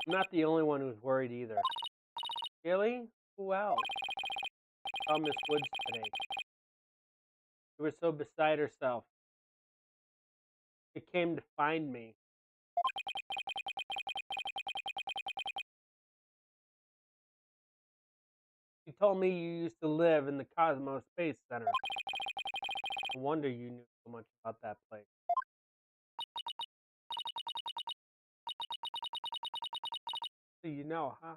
I'm not the only one who's worried either. Really? Who else? I saw Miss Woods today. She was so beside herself. She came to find me. She told me you used to live in the Cosmos Space Center. No wonder you knew so much about that place. So you know, huh?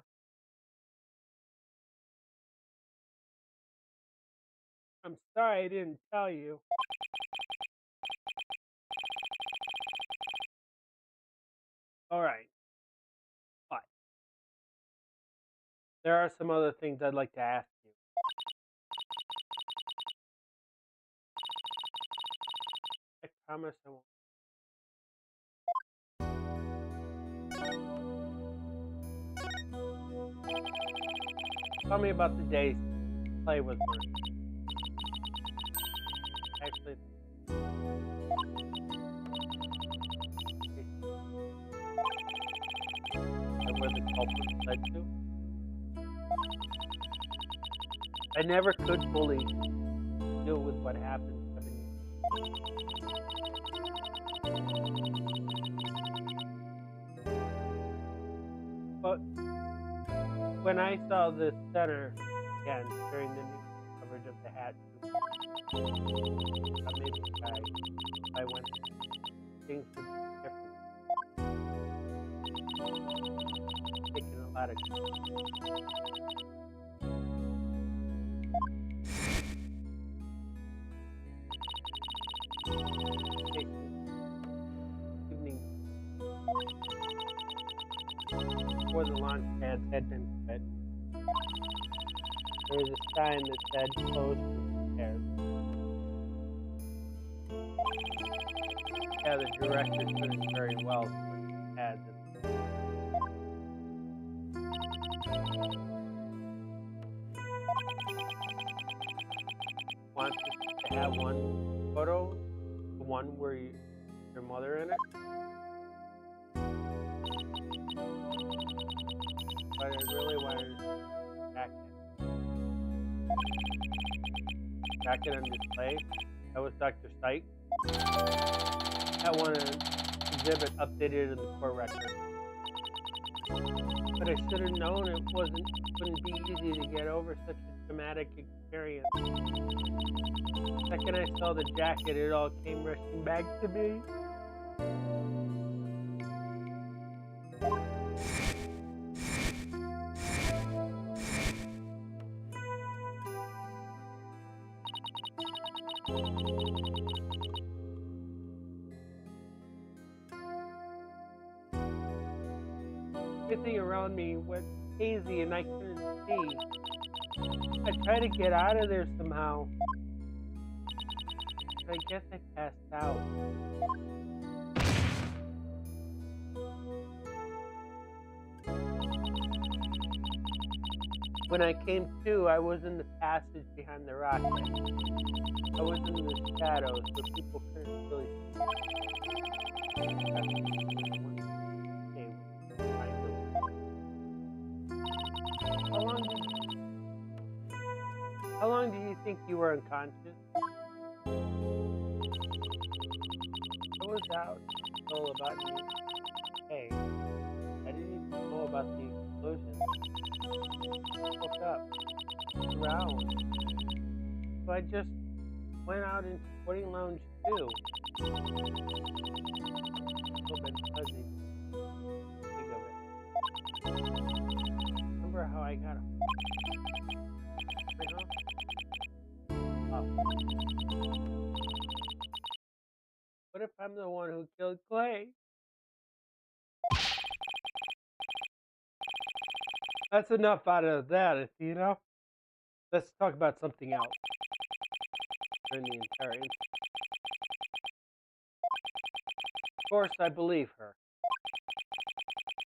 I'm sorry I didn't tell you. All right. But there are some other things I'd like to ask you. I promise I won't. Tell me about the days play with her. Actually, where the culprit led to. I never could fully deal with what happened 7 years ago. But when I saw the center again during the news coverage of the hat, maybe I went, things would be different. Taking a lot of evening before the launch pads had been set. There was a sign that said closed for repairs. Yeah, the director couldn't very well put pads in. Wants us to I have one photo, the one where your mother in it. But I really wanted a jacket on display. That was Dr. Sight. I want an exhibit updated in the court record. But I should have known it wouldn't be easy to get over such a traumatic experience. The second I saw the jacket, it all came rushing back to me. Everything around me went hazy and I couldn't see. I tried to get out of there somehow. But I guess I passed out. When I came to, I was in the passage behind the rocket. I was in the shadows, so people couldn't really see. How long do you think you were unconscious? I was out all about you. Hey, I didn't even know about the explosion. I woke up around. So I just went out into boarding lounge too. A little bit fuzzy. Think of it. Remember how I got up? What if I'm the one who killed Clay? That's enough out of that, you know? Let's talk about something else. During the entire incident. Of course, I believe her.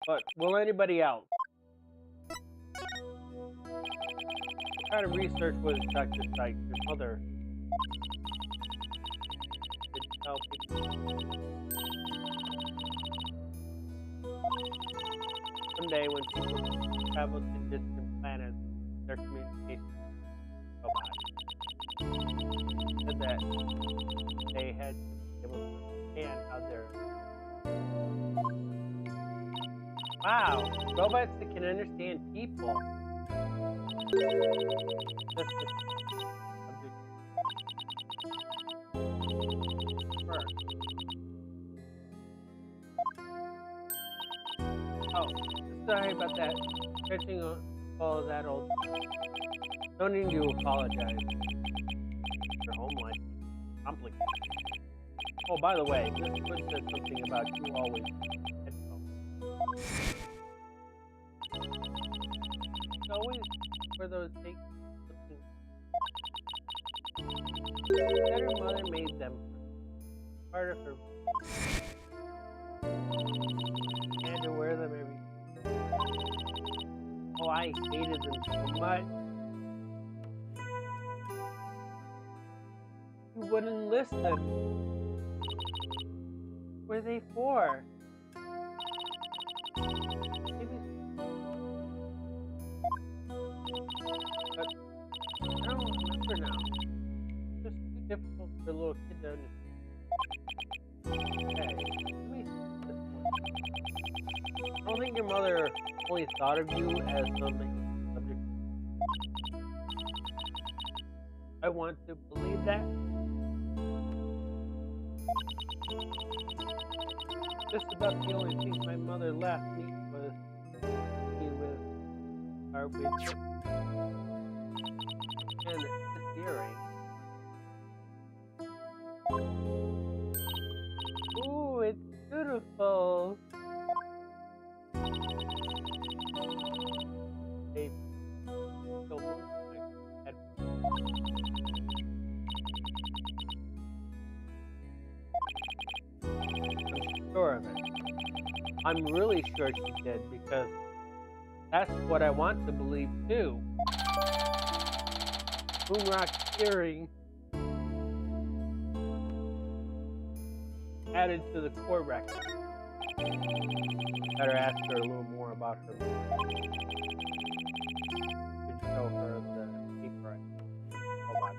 But will anybody else? What kind of research was Dr. Sykes, your mother? Did you tell people? One day when people travel to distant planets, their communication go by. Said that they had to be able to understand how they're... Wow, robots that can understand people. That's the subject. First. Oh, sorry about that. Catching all of that old... Don't need to apologize. Your home life is complicated. Oh, by the way, this would said something about you always headphones. It's always for those things. That her mother made them part of her. And to wear them every. Oh, I hated them so much. You wouldn't listen. What were they for? Maybe. But I don't remember now. It's just too difficult for a little kid to understand. Okay, let me see this one. I don't think your mother only thought of you as something subject. I want to believe that. Just about the only thing my mother left me was me with our witch and this earring. Ooh, it's beautiful. They still move my head. I'm sure of it. I'm really sure she did because that's what I want to believe too. Moonrock earring added to the core record. Better ask her a little more about her. Should show her the paper robot.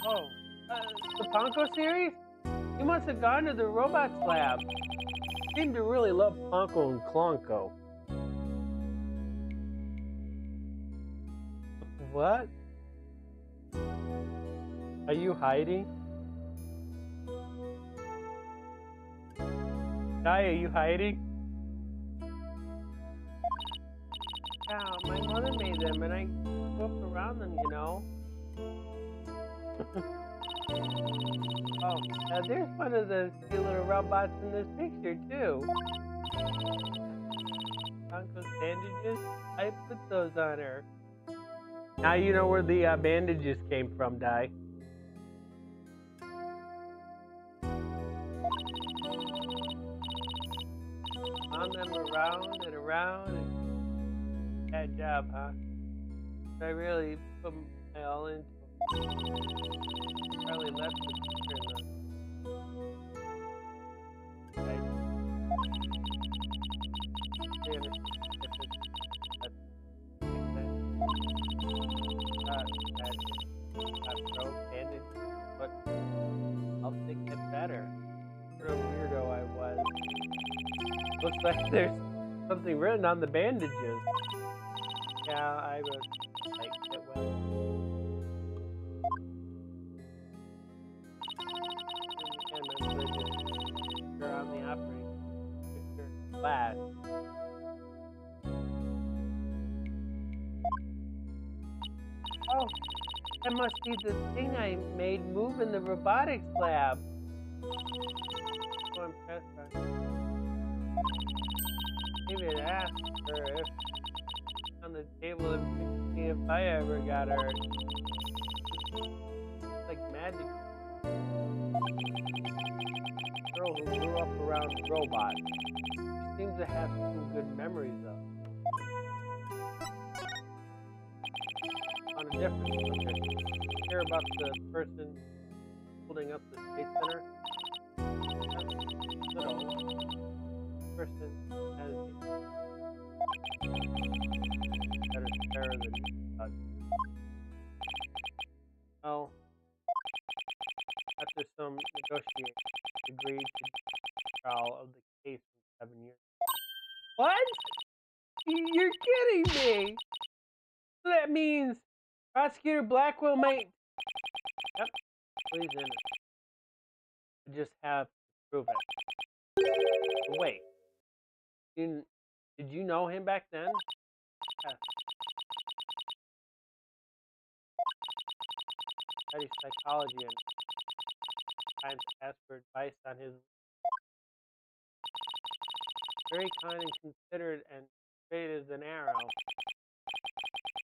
Oh, the Ponko series? You must have gone to the robots lab. Seem to really love Ponko and Klonko. What? Are you hiding? Di, are you hiding? Yeah, my mother made them and I grew up around them, you know. Oh, there's one of the cute little robots in this picture, too. Ponko's bandages? I put those on her. Now you know where the bandages came from, Di. On them around and around. And bad job, huh? I really put my all into it. Probably left the picture in the... Right. Bandage, but I'll think it better. What a weirdo I was. Looks like there's something written on the bandages. Yeah, I would like it well. And I'm going to turn on the operating picture flash. Oh, that must be the thing I made move in the robotics lab. So impressed on maybe I'd ask her if on the table and see if I ever got her. It's like magic. Girl who grew up around robots. She seems to have some good memories of. On a different subject, hear about the person holding up the Space Center? That's good old person has better spare than touch. Oh, after some negotiating, agreed to trial of the case in 7 years. What? You're kidding me! That means Prosecutor Blackwell might... Yep, please in it. I just have to prove it. Wait. Did you know him back then? Yeah. Studied psychology and times asked for advice on his... Very kind and considerate and straight as an arrow.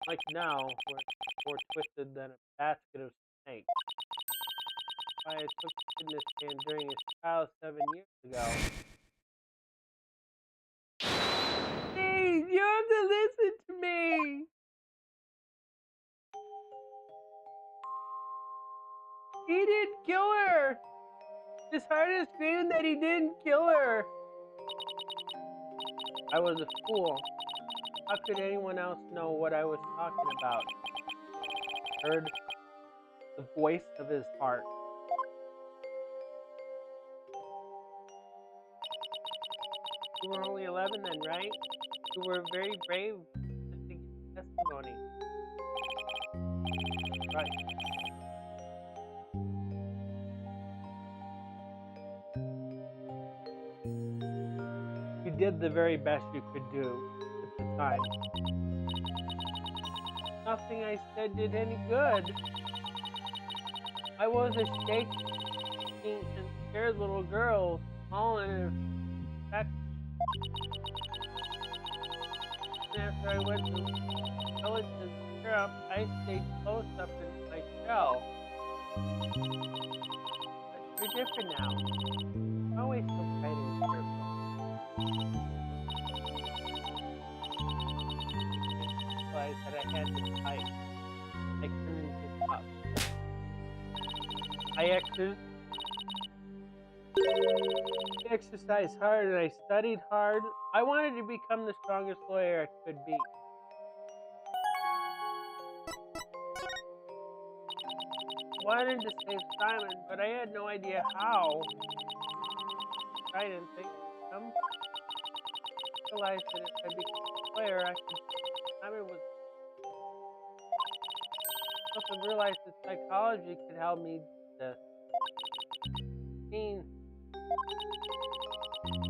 Like now, we're more twisted than a basket of snakes. I took witness stand during his trial 7 years ago. Please, you have to listen to me! He didn't kill her! His heart is screaming that he didn't kill her! I was a fool. How could anyone else know what I was talking about? Heard the voice of his heart. You were only 11 then, right? You were very brave just to give testimony. Right. You did the very best you could do at the time. Nothing I said did any good. I was a shaking and scared little girl, all in a back. And after I went to the village to cheer up, I stayed close up in my shell. But you're different now. You're always so bright and cheerful. I realized that I had to fight. I couldn't give up. I exercised hard and I studied hard. I wanted to become the strongest lawyer I could be. I wanted to save Simon, but I had no idea how. I didn't think. I realized that if I became a lawyer, Simon was. I also realized that psychology could help me do this.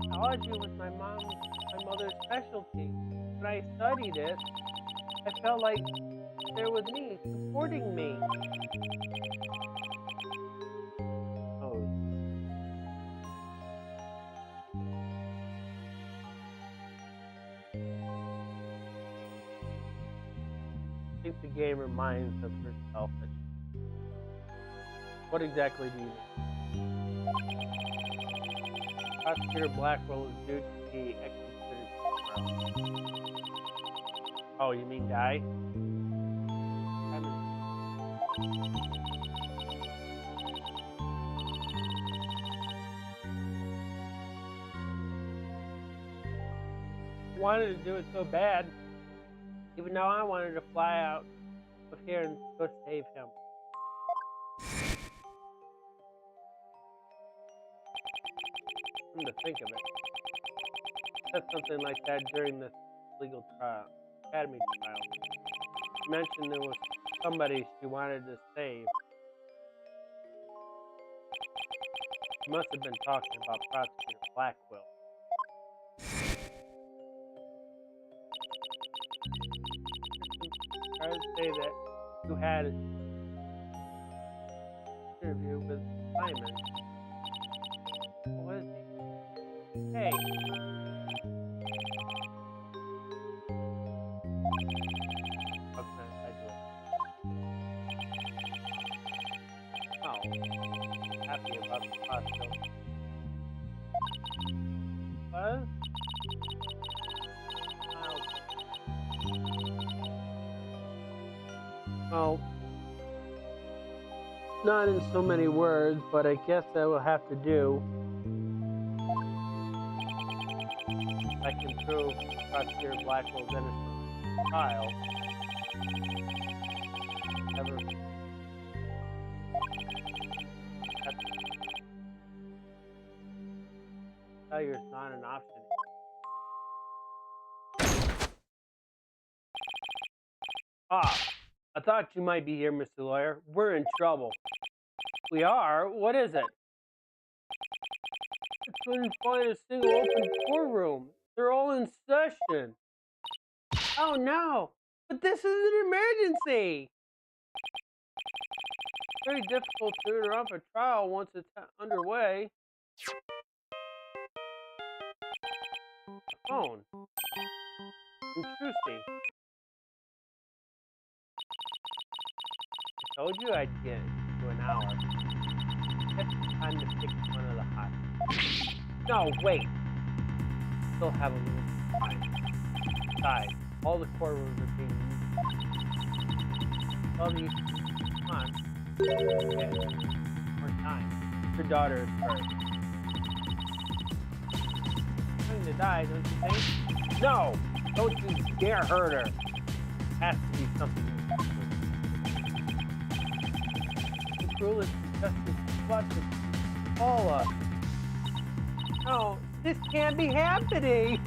Psychology was my mother's specialty. When I studied it, I felt like they're with me, supporting me. Oh. I think the game reminds of herself. What exactly do you mean? Prosecutor Blackwell is due to be executed tomorrow. Oh, you mean die? I wanted to do it so bad, even though I wanted to fly out of here and go save him. Come to think of it, I said something like that during this legal trial, Academy trial. She mentioned there was somebody she wanted to save. She must have been talking about Prosecutor Blackwell. I would say that you had an interview with Simon. What was he? Hey. How can I do it? Oh. Happy about the possibility. Was? Well, not in so many words, but I guess I will have to do. I can prove Prosecutor Blackwell's innocent trial. Never. Failure's not an option. I thought you might be here, Mr. Lawyer. We're in trouble. We are? What is it? I couldn't find a single open courtroom. They're all in session. Oh no! But this is an emergency! It's very difficult to interrupt a trial once it's underway. Phone. Intrusive. I told you I'd get to an hour. It's time to pick one of the hot. No, wait. Still have a little time. Besides, all the courtrooms are being used. All these. Come on. Get more time. Your daughter is hurt. She's going to die, don't you think? No! Don't you dare hurt her. Has to be something. Cruel justice clutches Paula. No, this can't be happening.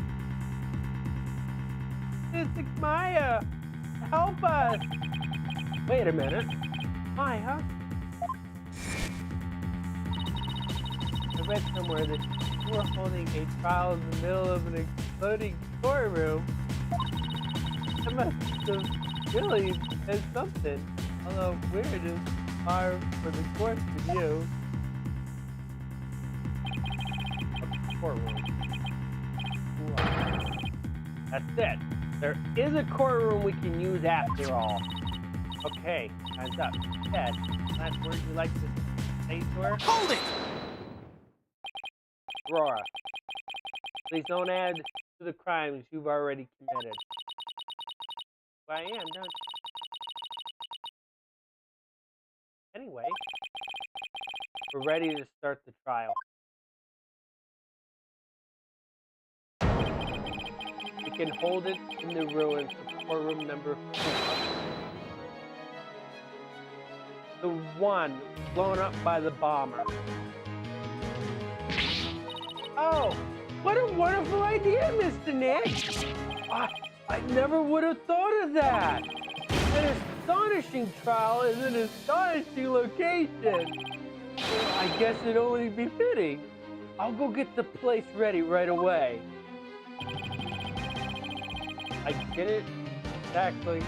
Mystic Maya, help us. Wait a minute. Maya? I read somewhere that you were holding a trial in the middle of an exploding courtroom. I must have really said something. Although weird is far for the court with you. Courtroom. That's it. There is a courtroom we can use after all. Okay, time's up. Ted, last words you'd like to say to her? Hold it! Aurora, please don't add to the crimes you've already committed. Well, I am, don't you? Anyway, We're ready to start the trial. We can hold it in the ruins of courtroom number 4. The one blown up by the bomber. Oh, what a wonderful idea, Mr. Nick! I never would have thought of that! An astonishing trial is an astonishing location! I guess it'd only be fitting. I'll go get the place ready right away. I get it exactly.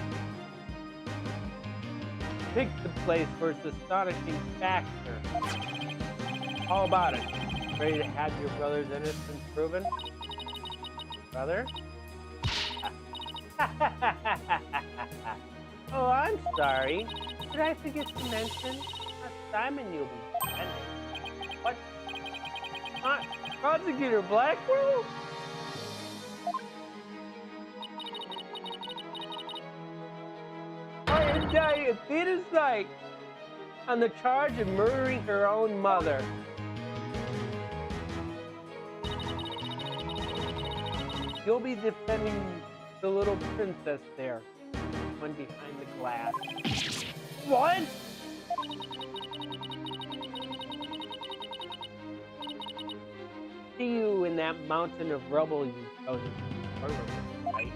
Pick the place for its astonishing factor. How about it? Ready to have your brother's innocence proven? Brother? Oh, I'm sorry. Did I forget to mention? Not Simon you'll be defending. What? Not Prosecutor Blackwell? I indict Athena Sight on the charge of murdering her own mother. You'll be defending the little princess there, one behind the glass. What? See you in that mountain of rubble you chose to murder, right?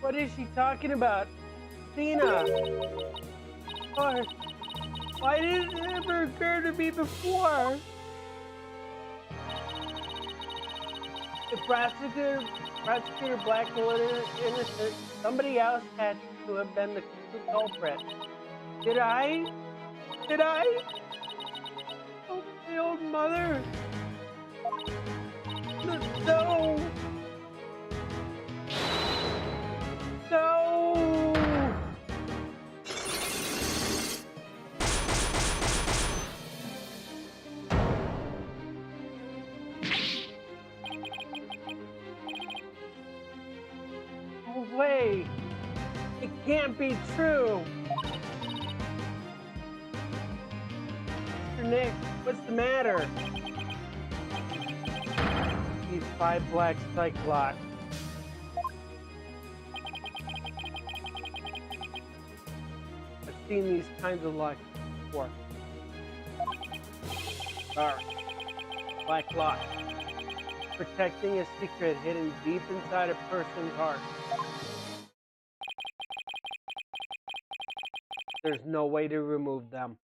What is she talking about? Athena! Or, why didn't it ever occur to me before? The prosecutor Blackwell is innocent. Somebody else had to have been the culprit. Did I? Did I? Oh, my old mother. No. No! No way! It can't be true! Mr. Nick, what's the matter? These 5 black cyclops. Seen these kinds of lights before. Alright. Black light. Protecting a secret hidden deep inside a person's heart. There's no way to remove them.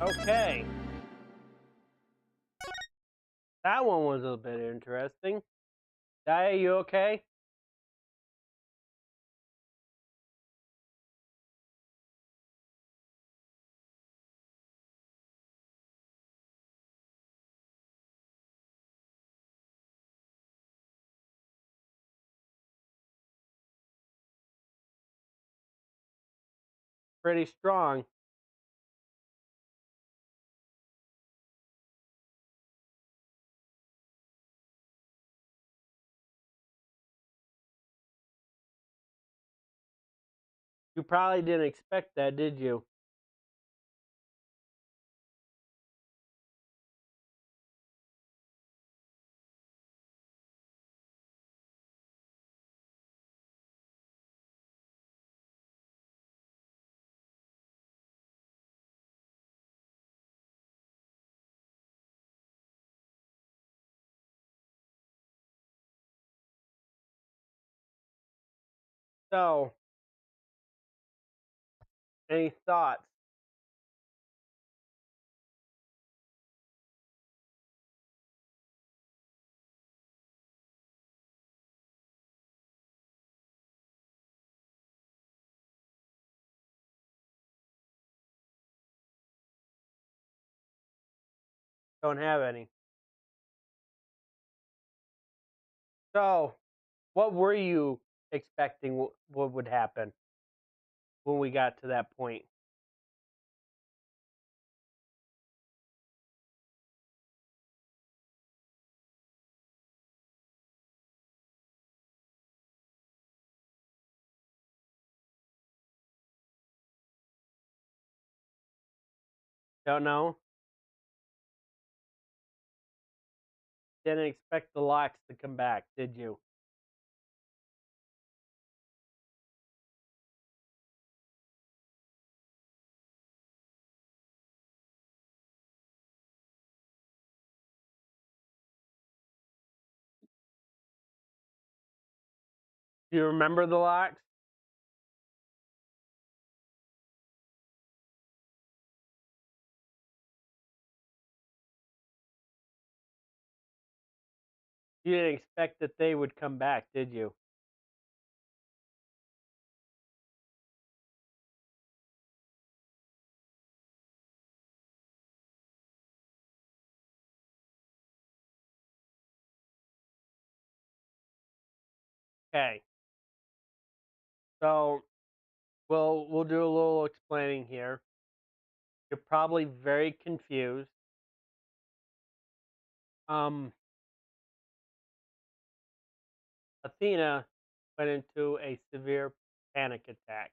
Okay. That one was a bit interesting. Dia, you okay? Pretty strong. You probably didn't expect that, did you? So, any thoughts? Don't have any. So, what were you expecting what would happen when we got to that point? Don't know? Didn't expect the locks to come back, did you? Do you remember the locks? You didn't expect that they would come back, did you? Okay. So, we'll do a little explaining here. You're probably very confused. Um, Athena went into a severe panic attack.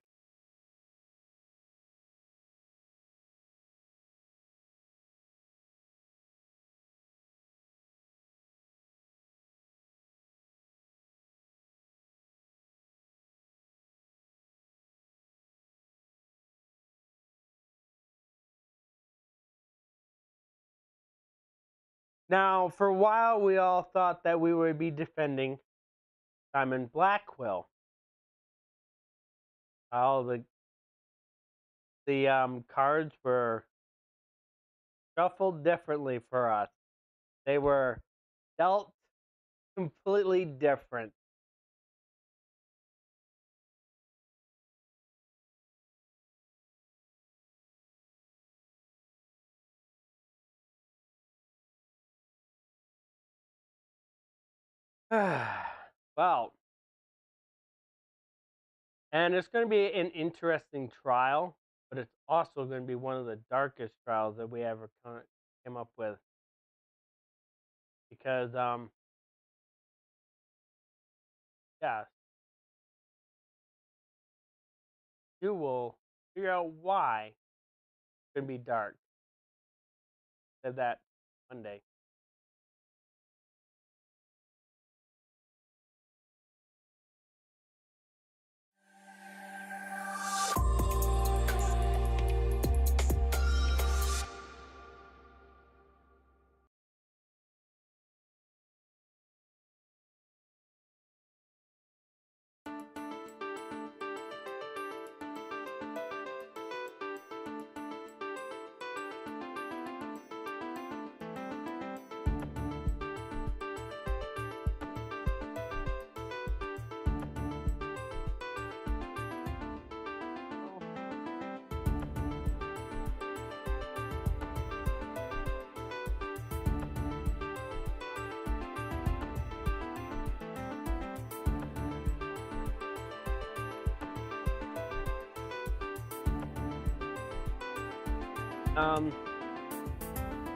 Now, for a while, we all thought that we would be defending Simon Blackwell. All the cards were shuffled differently for us. They were dealt completely different. Well, and it's going to be an interesting trial, but it's also going to be one of the darkest trials that we ever came up with. Because, yeah, you will figure out why it's going to be dark. Said that Monday.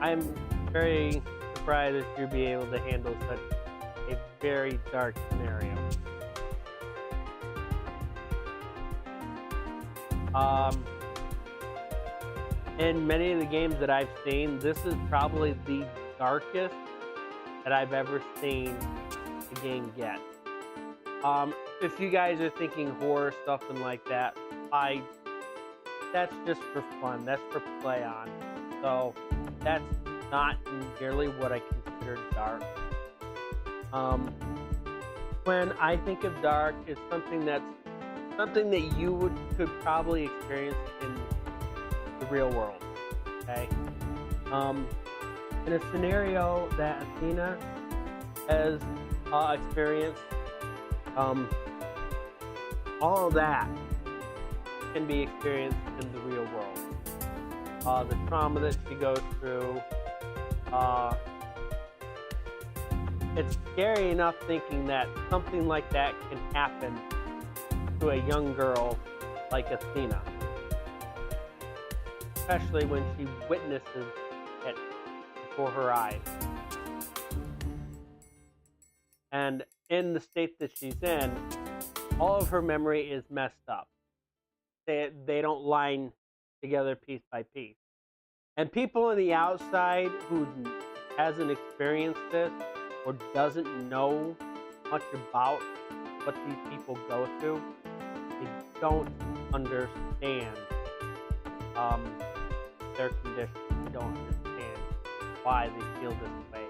I'm very surprised that you'd be able to handle such a very dark scenario. In many of the games that I've seen, this is probably the darkest that I've ever seen a game get. If you guys are thinking horror stuff and like that, that's just for fun. That's for play on. So that's not nearly what I consider dark. When I think of dark, it's something that you could probably experience in the real world. Okay. In a scenario that Athena has experienced, all of that can be experienced in the real world. The trauma that she goes through, it's scary enough thinking that something like that can happen to a young girl like Athena, especially when she witnesses it before her eyes. And in the state that she's in, all of her memory is messed up. They don't line together piece by piece. And people on the outside who hasn't experienced this or doesn't know much about what these people go through, they don't understand their condition. They don't understand why they feel this way.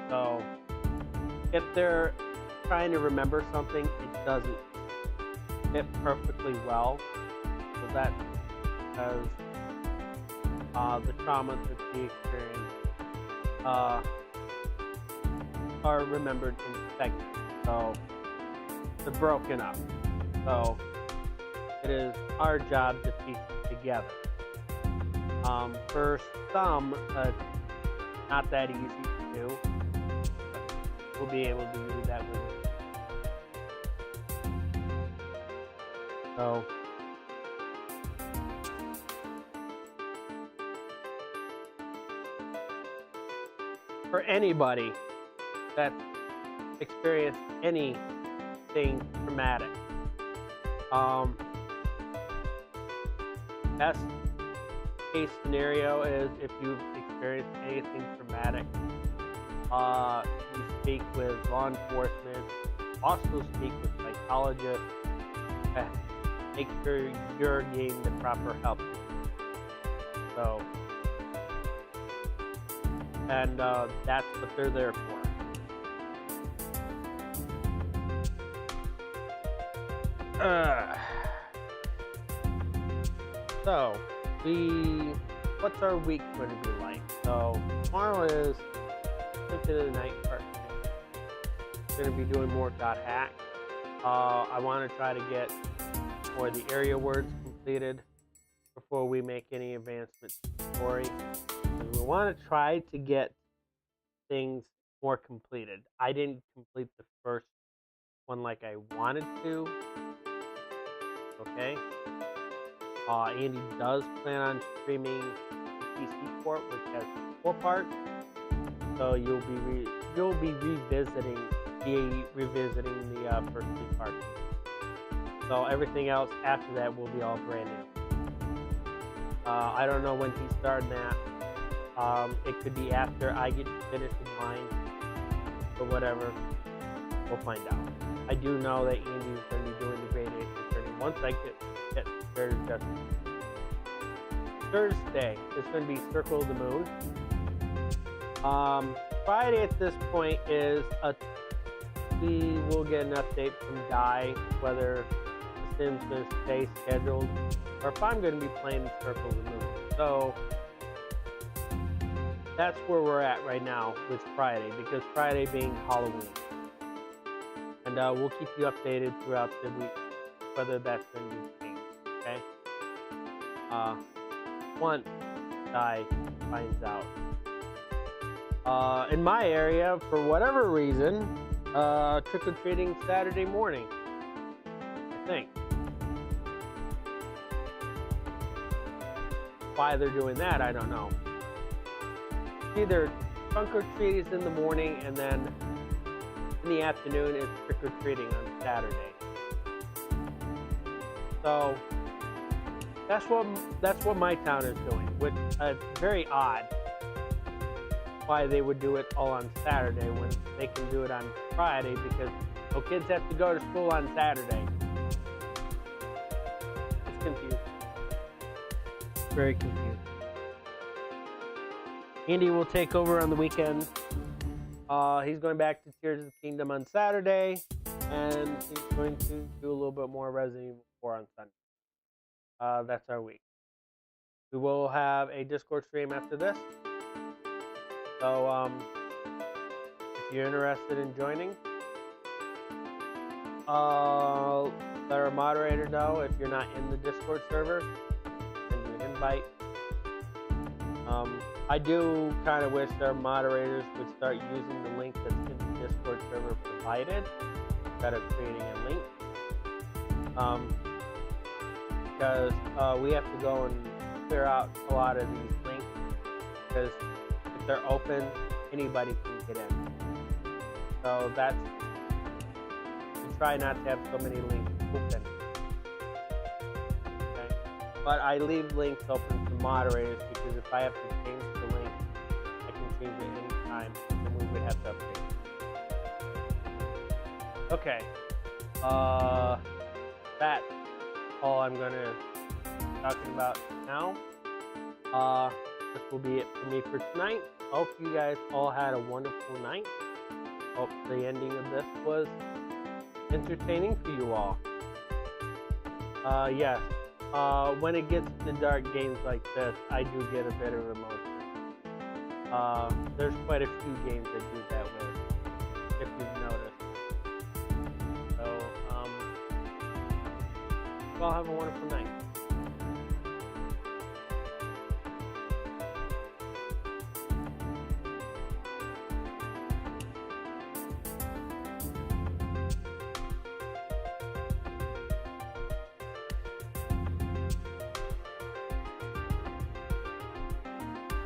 So if they're trying to remember something, it doesn't fit perfectly well. So that's because the traumas that they experience are remembered in segments. So they're broken up. So it is our job to piece it together. For some, not that easy to do. But we'll be able to do that with it. So for anybody that's experienced anything traumatic, best case scenario is if you've experienced anything traumatic, you speak with law enforcement, also speak with psychologists, make sure you're getting the proper help. So, and that's what they're there for. So, what's our week going to be like? So, tomorrow is into the night part. Going to be doing more .hack. I want to try to get more of the area words completed before we make any advancements to the story. And we want to try to get things more completed. I didn't complete the first one like I wanted to. Okay. Andy does plan on streaming the PC port, which has 4 parts. So you'll be revisiting the first 2 parts. So everything else after that will be all brand new. I don't know when he's starting that. It could be after I get finished with mine or whatever. We'll find out. I do know that Andy's going to be doing the Wright Ace Attorney once I get started. Thursday is going to be Circle of the Moon. Friday at this point is we will get an update from Guy whether the sim's going to stay scheduled or if I'm going to be playing Circle of the Moon. So that's where we're at right now with Friday, because Friday being Halloween. And we'll keep you updated throughout the week whether that's going to be changed. Okay? Once Guy finds out. In my area, for whatever reason, trick-or-treating Saturday morning, I think. Why they're doing that, I don't know. Either trunk-or-treat is in the morning, and then in the afternoon is trick-or-treating on Saturday. So that's what my town is doing, which is very odd. Why they would do it all on Saturday when they can do it on Friday, because no kids have to go to school on Saturday. It's confusing. Very confusing. Andy will take over on the weekend. He's going back to Tears of the Kingdom on Saturday, and he's going to do a little bit more Resident Evil 4 on Sunday. That's our week. We will have a Discord stream after this. So, if you're interested in joining, let our moderator know. If you're not in the Discord server, send you an invite. I do kind of wish our moderators would start using the link that's in the Discord server provided instead of creating a link. Because we have to go and clear out a lot of these links, because if they're open, anybody can get in. So that's, we try not to have so many links open. Okay? But I leave links open to moderators, because if I have to change the link, I can change it anytime, and we would have to update it. Okay. That's all I'm gonna be talking about now. This will be it for me for tonight. I hope you guys all had a wonderful night. Hope the ending of this was entertaining for you all. Yes. When it gets to dark games like this, I do get a bit of emotion. There's quite a few games that do that with, if you've noticed. So, you all have a wonderful night.